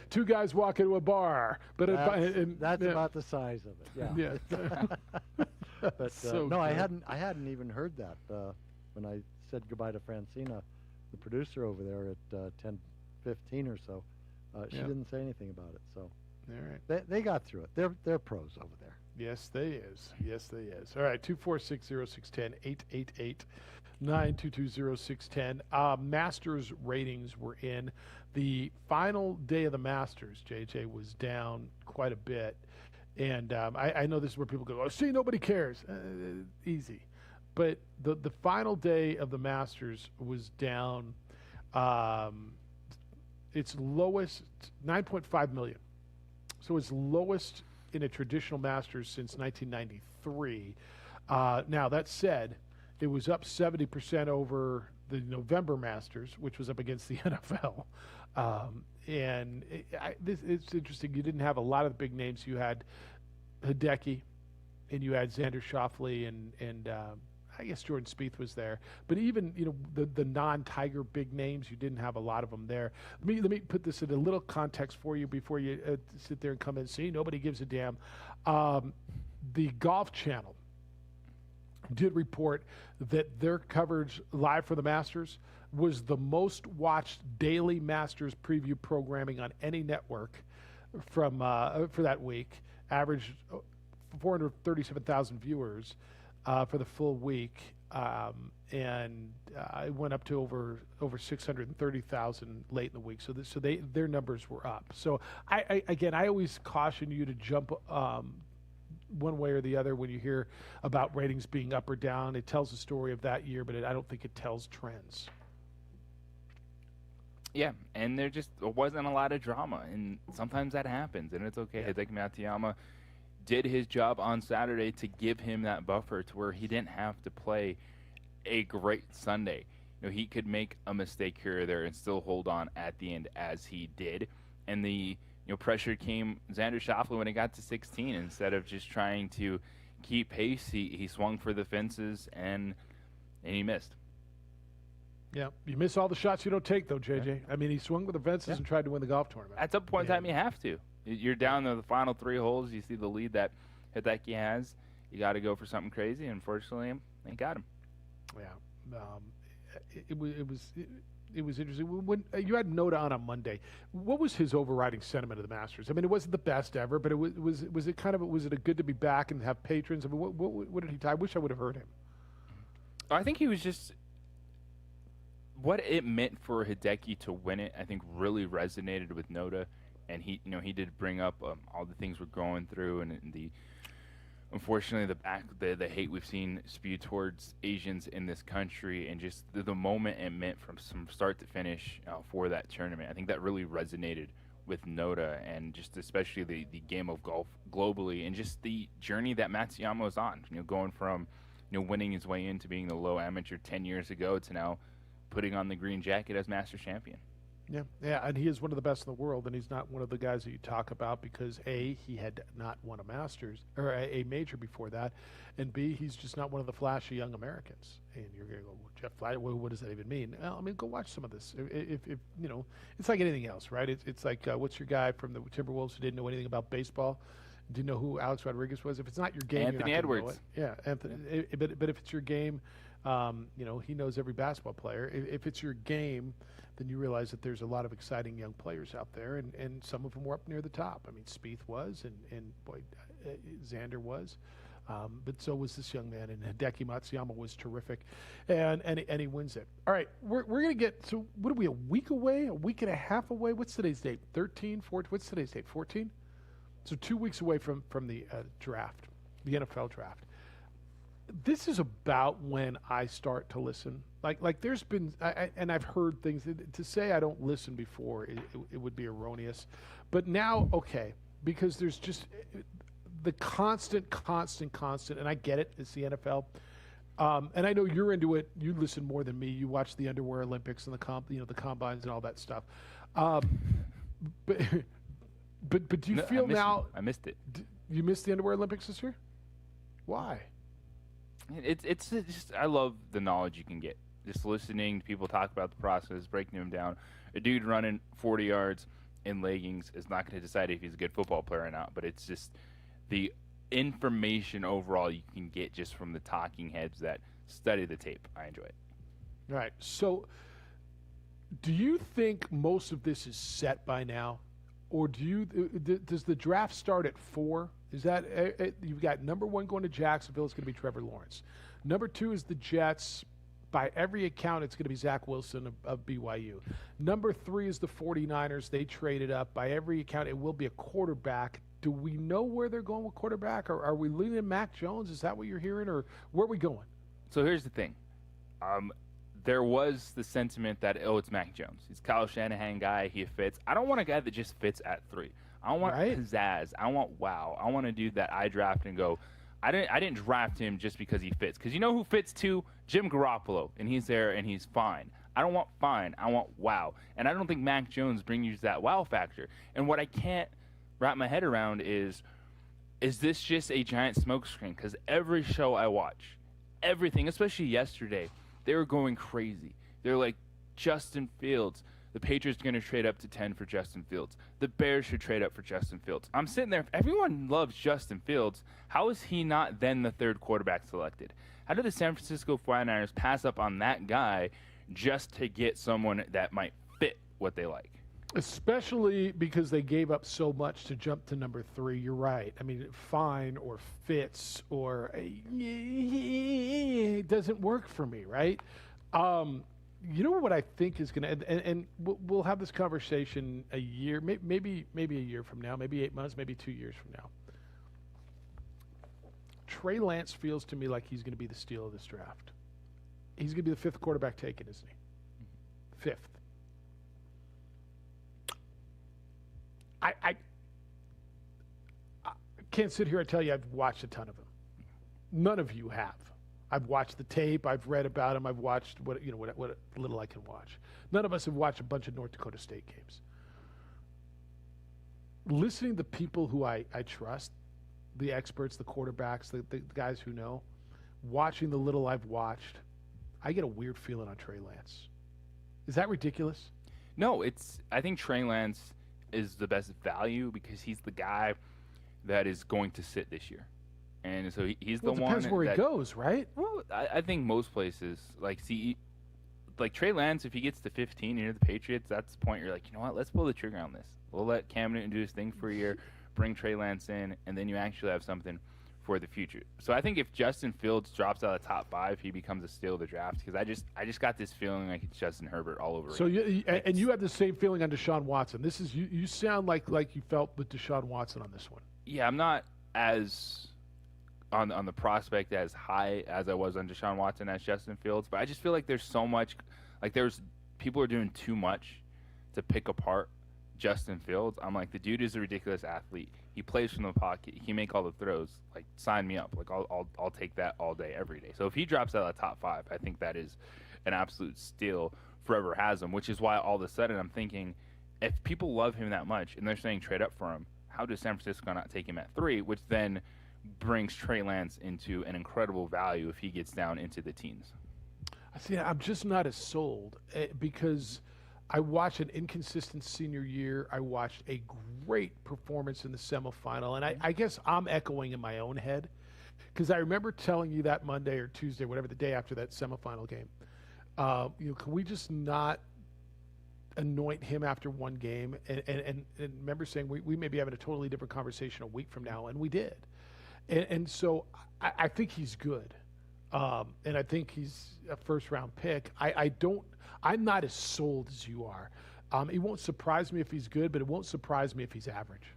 two guys walk into a bar, but that's about the size of it. Yeah. But no, I hadn't even heard that when I said goodbye to Francina, the producer over there at 10:15 or so. She didn't say anything about it, so. All right. They got through it. They're pros over there. Yes, they is. All right, 246-0610, 888-922-0610. Masters ratings were in. The final day of the Masters, JJ, was down quite a bit. And I know this is where people go, see, nobody cares. Easy. But the final day of the Masters was down its lowest, 9.5 million. So it's lowest in a traditional Masters since 1993. Now, that said, it was up 70% over the November Masters, which was up against the NFL. It's interesting. You didn't have a lot of the big names. You had Hideki, and you had Xander Schauffele, and I guess Jordan Spieth was there. But even the non-Tiger big names, you didn't have a lot of them there. Let me put this in a little context for you before you sit there and come and see. Nobody gives a damn. The Golf Channel did report that their coverage live for the Masters was the most watched daily Masters preview programming on any network from for that week. Averaged 437,000 viewers for the full week, and it went up to over 630,000 late in the week. So their numbers were up. So I always caution you to jump one way or the other when you hear about ratings being up or down. It tells the story of that year, but I don't think it tells trends. Yeah, and there just wasn't a lot of drama, and sometimes that happens, and it's okay. Yeah. Hideki Matsuyama did his job on Saturday to give him that buffer to where he didn't have to play a great Sunday. He could make a mistake here or there and still hold on at the end as he did. And the pressure came Xander Schauffele when it got to 16. Instead of just trying to keep pace, he swung for the fences and he missed. Yeah, you miss all the shots you don't take, though, JJ. Yeah. I mean, he swung with the fences and tried to win the golf tournament. At some point in time, you have to. You're down to the final 3 holes. You see the lead that Hideki has. You got to go for something crazy. Unfortunately, they got him. Yeah, it was interesting. When you had Noda on Monday, what was his overriding sentiment of the Masters? I mean, it wasn't the best ever, but was it a good to be back and have patrons? I mean, what did he? I wish I would have heard him. I think he was just. What it meant for Hideki to win it, I think, really resonated with Noda. and he did bring up all the things we're going through, and the unfortunately the hate we've seen spewed towards Asians in this country, and just the moment it meant from start to finish for that tournament. I think that really resonated with Noda, and just especially the game of golf globally, and just the journey that Matsuyama was on. Going from winning his way into being the low amateur 10 years ago to now putting on the green jacket as Masters champion. Yeah, and he is one of the best in the world, and he's not one of the guys that you talk about because A, he had not won a Masters or a major before that, and B, he's just not one of the flashy young Americans. And you're going to go, well, Jeff Flaherty, what does that even mean? Well, I mean, go watch some of this. If it's like anything else, right? It's like what's your guy from the Timberwolves who didn't know anything about baseball? Do you know who Alex Rodriguez was? If it's not your game, Anthony you're not gonna Edwards. know it. Yeah, Anthony. But if it's your game, he knows every basketball player. If it's your game, then you realize that there's a lot of exciting young players out there, and some of them were up near the top. I mean, Spieth was, and Xander was, but so was this young man, and Hideki Matsuyama was terrific, and he wins it. All right, we're going to get, so what are we, a week away, a week and a half away? What's today's date, 13, 14, what's today's date, 14? So 2 weeks away from the draft, the NFL draft. This is about when I start to listen. Like there's been, and I've heard things, to say I don't listen before, it would be erroneous. But now, okay, because there's just the constant, and I get it, it's the NFL. And I know you're into it. You listen more than me. You watch the Underwear Olympics and the combines and all that stuff. But do you feel now? I missed it. You missed the Underwear Olympics this year? Why? It's just, I love the knowledge you can get. Just listening to people talk about the process, breaking them down. A dude running 40 yards in leggings is not going to decide if he's a good football player or not, but it's just the information overall you can get just from the talking heads that study the tape. I enjoy it. All right. So do you think most of this is set by now? Or does the draft start at 4? Is that you've got number 1 going to Jacksonville? It's going to be Trevor Lawrence. Number 2 is the Jets. By every account, it's going to be Zach Wilson of BYU. Number 3 is the 49ers. They traded up. By every account, it will be a quarterback. Do we know where they're going with quarterback? Or are we leaning Mac Jones? Is that what you're hearing? Or where are we going? So here's the thing. There was the sentiment that, it's Mac Jones. He's Kyle Shanahan guy. He fits. I don't want a guy that just fits at 3. I want pizzazz. I want wow. I want a dude that I draft and go, I didn't draft him just because he fits. Because you know who fits too? Jim Garoppolo. And he's there and he's fine. I don't want fine. I want wow. And I don't think Mac Jones brings you that wow factor. And what I can't wrap my head around is this just a giant smokescreen? Because every show I watch, everything, especially yesterday, they were going crazy. They're like, Justin Fields. The Patriots are going to trade up to 10 for Justin Fields. The Bears should trade up for Justin Fields. I'm sitting there. If everyone loves Justin Fields, how is he not then the 3rd quarterback selected? How did the San Francisco 49ers pass up on that guy just to get someone that might fit what they like? Especially because they gave up so much to jump to number 3. You're right. I mean, fine or fits or it doesn't work for me, right? You know what I think is going to, and we'll have this conversation a year, maybe a year from now, maybe 8 months, maybe 2 years from now. Trey Lance feels to me like he's going to be the steal of this draft. He's going to be the 5th quarterback taken, isn't he? 5th. I can't sit here and tell you I've watched a ton of them. None of you have. I've watched the tape. I've read about him. I've watched what little I can watch. None of us have watched a bunch of North Dakota State games. Listening to people who I trust, the experts, the quarterbacks, the guys who know, watching the little I've watched, I get a weird feeling on Trey Lance. Is that ridiculous? No, I think Trey Lance is the best value because he's the guy that is going to sit this year. And so he's the one. Depends where he goes, right? Well, I think most places, like Trey Lance, if he gets to 15 and you're the Patriots, that's the point you're like, you know what, let's pull the trigger on this. We'll let Cam Newton do his thing for a year, bring Trey Lance in, and then you actually have something for the future. So I think if Justin Fields drops out of the top 5, he becomes a steal of the draft, because I just got this feeling like it's Justin Herbert all over So again. and you have the same feeling on Deshaun Watson. This is you sound like you felt with Deshaun Watson on this one. Yeah, I'm not as on the prospect as high as I was on Deshaun Watson as Justin Fields, but I just feel like there's so much, like people are doing too much to pick apart Justin Fields. I'm like, the dude is a ridiculous athlete. He plays from the pocket. He can make all the throws. Like, sign me up. Like, I'll take that all day, every day. So if he drops out of the top 5, I think that is an absolute steal. Forever has him, which is why all of a sudden I'm thinking, if people love him that much and they're saying trade up for him, how does San Francisco not take him at 3, which then brings Trey Lance into an incredible value if he gets down into the teens? I see. I'm just not as sold because I watched an inconsistent senior year. I watched a great performance in the semifinal, and I guess I'm echoing in my own head because I remember telling you that Monday or Tuesday, whatever the day after that semifinal game, can we just not anoint him after one game? And remember saying we may be having a totally different conversation a week from now, and we did. And so I think he's good, and I think he's a first-round pick. I'm not as sold as you are. It won't surprise me if he's good, but it won't surprise me if he's average.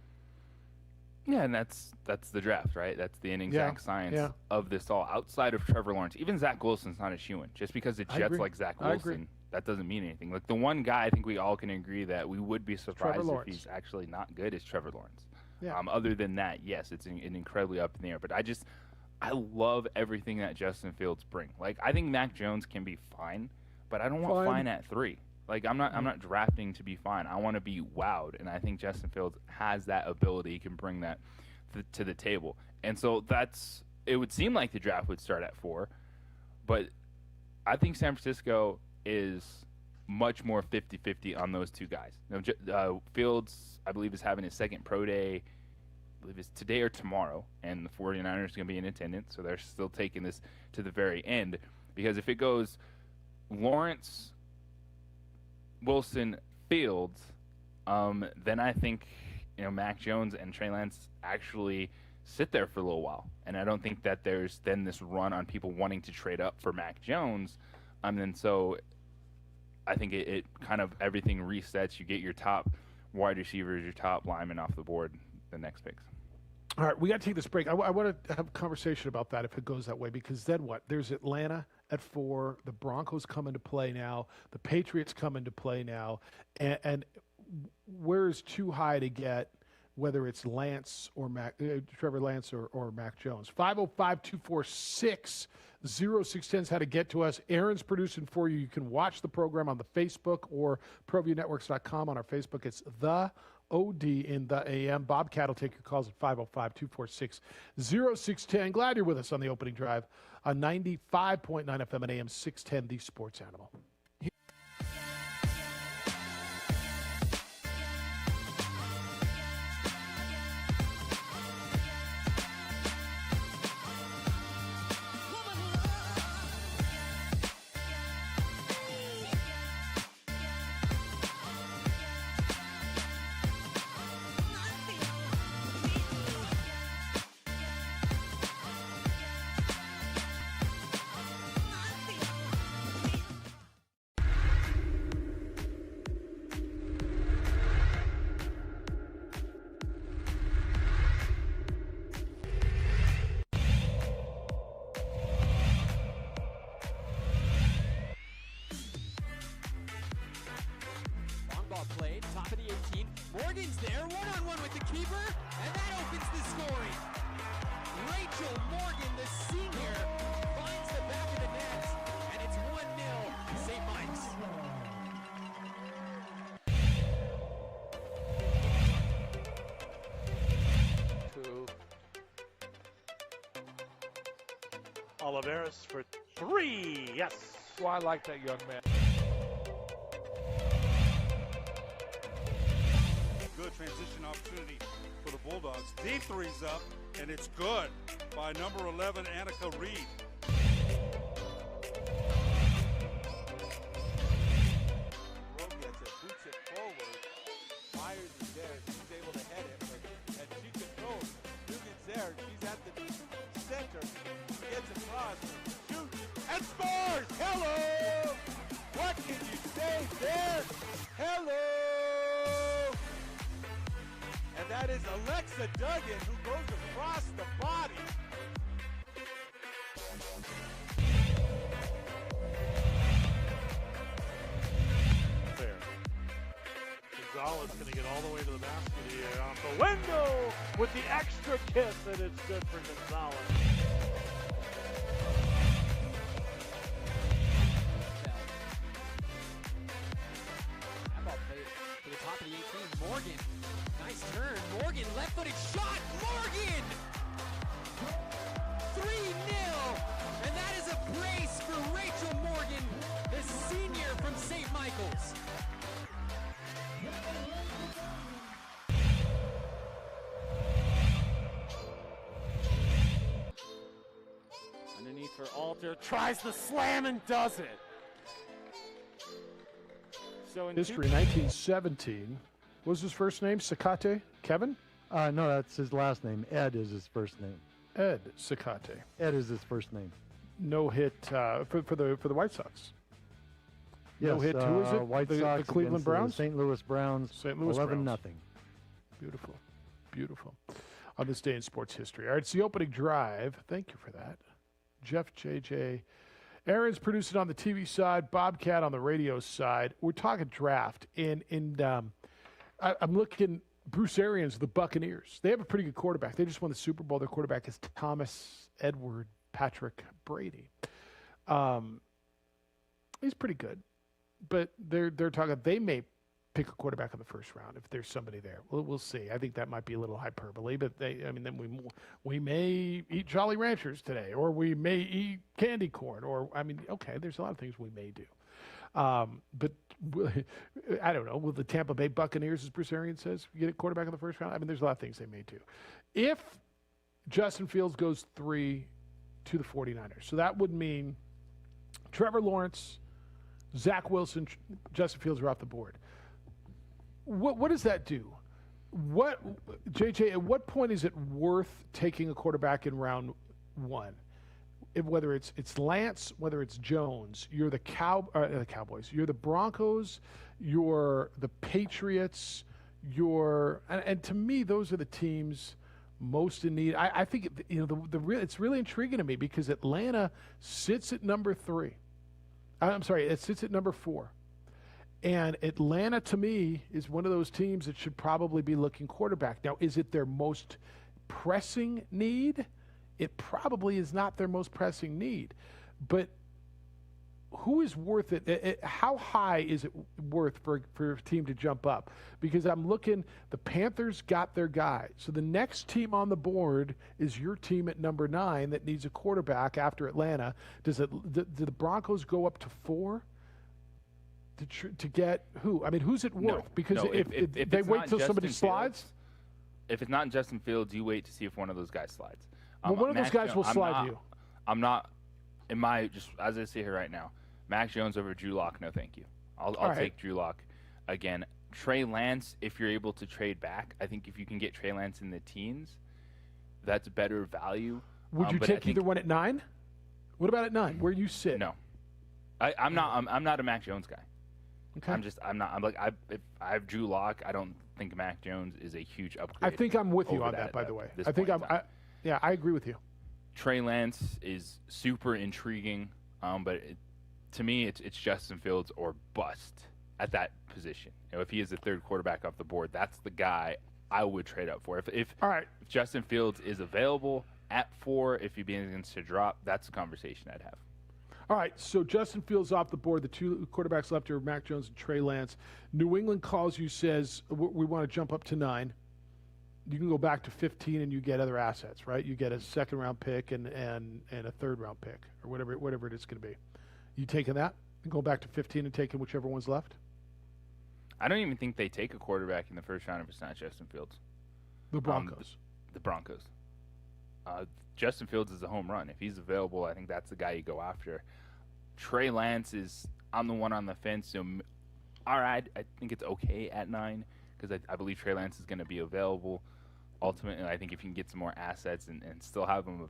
Yeah, and that's the draft, right? That's the inexact science of this all. Outside of Trevor Lawrence, even Zach Wilson's not a shoo-in. Just because the Jets like Zach Wilson, that doesn't mean anything. Like, the one guy I think we all can agree that we would be surprised if he's actually not good is Trevor Lawrence. Yeah. Other than that, yes, it's an incredibly up in the air. But I love everything that Justin Fields brings. Like, I think Mac Jones can be fine, but I don't want fine at 3. Like, I'm not drafting to be fine. I want to be wowed, and I think Justin Fields has that ability. He can bring that to the table. And so it would seem like the draft would start at 4, but I think San Francisco is much more 50-50 on those two guys. Fields, I believe, is having his second pro day. I believe it's today or tomorrow, and the 49ers are going to be in attendance, so they're still taking this to the very end. Because if it goes Lawrence, Wilson, Fields, then I think Mac Jones and Trey Lance actually sit there for a little while, and I don't think that there's then this run on people wanting to trade up for Mac Jones, and so I think it kind of everything resets. You get your top wide receivers, your top linemen off the board, the next picks. All right, we got to take this break. I want to have a conversation about that if it goes that way, because then what? There's Atlanta at 4. The Broncos come into play now. The Patriots come into play now. And where is too high to get, whether it's Lance or Trevor Lance or Mac Jones? 505-246-0610 is how to get to us. Aaron's producing for you. You can watch the program on the Facebook or ProViewNetworks.com. On our Facebook, it's The OD in the AM. Bobcat will take your calls at 505-246-0610. Glad you're with us on the opening drive on 95.9 FM and AM 610, the Sports Animal. Morgan's there, one-on-one with the keeper, and that opens the scoring. Rachel Morgan, the senior, finds the back of the net, and it's 1-0 St. Mike's. Oliveris for 3, yes. Well, I like that young man. Good transition opportunity for the Bulldogs. Deep three's up, and it's good by number 11, Annika Reed. Rowe gets it, boots it forward. Myers is there. She's able to head it, and she controls. Dugan's there. That is Alexa Duggan, who goes across the body. There. Gonzalez going to get all the way to the basket here off the window with the extra kiss, and it's good for Gonzalez. To the top of the 18, Morgan. Nice turn. Morgan, left-footed shot. Morgan! 3-0. And that is a brace for Rachel Morgan, the senior from St. Michael's. Underneath for Alter, tries the slam and does it. So in History, 1917. What was his first name? Sakate? Kevin? No, that's his last name. Ed is his first name. Ed Sakate. Ed is his first name. No hit for the White Sox. Yes, no hit. Who is it? White the Sox Cleveland against Browns. St. Louis Browns. St. Louis 11-0. Browns. Beautiful, beautiful. On this day in sports history. All right, it's the opening drive. Thank you for that, Jeff JJ. Aaron's producing on the TV side, Bobcat on the radio side. We're talking draft, and I'm looking. Bruce Arians, the Buccaneers. They have a pretty good quarterback. They just won the Super Bowl. Their quarterback is Thomas Edward Patrick Brady. He's pretty good, but they're talking. They may pick a quarterback in the first round if there's somebody there. We'll see. I think that might be a little hyperbole, but then we may eat Jolly Ranchers today, or we may eat candy corn, or okay, there's a lot of things we may do. But I don't know. Will the Tampa Bay Buccaneers, as Bruce Arians says, get a quarterback in the first round? There's a lot of things they may do. If Justin Fields goes 3 to the 49ers, so that would mean Trevor Lawrence, Zach Wilson, Justin Fields are off the board. What does that do? JJ, at what point is it worth taking a quarterback in round one? Whether it's Lance, whether it's Jones, you're the Cowboys, you're the Broncos, you're the Patriots, and to me those are the teams most in need. I think it's really intriguing to me because Atlanta sits at number 3. I'm sorry, it sits at number 4. And Atlanta, to me, is one of those teams that should probably be looking quarterback. Now, is it their most pressing need? It probably is not their most pressing need. But who is worth it? How high is it worth for a team to jump up? Because I'm looking, the Panthers got their guy. So the next team on the board is your team at number 9 that needs a quarterback after Atlanta. Do the Broncos go up to 4? To get who? Who's it worth? No, because if they wait till somebody slides? If it's not Justin Fields, you wait to see if one of those guys slides. Well, one of those guys will slide you. I'm not, just as I sit here right now, Mac Jones over Drew Lock, no thank you. I'll take Drew Lock. Again, Trey Lance, if you're able to trade back, I think if you can get Trey Lance in the teens, that's better value. Would you take either one at 9? What about at 9, where you sit? No. I'm not a Mac Jones guy. Okay. If I have Drew Lock, I don't think Mac Jones is a huge upgrade. I think I'm with you on that, by the way. I agree with you. Trey Lance is super intriguing, but to me, it's Justin Fields or bust at that position. If he is the third quarterback off the board, that's the guy I would trade up for. If Justin Fields is available at 4, if he begins to drop, that's the conversation I'd have. All right, so Justin Fields off the board. The 2 quarterbacks left are Mac Jones and Trey Lance. New England calls you, says, we want to jump up to 9. You can go back to 15 and you get other assets, right? You get a second-round pick and a third-round pick or whatever it is going to be. You taking that and go back to 15 and taking whichever one's left? I don't even think they take a quarterback in the first round if it's not Justin Fields. The Broncos. The Broncos. Justin Fields is a home run. If he's available, I think that's the guy you go after. Trey Lance I'm the one on the fence. So, all right, I think it's okay at 9 because I believe Trey Lance is going to be available. Ultimately, I think if you can get some more assets and still have them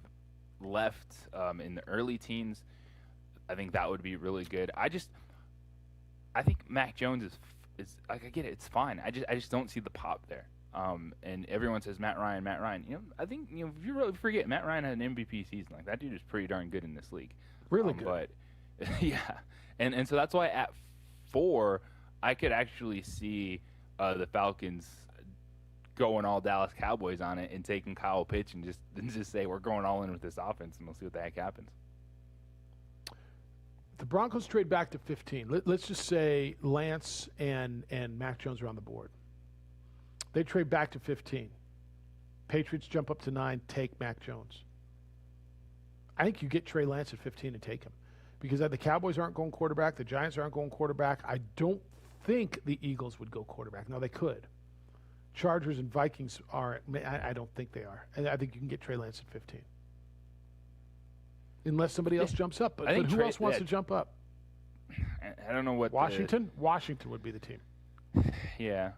left in the early teens, I think that would be really good. I think Mac Jones is I get it. It's fine. I just don't see the pop there. And everyone says Matt Ryan, Matt Ryan. I think if you really forget, Matt Ryan had an MVP season. Like, that dude is pretty darn good in this league. Really good. But yeah, and so that's why at 4 I could actually see the Falcons going all Dallas Cowboys on it and taking Kyle Pitts and just say we're going all in with this offense and we'll see what the heck happens. The Broncos trade back to 15. Let's just say Lance and Mac Jones are on the board. They trade back to 15. Patriots jump up to 9, take Mac Jones. I think you get Trey Lance at 15 and take him, because the Cowboys aren't going quarterback. The Giants aren't going quarterback. I don't think the Eagles would go quarterback. No, they could. Chargers and Vikings aren't. I don't think they are. And I think you can get Trey Lance at 15. Unless somebody else jumps up. But who else wants to jump up? I don't know what. Washington? Washington would be the team. Yeah.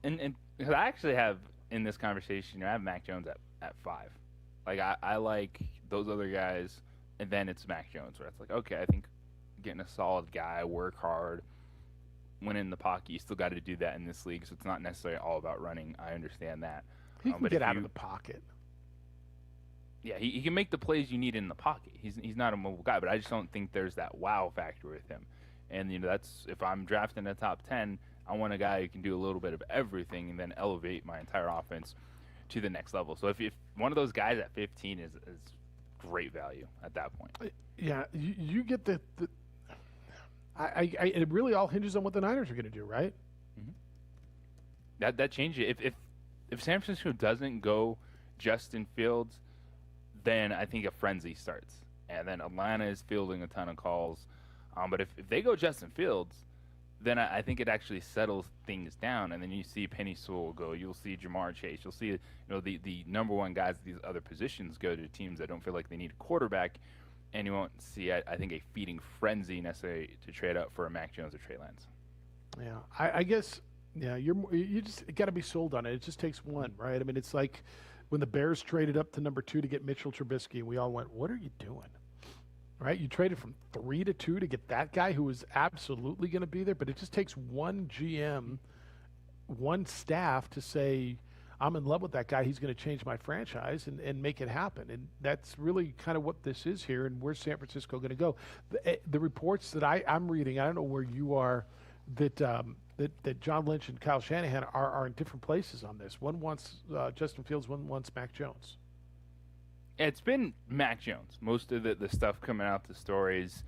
And because I actually have, in this conversation, I have Mac Jones at 5. Like, I like those other guys, and then it's Mac Jones, where it's like, okay, I think getting a solid guy, work hard, when in the pocket, you still got to do that in this league, so it's not necessarily all about running. I understand that. He can get out of the pocket. Yeah, he can make the plays you need in the pocket. He's not a mobile guy, but I just don't think there's that wow factor with him. And that's, if I'm drafting a top 10, I want a guy who can do a little bit of everything and then elevate my entire offense to the next level. So if one of those guys at 15 is great value at that point. Yeah, you get the it really all hinges on what the Niners are going to do, right? Mm-hmm. That changes it. If San Francisco doesn't go Justin Fields, then I think a frenzy starts. And then Atlanta is fielding a ton of calls. But if they go Justin Fields, then I think it actually settles things down. And then you see Penny Sewell go. You'll see Jamar Chase. You'll see the number one guys at these other positions go to teams that don't feel like they need a quarterback. And you won't see, I think, a feeding frenzy necessarily to trade up for a Mac Jones or Trey Lance. Yeah, I guess, yeah, you just got to be sold on it. It just takes one, right? I mean, it's like when the Bears traded up to number 2 to get Mitchell Trubisky, and we all went, what are you doing? Right? You traded from 3 to 2 to get that guy who was absolutely going to be there, but it just takes one GM, one staff to say, I'm in love with that guy. He's going to change my franchise and make it happen. And that's really kind of what this is here, and where's San Francisco going to go. The reports that I'm reading, I don't know where you are, that John Lynch and Kyle Shanahan are in different places on this. One wants Justin Fields, one wants Mac Jones. It's been Mac Jones. Most of the stuff coming out, the stories,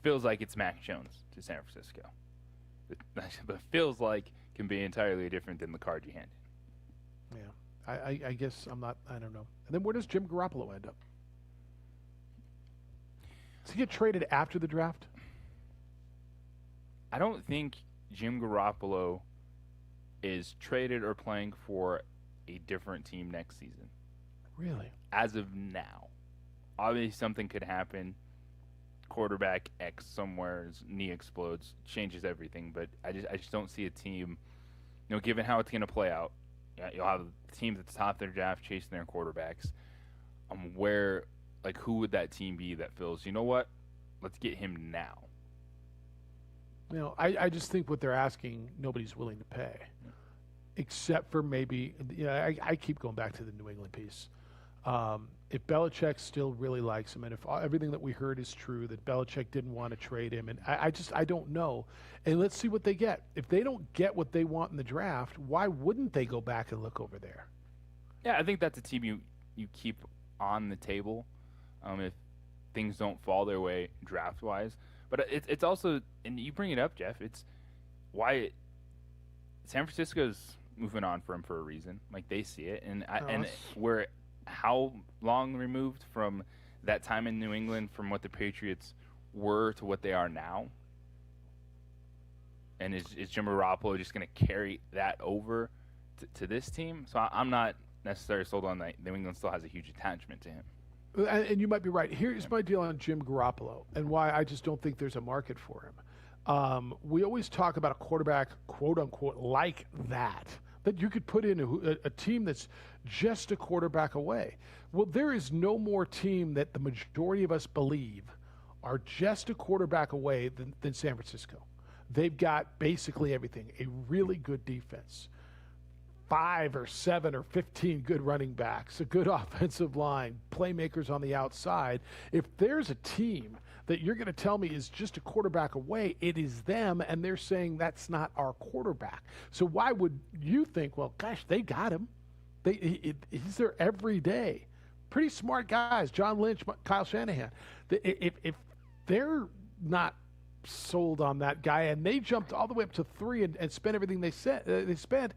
feels like it's Mac Jones to San Francisco. But feels like can be entirely different than the card you handed. Yeah, I guess I don't know. And then where does Jim Garoppolo end up? Does he get traded after the draft? I don't think Jim Garoppolo is traded or playing for a different team next season. Really? As of now. Obviously something could happen. Quarterback X somewhere's knee explodes, changes everything, but I just don't see a team, given how it's going to play out. You'll have teams at the top of their draft chasing their quarterbacks. Who would that team be that feels, you know what, let's get him now? I just think what they're asking, nobody's willing to pay, except for maybe. I keep going back to the New England piece. If Belichick still really likes him, and if everything that we heard is true, that Belichick didn't want to trade him, and I don't know. And let's see what they get. If they don't get what they want in the draft, why wouldn't they go back and look over there? Yeah, I think that's a team you keep on the table if things don't fall their way draft-wise. But it's also, and you bring it up, Jeff, it's why San Francisco's moving on for him for a reason. Like, they see it. And we're how long removed from that time in New England from what the Patriots were to what they are now? And is Jim Garoppolo just going to carry that over to this team? So I'm not necessarily sold on that. New England still has a huge attachment to him. And you might be right. Here's my deal on Jim Garoppolo and why I just don't think there's a market for him. We always talk about a quarterback, quote unquote, like that you could put in a team that's just a quarterback away. Well, there is no more team that the majority of us believe are just a quarterback away than San Francisco. They've got basically everything, a really good defense, 5 or 7 or 15 good running backs, a good offensive line, playmakers on the outside. If there's a team that you're going to tell me is just a quarterback away, it is them, and they're saying that's not our quarterback. So why would you think, well, gosh, they got him. He's there every day. Pretty smart guys, John Lynch, Kyle Shanahan. If they're not sold on that guy and they jumped all the way up to 3 and spent everything they spent,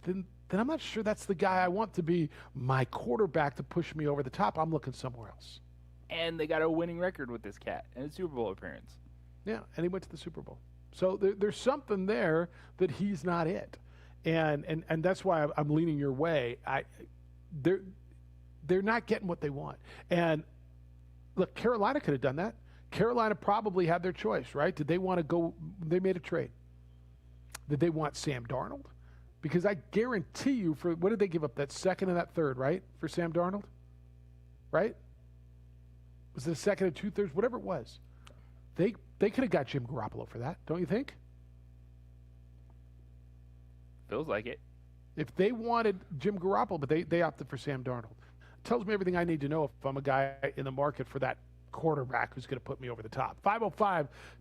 then I'm not sure that's the guy I want to be my quarterback to push me over the top. I'm looking somewhere else. And they got a winning record with this cat and a Super Bowl appearance. Yeah, and he went to the Super Bowl. So there's something there that he's not it. And that's why I'm leaning your way. They're not getting what they want. And look, Carolina could have done that. Carolina probably had their choice, right? Did they want to go? They made a trade. Did they want Sam Darnold? Because I guarantee you, what did they give up? That second and that third, right? For Sam Darnold? Right? Was it a second and 2/3? Whatever it was. They could have got Jim Garoppolo for that, don't you think? Feels like it. If they wanted Jim Garoppolo, but they opted for Sam Darnold. Tells me everything I need to know if I'm a guy in the market for that quarterback who's going to put me over the top.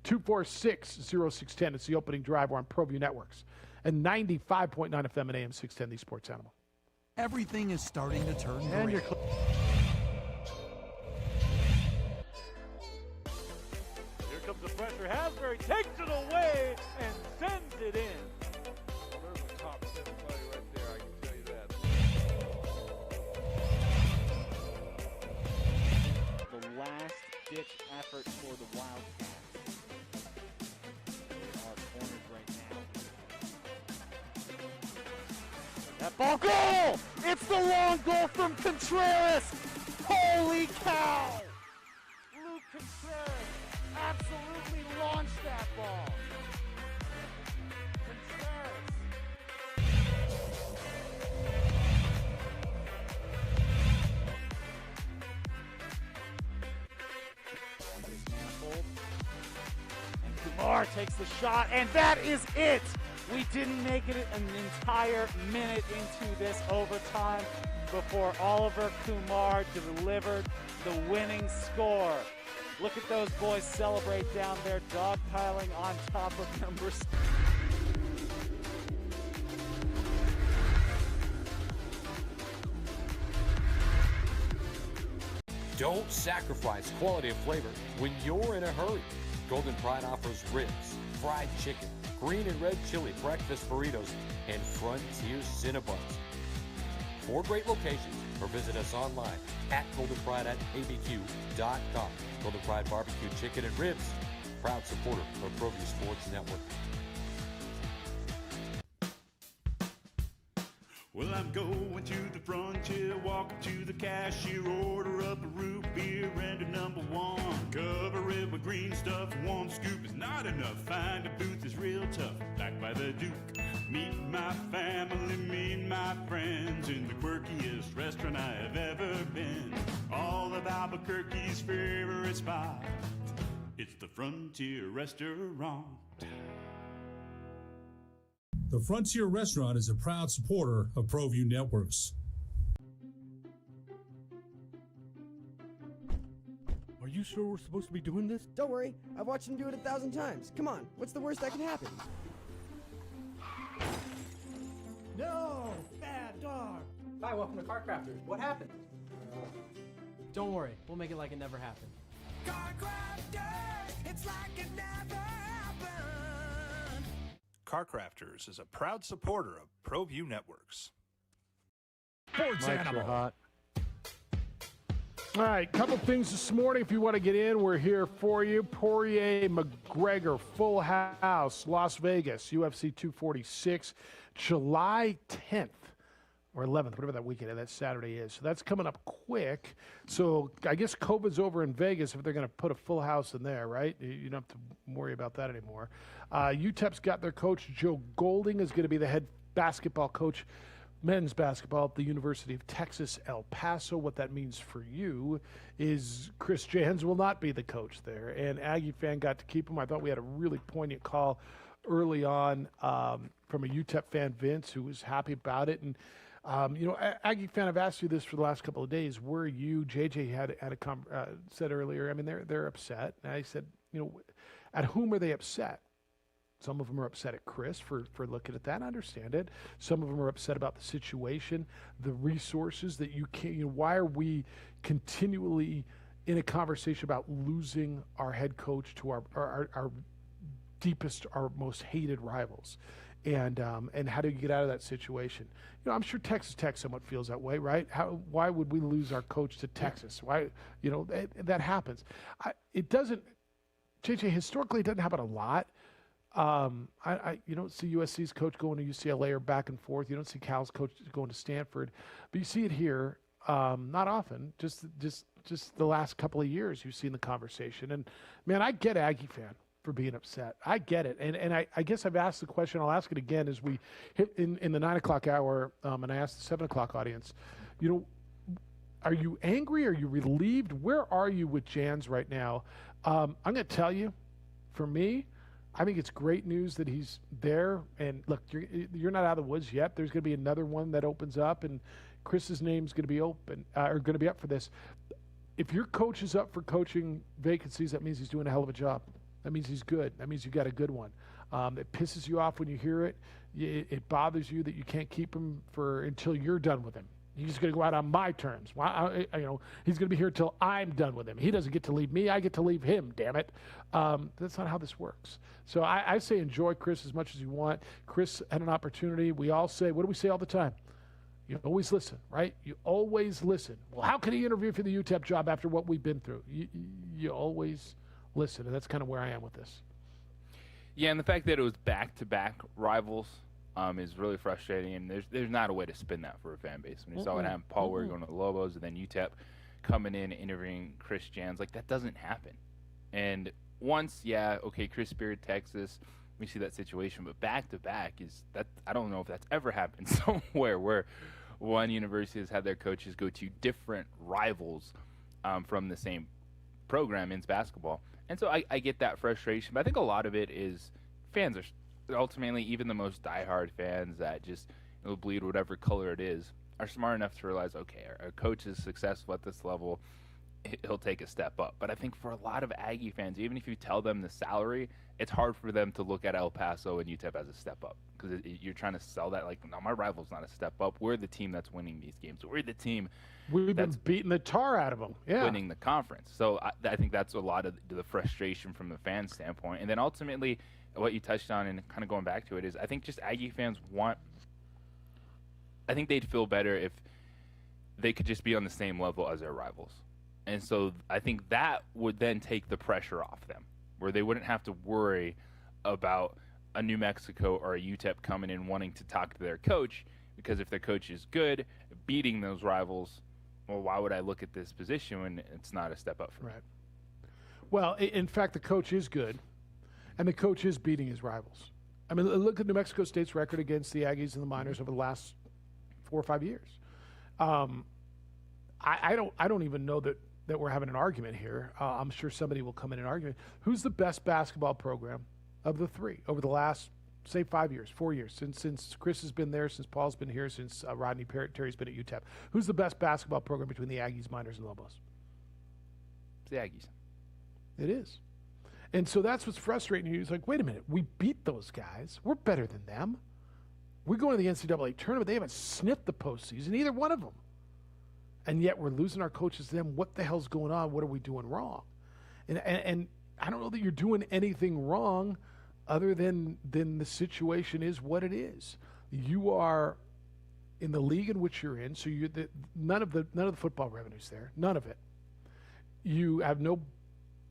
505-246-0610. It's the opening drive. We're on ProView Networks. And 95.9 FM and AM 610, the Sports Animal. Everything is starting to turn and green. Here comes the pressure. Hasbury takes it away and sends it in. Well, there's a top 10 play right there, I can tell you that. The last-ditch effort for the Wildcats. They are cornered right now. That ball goal! It's the long goal from Contreras! Holy cow! Luke Contreras absolutely launched that ball. Contreras. And Kumar takes the shot, and that is it! We didn't make it an entire minute into this overtime before Oliver Kumar delivered the winning score. Look at those boys celebrate down there, dogpiling on top of number 6. Don't sacrifice quality and flavor when you're in a hurry. Golden Pride offers ribs, fried chicken, green and red chili, breakfast burritos, and Frontier Cinnabons. 4 great locations, or visit us online at goldenpride@abq.com. Golden Pride Barbecue Chicken and Ribs, proud supporter of ProView Sports Network. Well, I'm going to the frontier, walk up to the cashier, order up a root beer and a number 1. Cover it with green stuff, 1 scoop is not enough. Find a booth is real tough, back by the Duke. Meet my family, meet my friends in the quirkiest restaurant I have ever been. All of Albuquerque's favorite spot, it's the Frontier Restaurant. The Frontier Restaurant is a proud supporter of ProView Networks. Are you sure we're supposed to be doing this? Don't worry, I've watched him do it 1,000 times. Come on, what's the worst that can happen? No! Bad dog! Hi, welcome to Car Crafters. What happened? Don't worry, we'll make it like it never happened. Car Crafters, it's like it never happened. Car Crafters is a proud supporter of ProView Networks. Sports Animal. Hot. All right, couple things this morning. If you want to get in, we're here for you. Poirier, McGregor, Full House, Las Vegas, UFC 246, July 10th or 11th, whatever that weekend, that Saturday is. So that's coming up quick. So I guess COVID's over in Vegas if they're going to put a Full House in there, right? You don't have to worry about that anymore. UTEP's got their coach, Joe Golding, is going to be the head basketball coach, men's basketball at the University of Texas, El Paso. What that means for you is Chris Jans will not be the coach there. And Aggie fan got to keep him. I thought we had a really poignant call early on from a UTEP fan, Vince, who was happy about it. And, Aggie fan, I've asked you this for the last couple of days. Were you, JJ said earlier, I mean, they're upset. And I said, at whom are they upset? Some of them are upset at Chris for looking at that. I understand it. Some of them are upset about the situation, the resources that you can't. Why are we continually in a conversation about losing our head coach to our deepest, our most hated rivals? And how do you get out of that situation? I'm sure Texas Tech somewhat feels that way, right? Why would we lose our coach to Texas? Why, that happens. It doesn't, JJ, historically it doesn't happen a lot. You don't see USC's coach going to UCLA or back and forth. You don't see Cal's coach going to Stanford, but you see it here not often. Just the last couple of years you've seen the conversation. And man, I get Aggie fan for being upset. I get it, and I guess I've asked the question. I'll ask it again as we hit in the 9 o'clock hour, and I asked the 7 o'clock audience. Are you angry? Are you relieved? Where are you with Jans right now? I'm going to tell you, for me, I think it's great news that he's there. And look, you're not out of the woods yet. There's going to be another one that opens up, and Chris's name's going to be going to be up for this. If your coach is up for coaching vacancies, that means he's doing a hell of a job. That means he's good. That means you got a good one. It pisses you off when you hear it. It bothers you that you can't keep him until you're done with him. He's going to go out on my terms. He's going to be here till I'm done with him. He doesn't get to leave me. I get to leave him, damn it. That's not how this works. So I say enjoy Chris as much as you want. Chris had an opportunity. We all say, what do we say all the time? You always listen, right? You always listen. Well, how can he interview for the UTEP job after what we've been through? You always listen, and that's kind of where I am with this. Yeah, and the fact that it was back-to-back rivals is really frustrating, and there's not a way to spin that for a fan base. When you saw what happened, Paul Ware going to the Lobos, and then UTEP coming in, interviewing Chris Jans, that doesn't happen. And once, Chris Beard, Texas, we see that situation, but back-to-back I don't know if that's ever happened somewhere where one university has had their coaches go to different rivals from the same program, men's basketball. And so I get that frustration, but I think a lot of it is fans are ultimately, even the most diehard fans that just bleed whatever color it is, are smart enough to realize, okay, our coach is successful at this level, he'll take a step up. But I think for a lot of Aggie fans, even if you tell them the salary, it's hard for them to look at El Paso and UTEP as a step up, because you're trying to sell that no, my rival's not a step up. We're the team that's winning these games. We're the team we've been beating the tar out of them, winning the conference. So I think that's a lot of the frustration from the fan standpoint. And then ultimately, what you touched on and kind of going back to it is, I think just Aggie fans I think they'd feel better if they could just be on the same level as their rivals. And so I think that would then take the pressure off them, where they wouldn't have to worry about a New Mexico or a UTEP coming in wanting to talk to their coach, because if their coach is good, beating those rivals, well, why would I look at this position when it's not a step up for me? Right. Well, in fact, the coach is good, and the coach is beating his rivals. I mean, look at New Mexico State's record against the Aggies and the Miners over the last 4 or 5 years. I don't even know that we're having an argument here. I'm sure somebody will come in and argue. Who's the best basketball program of the three over the last, say, 5 years, 4 years, since Chris has been there, since Paul's been here, since Rodney Terry's been at UTEP? Who's the best basketball program between the Aggies, Miners, and Lobos? It's the Aggies. It is. And so that's what's frustrating you. It's like, wait a minute, we beat those guys. We're better than them. We're going to the NCAA tournament. They haven't sniffed the postseason, either one of them. And yet we're losing our coaches to them. What the hell's going on? What are we doing wrong? And I don't know that you're doing anything wrong other than the situation is what it is. You are in the league in which you're in, so none of the football revenue's there. None of it. You have no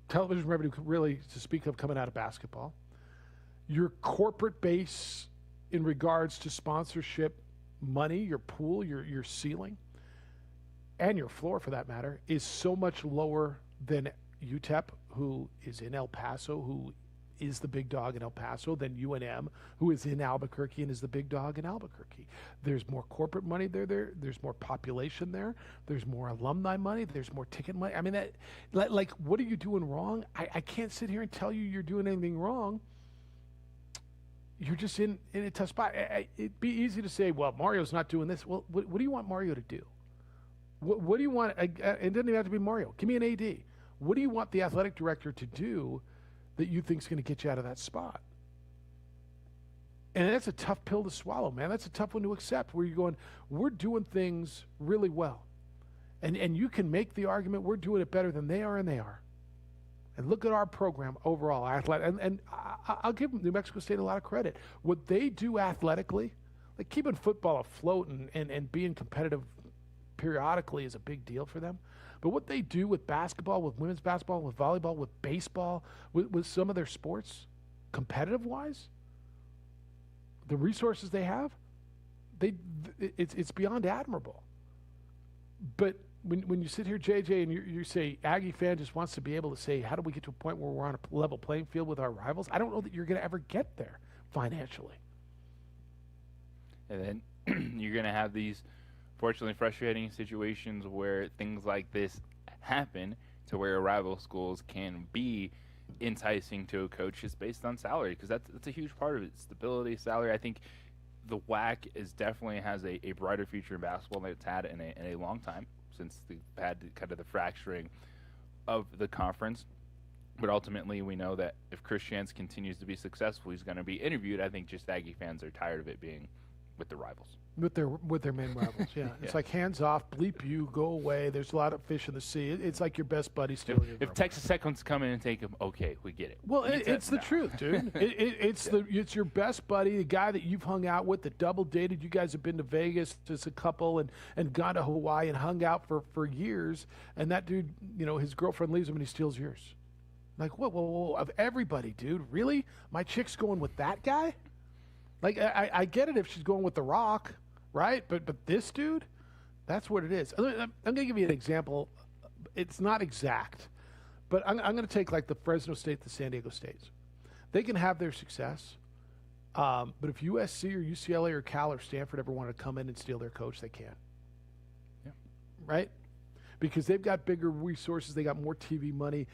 television revenue really to speak of coming out of basketball. Your corporate base in regards to sponsorship money, your pool, your ceiling, and your floor for that matter, is so much lower than UTEP, who is in El Paso, who is the big dog in El Paso, than UNM, who is in Albuquerque and is the big dog in Albuquerque. There's more corporate money there. There's more population there. There's more alumni money. There's more ticket money. I mean, what are you doing wrong? I can't sit here and tell you you're doing anything wrong. you're just in a tough spot. It'd be easy to say, well, Mario's not doing this. Well, what do you want Mario to do? What do you want? It doesn't even have to be Mario. Give me an AD. What do you want the athletic director to do that you think is going to get you out of that spot? And that's a tough pill to swallow, man. That's a tough one to accept, where you're going, we're doing things really well. And you can make the argument we're doing it better than they are, and they are. And look at our program overall, and I'll give New Mexico State a lot of credit. What they do athletically, like keeping football afloat and being competitive periodically is a big deal for them. But what they do with basketball, with women's basketball, with volleyball, with baseball, with some of their sports, competitive-wise, the resources they have, it's beyond admirable. But when you sit here, JJ, and you say Aggie fan just wants to be able to say, how do we get to a point where we're on a level playing field with our rivals? I don't know that you're going to ever get there financially. And then you're going to have these fortunately frustrating situations where things like this happen, to where rival schools can be enticing to a coach just based on salary, because that's a huge part of it. Stability, salary. I think the WAC definitely has a brighter future in basketball than it's had in a long time, since they've had kind of the fracturing of the conference. But ultimately, we know that if Chris Chance continues to be successful, he's going to be interviewed. I think just Aggie fans are tired of it being with the rivals. With their main rivals, yeah. It's like hands off, bleep you, go away. There's a lot of fish in the sea. It's like your best buddy stealing your If Texas Tech wants to come in and take him, okay, we get it. Well, it's the truth, dude. It's your best buddy, the guy that you've hung out with, that double dated. You guys have been to Vegas as a couple and gone to Hawaii and hung out for years. And that dude, his girlfriend leaves him and he steals yours. Like, whoa, of everybody, dude, really? My chick's going with that guy? Like, I get it if she's going with The Rock, right? But this dude, that's what it is. I'm going to give you an example. It's not exact, but I'm going to take like the Fresno State, the San Diego States. They can have their success, but if USC or UCLA or Cal or Stanford ever want to come in and steal their coach, they can. Yeah. Right? Because they've got bigger resources. They got more TV money.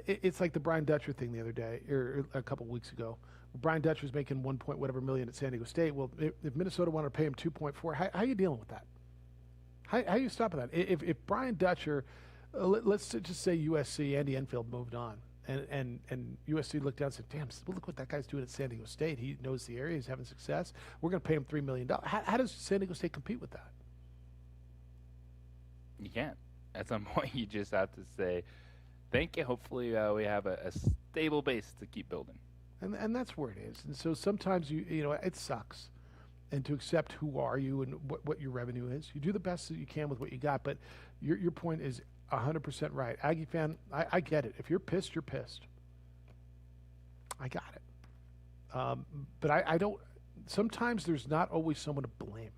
It's like the Brian Dutcher thing the other day, or a couple weeks ago. Brian Dutcher was making $1 million at San Diego State. Well, if Minnesota wanted to pay him $2.4, how are you dealing with that? How are you stopping that? If Brian Dutcher, let's just say USC, Andy Enfield moved on, and USC looked down and said, damn, look what that guy's doing at San Diego State. He knows the area. He's having success. We're going to pay him $3 million. How does San Diego State compete with that? You can't. At some point, you just have to say, thank you. Hopefully, we have a stable base to keep building. And that's where it is. And so sometimes it sucks. And to accept who are you and what your revenue is. You do the best that you can with what you got. But your point is 100% right. Aggie fan, I get it. If you're pissed, you're pissed. I got it. But I don't. Sometimes there's not always someone to blame.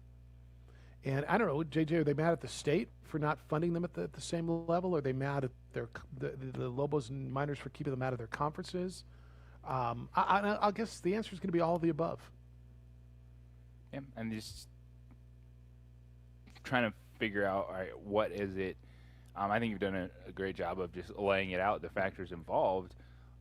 And I don't know, JJ, are they mad at the state for not funding them at the same level? Are they mad at the Lobos and Miners for keeping them out of their conferences? I guess the answer is going to be all of the above. Yeah, and just trying to figure out, all right, what is it? I think you've done a great job of just laying it out, the factors involved,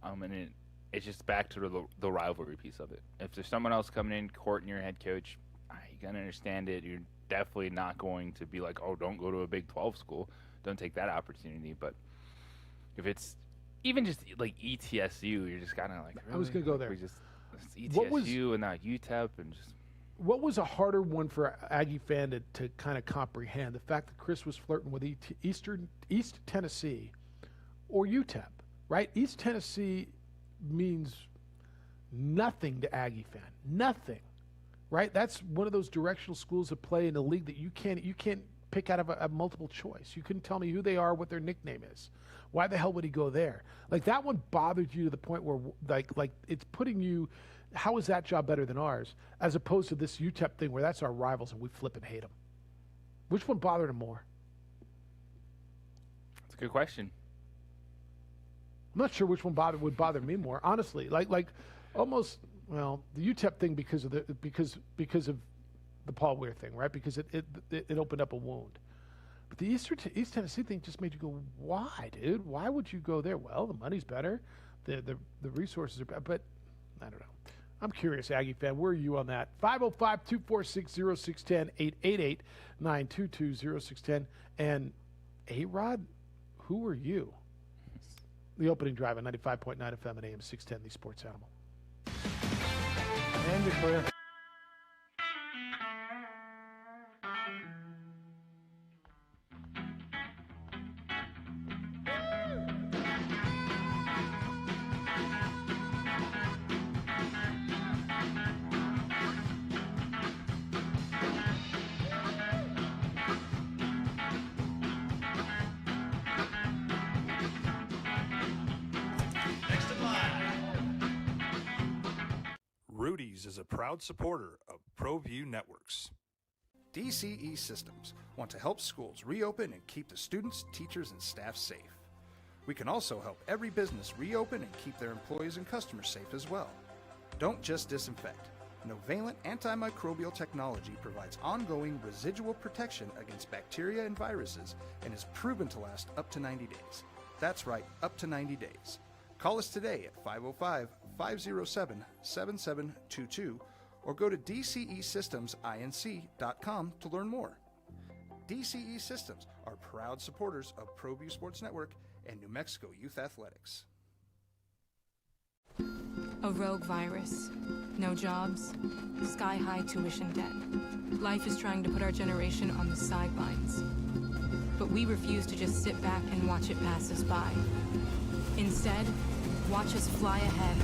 and it's just back to the rivalry piece of it. If there's someone else coming in, courting your head coach, you got to understand it. You're definitely not going to be like, oh, don't go to a Big 12 school. Don't take that opportunity. But if it's even just like ETSU, you're just kind of like, really? I was going to go there. It's ETSU and now UTEP and just. What was a harder one for Aggie fan to kind of comprehend? The fact that Chris was flirting with East Tennessee or UTEP, right? East Tennessee means nothing to Aggie fan. Nothing. Right? That's one of those directional schools that play in a league that you can't pick out of a multiple choice. You couldn't tell me who they are, what their nickname is. Why the hell would he go there? Like, that one bothered you to the point where like it's putting you, how is that job better than ours? As opposed to this UTEP thing where that's our rivals and we flip and hate them. Which one bothered him more? That's a good question. I'm not sure which one would bother me more, honestly. Like almost. Well, the UTEP thing because of the Paul Weir thing, right? Because it opened up a wound. But the East Tennessee thing just made you go, why, dude? Why would you go there? Well, the money's better, the resources are better, but I don't know. I'm curious, Aggie fan, where are you on that? 505-246-0610, 888-922-0610. And A-Rod, who are you? The opening drive on 95.9 FM and AM 610, the Sports Animal. And you're clear. Rudy's is a proud supporter of ProView Networks. DCE Systems want to help schools reopen and keep the students, teachers, and staff safe. We can also help every business reopen and keep their employees and customers safe as well. Don't just disinfect. Novalent antimicrobial technology provides ongoing residual protection against bacteria and viruses and is proven to last up to 90 days. That's right, up to 90 days. Call us today at 505-507-7722 or go to DCESystemsInc.com to learn more. DCE Systems are proud supporters of ProView Sports Network and New Mexico Youth Athletics. A rogue virus, no jobs, sky-high tuition debt. Life is trying to put our generation on the sidelines. But we refuse to just sit back and watch it pass us by. Instead, watch us fly ahead.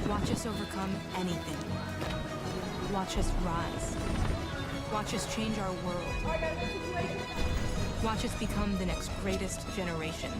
Watch us overcome anything. Watch us rise. Watch us change our world. Watch us become the next greatest generation.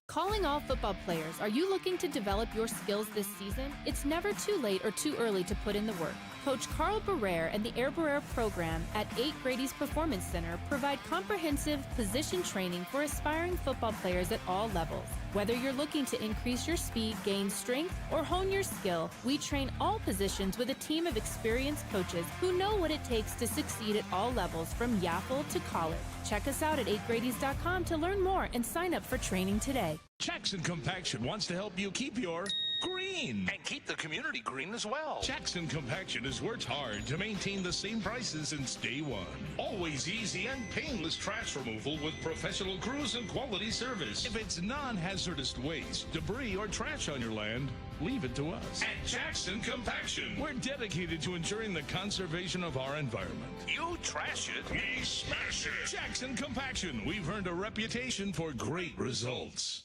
Calling all football players, are you looking to develop your skills this season? It's never too late or too early to put in the work. Coach Carl Barrere and the Air Barrere program at 8 Grady's Performance Center provide comprehensive position training for aspiring football players at all levels. Whether you're looking to increase your speed, gain strength, or hone your skill, we train all positions with a team of experienced coaches who know what it takes to succeed at all levels from Yaffle to college. Check us out at 8gradys.com to learn more and sign up for training today. Jackson Compaction wants to help you keep your green and keep the community green as well. Jackson Compaction has worked hard to maintain the same prices since day one. Always easy and painless trash removal with professional crews and quality service. If it's non-hazardous waste, debris, or trash on your land, leave it to us. At Jackson Compaction, we're dedicated to ensuring the conservation of our environment. You trash it, we smash it. Jackson Compaction, we've earned a reputation for great results.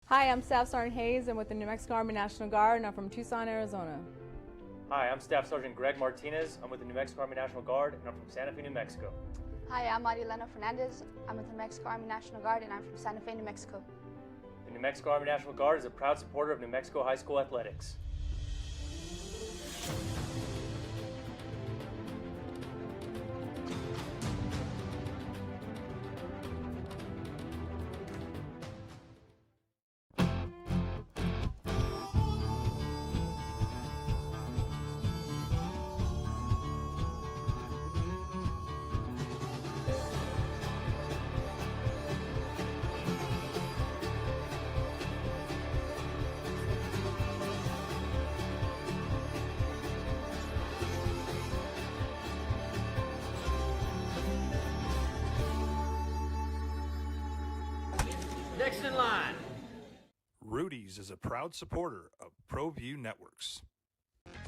Hi, I'm Staff Sergeant Hayes. I'm with the New Mexico Army National Guard, and I'm from Tucson, Arizona. Hi, I'm Staff Sergeant Greg Martinez. I'm with the New Mexico Army National Guard, and I'm from Santa Fe, New Mexico. Hi, I'm Marilena Fernandez. I'm with the New Mexico Army National Guard, and I'm from Santa Fe, New Mexico. The New Mexico Army National Guard is a proud supporter of New Mexico high school athletics. Next in line. Rudy's is a proud supporter of ProView Networks.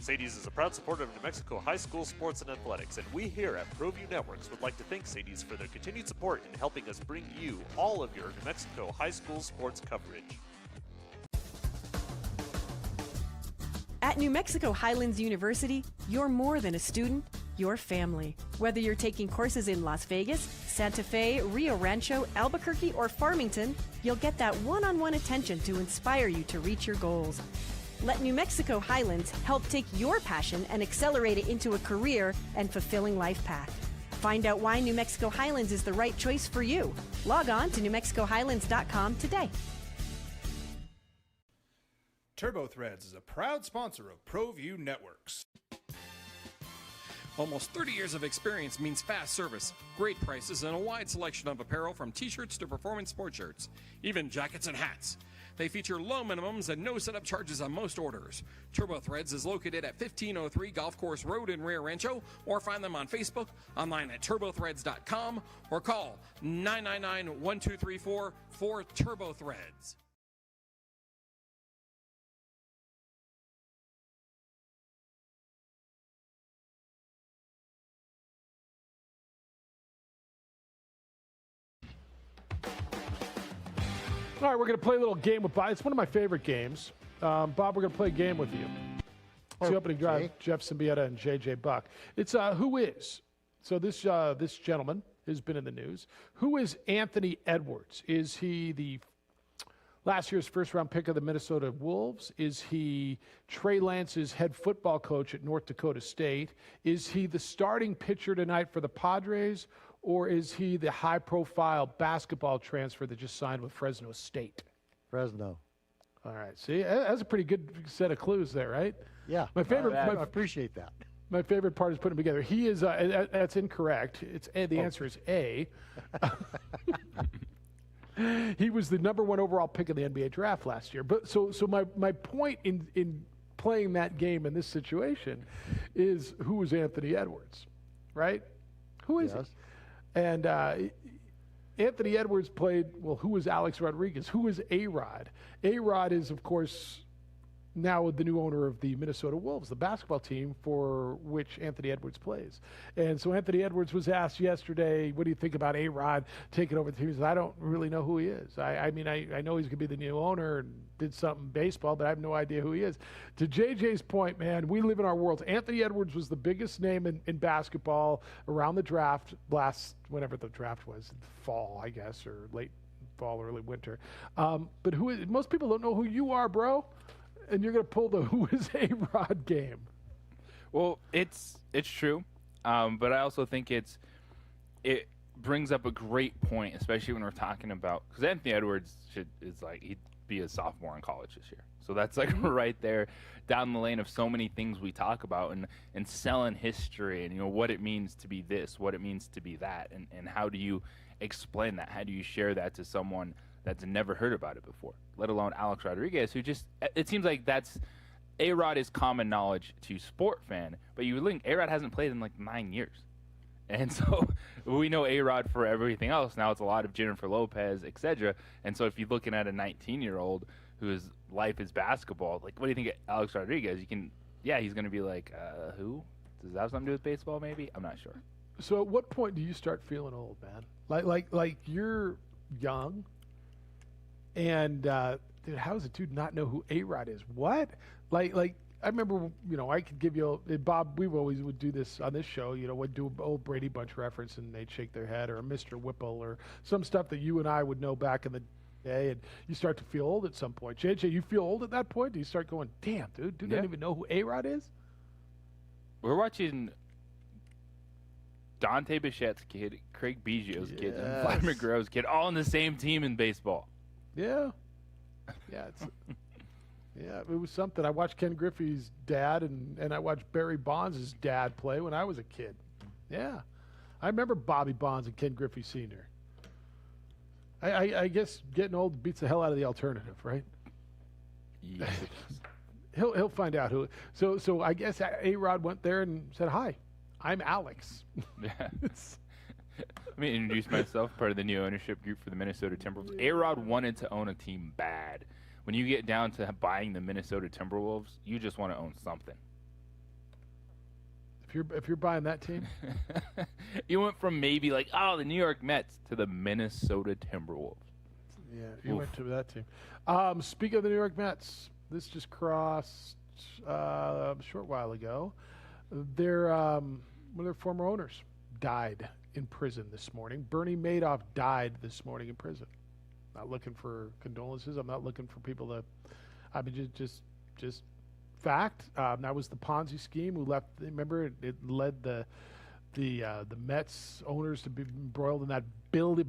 Sadie's is a proud supporter of New Mexico high school sports and athletics, and we here at ProView Networks would like to thank Sadie's for their continued support in helping us bring you all of your New Mexico high school sports coverage. At New Mexico Highlands University, you're more than a student, you're family. Whether you're taking courses in Las Vegas, Santa Fe, Rio Rancho, Albuquerque, or Farmington, you'll get that one-on-one attention to inspire you to reach your goals. Let New Mexico Highlands help take your passion and accelerate it into a career and fulfilling life path. Find out why New Mexico Highlands is the right choice for you. Log on to NewMexicoHighlands.com today. TurboThreads is a proud sponsor of ProView Networks. Almost 30 years of experience means fast service, great prices, and a wide selection of apparel from t-shirts to performance sport shirts, even jackets and hats. They feature low minimums and no setup charges on most orders. Turbo Threads is located at 1503 Golf Course Road in Rio Rancho, or find them on Facebook, online at turbothreads.com, or call 999-1234 for Turbo Threads. All right, we're going to play a little game with Bob. It's one of my favorite games. Bob, we're going to play a game with you. It's the opening drive, Jeff Siembieda and J.J. Buck. It's Who Is. So this gentleman has been in the news. Who is Anthony Edwards? Is he the last year's first-round pick of the Minnesota Wolves? Is he Trey Lance's head football coach at North Dakota State? Is he the starting pitcher tonight for the Padres? Or is he the high-profile basketball transfer that just signed with Fresno State? Fresno. All right. See, that's a pretty good set of clues there, right? Yeah. My favorite. I appreciate that. My favorite part is putting them together. He is. That's incorrect. It's A. The answer is A. He was the #1 overall pick in the NBA draft last year. But so my point in playing that game in this situation is, who is Anthony Edwards, right? Who is he? And Anthony Edwards played, well, who is Alex Rodriguez? Who is A-Rod? A-Rod is, of course, now the new owner of the Minnesota Wolves, the basketball team for which Anthony Edwards plays. And so Anthony Edwards was asked yesterday, what do you think about A-Rod taking over the team? He said, I don't really know who he is. I mean, I know he's going to be the new owner and did something baseball, but I have no idea who he is. To JJ's point, man, we live in our worlds. Anthony Edwards was the biggest name in basketball around the draft whenever the draft was, fall, I guess, or late fall, early winter. But most people don't know who you are, bro. And you're going to pull the who is A-Rod game. Well, it's true, but I also think it brings up a great point, especially when we're talking about, because Anthony Edwards he'd be a sophomore in college this year, so that's like right there down the lane of so many things we talk about and selling history and what it means to be this, what it means to be that, and how do you explain that? How do you share that to someone that's never heard about it before, let alone Alex Rodriguez, who it seems like that's A-Rod is common knowledge to sport fan, but you link A-Rod hasn't played in like 9 years. And so we know A-Rod for everything else. Now it's a lot of Jennifer Lopez, etc. And so if you're looking at a 19-year-old whose life is basketball, like, what do you think of Alex Rodriguez? He's going to be like, who? Does that have something to do with baseball maybe? I'm not sure. So at what point do you start feeling old, man? Like you're young. And dude, how does a dude not know who A-Rod is? What? Like I remember, I could give you Bob. We always would do this on this show. Would do an old Brady Bunch reference, and they'd shake their head, or a Mr. Whipple, or some stuff that you and I would know back in the day. And you start to feel old at some point. JJ, you feel old at that point? Do you start going, damn, dude doesn't even know who A-Rod is? We're watching Dante Bichette's kid, Craig Biggio's kid, and Vladimir Guerrero's kid, all on the same team in baseball. Yeah, it was something. I watched Ken Griffey's dad, and I watched Barry Bonds' dad play when I was a kid. Yeah, I remember Bobby Bonds and Ken Griffey Sr. I guess getting old beats the hell out of the alternative, right? Yes. He'll find out who. So I guess A-Rod went there and said, "Hi, I'm Alex." Yeah. Let me introduce myself, part of the new ownership group for the Minnesota Timberwolves. A-Rod wanted to own a team bad. When you get down to buying the Minnesota Timberwolves, you just want to own something. If you're buying that team, you went from maybe like, the New York Mets to the Minnesota Timberwolves. Yeah, you went to that team. Speaking of the New York Mets, this just crossed a short while ago. One of their former owners died in prison this morning. Bernie Madoff died this morning in prison. Not looking for condolences. I'm not looking for people to. I mean, just fact. That was the Ponzi scheme who left. Remember, it led the Mets owners to be embroiled in that billion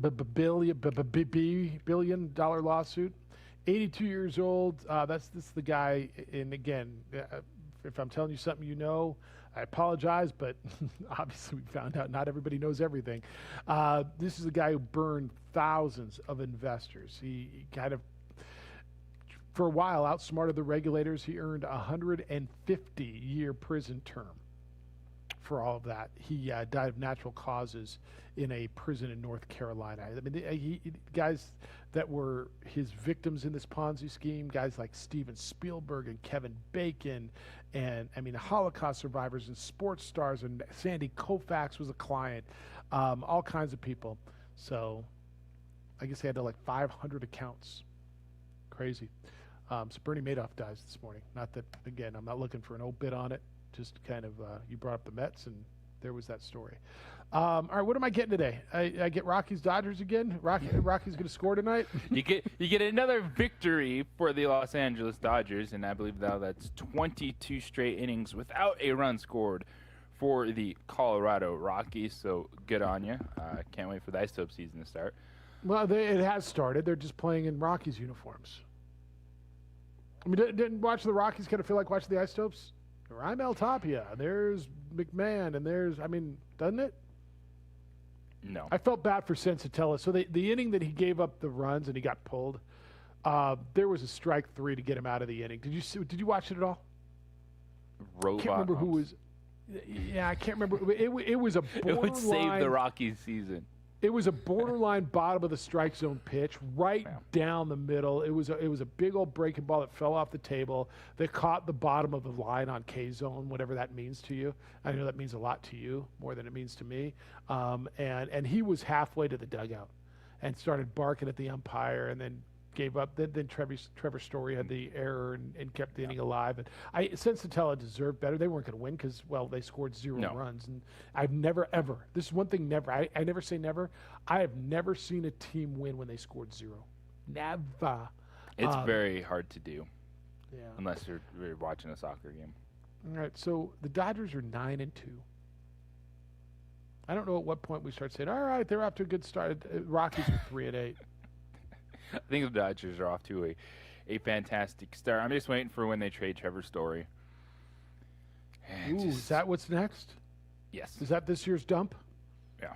dollar lawsuit. 82 years old. This is the guy. And again, if I'm telling you something you know, I apologize, but obviously we found out not everybody knows everything. This is the guy who burned thousands of investors. He kind of for a while, outsmarted the regulators. He earned a 150-year prison term for all of that. He died of natural causes in a prison in North Carolina. I mean, guys that were his victims in this Ponzi scheme, guys like Steven Spielberg and Kevin Bacon, and I mean, Holocaust survivors and sports stars, and Sandy Koufax was a client, all kinds of people. So I guess he had like 500 accounts. Crazy. So Bernie Madoff dies this morning. Not that, again, I'm not looking for an obit on it. Just kind of, you brought up the Mets, and there was that story. All right, what am I getting today? I get Rockies Dodgers again. Rocky's going to score tonight. You get another victory for the Los Angeles Dodgers, and I believe now that's 22 straight innings without a run scored for the Colorado Rockies. So good on you. Can't wait for the Isotope season to start. Well, it has started. They're just playing in Rockies uniforms. I mean, didn't watch the Rockies kind of feel like watching the Isotopes? Raimel Tapia, there's McMahon, and there's, I mean, doesn't it? No. I felt bad for Sensatella. So the inning that he gave up the runs and he got pulled, there was a strike 3 to get him out of the inning. Did you watch it at all? Robot. I can't remember who was. Yeah, I can't remember. It was a borderline. It would save the Rockies season. It was a borderline bottom of the strike zone pitch, right down the middle. It was a big old breaking ball that fell off the table that caught the bottom of the line on K zone, whatever that means to you. I know that means a lot to you, more than it means to me. And he was halfway to the dugout and started barking at the umpire, and then gave up. Then Trevor Story had the error and kept the inning alive. And Sensatella deserved better. They weren't going to win because, well, they scored 0 runs. And I've never, ever, this is one thing never, I never say never. I have never seen a team win when they scored 0. Never. It's very hard to do. Yeah. Unless you're watching a soccer game. All right, so the Dodgers are 9-2. I don't know at what point we start saying, all right, they're off to a good start. Rockies are 3-8. I think the Dodgers are off to a fantastic start. I'm just waiting for when they trade Trevor Story. Ooh, is that what's next? Yes. Is that this year's dump? Yeah.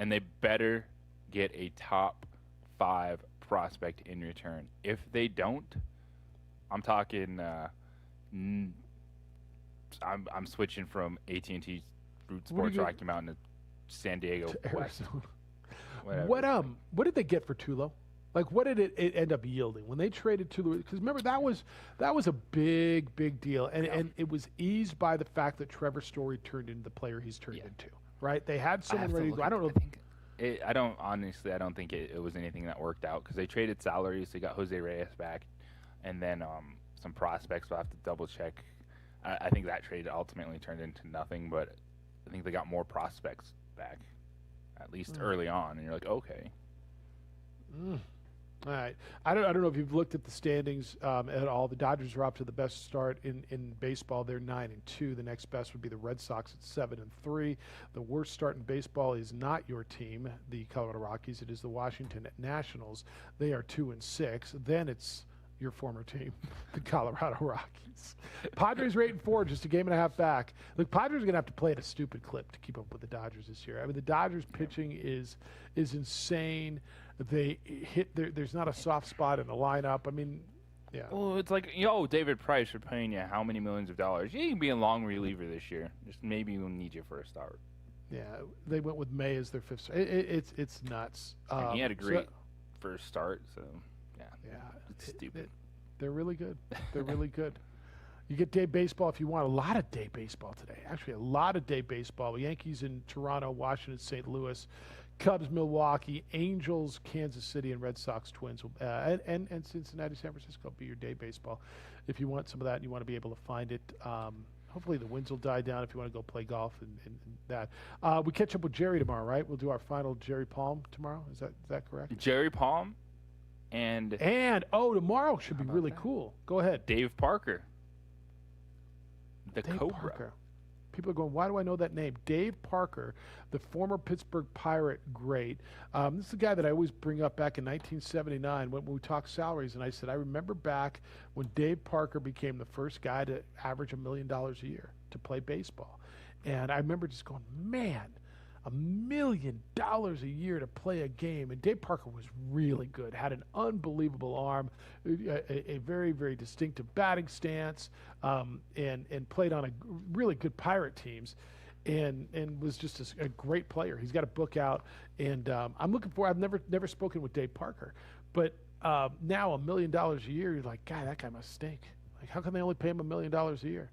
And they better get a top 5 prospect in return. If they don't, I'm talking I'm switching from AT&T Root Sports Rocky Mountain to San Diego West. What did they get for Tulo? Like, what did it end up yielding when they traded Tulo? Because remember, that was a big deal, and it was eased by the fact that Trevor Story turned into the player he's turned into. Right? They had someone ready to go. I don't know. I don't think it was anything that worked out because they traded salaries. They got Jose Reyes back, and then some prospects. We'll have to double check. I think that trade ultimately turned into nothing, but I think they got more prospects back, at least early on. And you're like, okay. All right. I don't know if you've looked at the standings at all. The Dodgers are off to the best start in baseball. They're 9-2. The next best would be the Red Sox at 7-3. The worst start in baseball is not your team, the Colorado Rockies. It is the Washington Nationals. They are 2-6. Then it's your former team, the Colorado Rockies. Padres are 8-4, just a game and a half back. Look, Padres are going to have to play at a stupid clip to keep up with the Dodgers this year. I mean, the Dodgers pitching is insane. They hit there's not a soft spot in the lineup. I mean, yeah. Well, it's like, David Price, we're paying you how many millions of dollars? You can be a long reliever this year. Just maybe we'll need you for a start. Yeah, they went with May as their 5th start. It's nuts. And he had a great first start, so yeah, it's stupid. They're really good. They're really good. You get day baseball if you want. A lot of day baseball today. Actually, a lot of day baseball. Yankees in Toronto, Washington, St. Louis, Cubs, Milwaukee, Angels, Kansas City, and Red Sox, Twins, and Cincinnati, San Francisco will be your day baseball. If you want some of that and you want to be able to find it, hopefully the winds will die down if you want to go play golf and that. We catch up with Jerry tomorrow, right? We'll do our final Jerry Palm tomorrow. Is that correct? Jerry Palm and tomorrow should be really cool. Go ahead. Dave Parker. Dave Parker. People are going, why do I know that name? Dave Parker, the former Pittsburgh Pirate great. This is the guy that I always bring up back in 1979 when we talked salaries. And I said, I remember back when Dave Parker became the first guy to average $1 million a year to play baseball. And I remember just going, man, $1 million a year to play a game. And Dave Parker was really good, had an unbelievable arm, a very, very distinctive batting stance, and played on a really good Pirate teams. And was just a great player. He's got a book out, and I'm looking for. I've never spoken with Dave Parker, but now $1 million a year. You're like, God, that guy must stink. Like, how come they only pay him $1 million a year?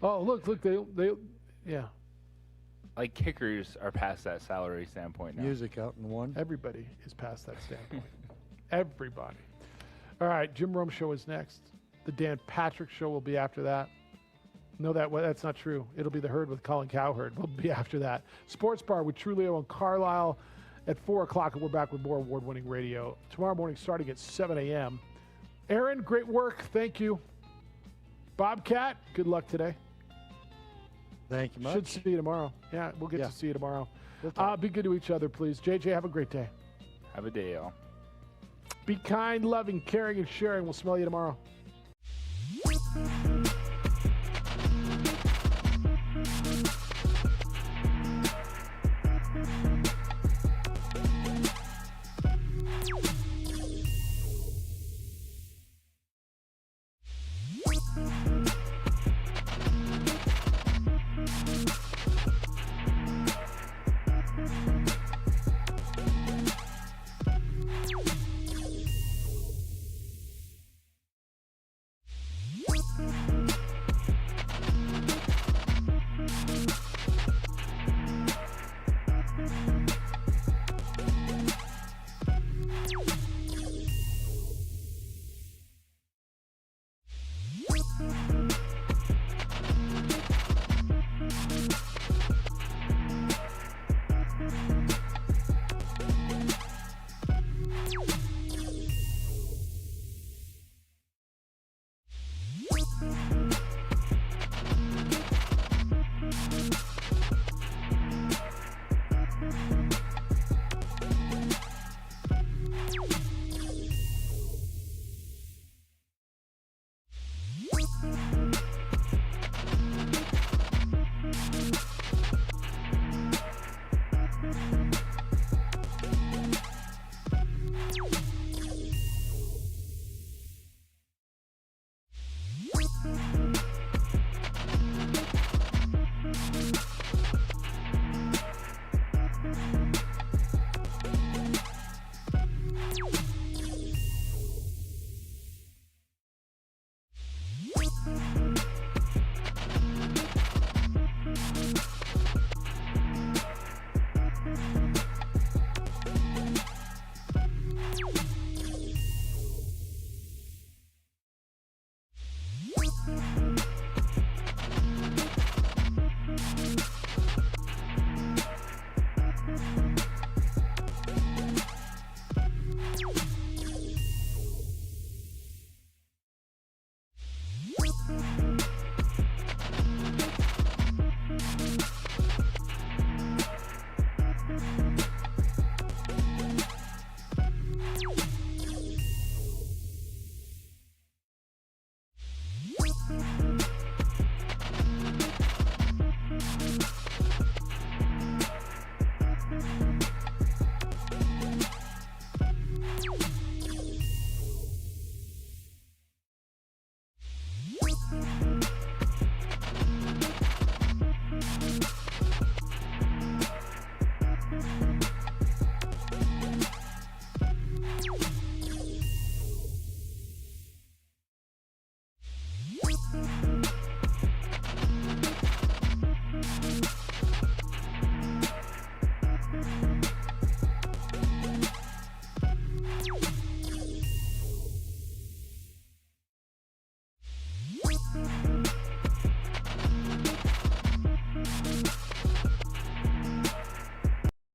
Oh, look, they, yeah. Like kickers are past that salary standpoint now. Music out in one. Everybody is past that standpoint. Everybody. All right, Jim Rome Show is next. The Dan Patrick Show will be after that. No, that's not true. It'll be The Herd with Colin Cowherd. We'll be after that. Sports Bar with Trulio and Carlisle at 4 o'clock, and we're back with more award-winning radio tomorrow morning starting at 7 a.m. Aaron, great work. Thank you. Bobcat, good luck today. Thank you much. Should see you tomorrow. Yeah, we'll get to see you tomorrow. Be good to each other, please. JJ, have a great day. Have a day, y'all. Be kind, loving, caring, and sharing. We'll smell you tomorrow.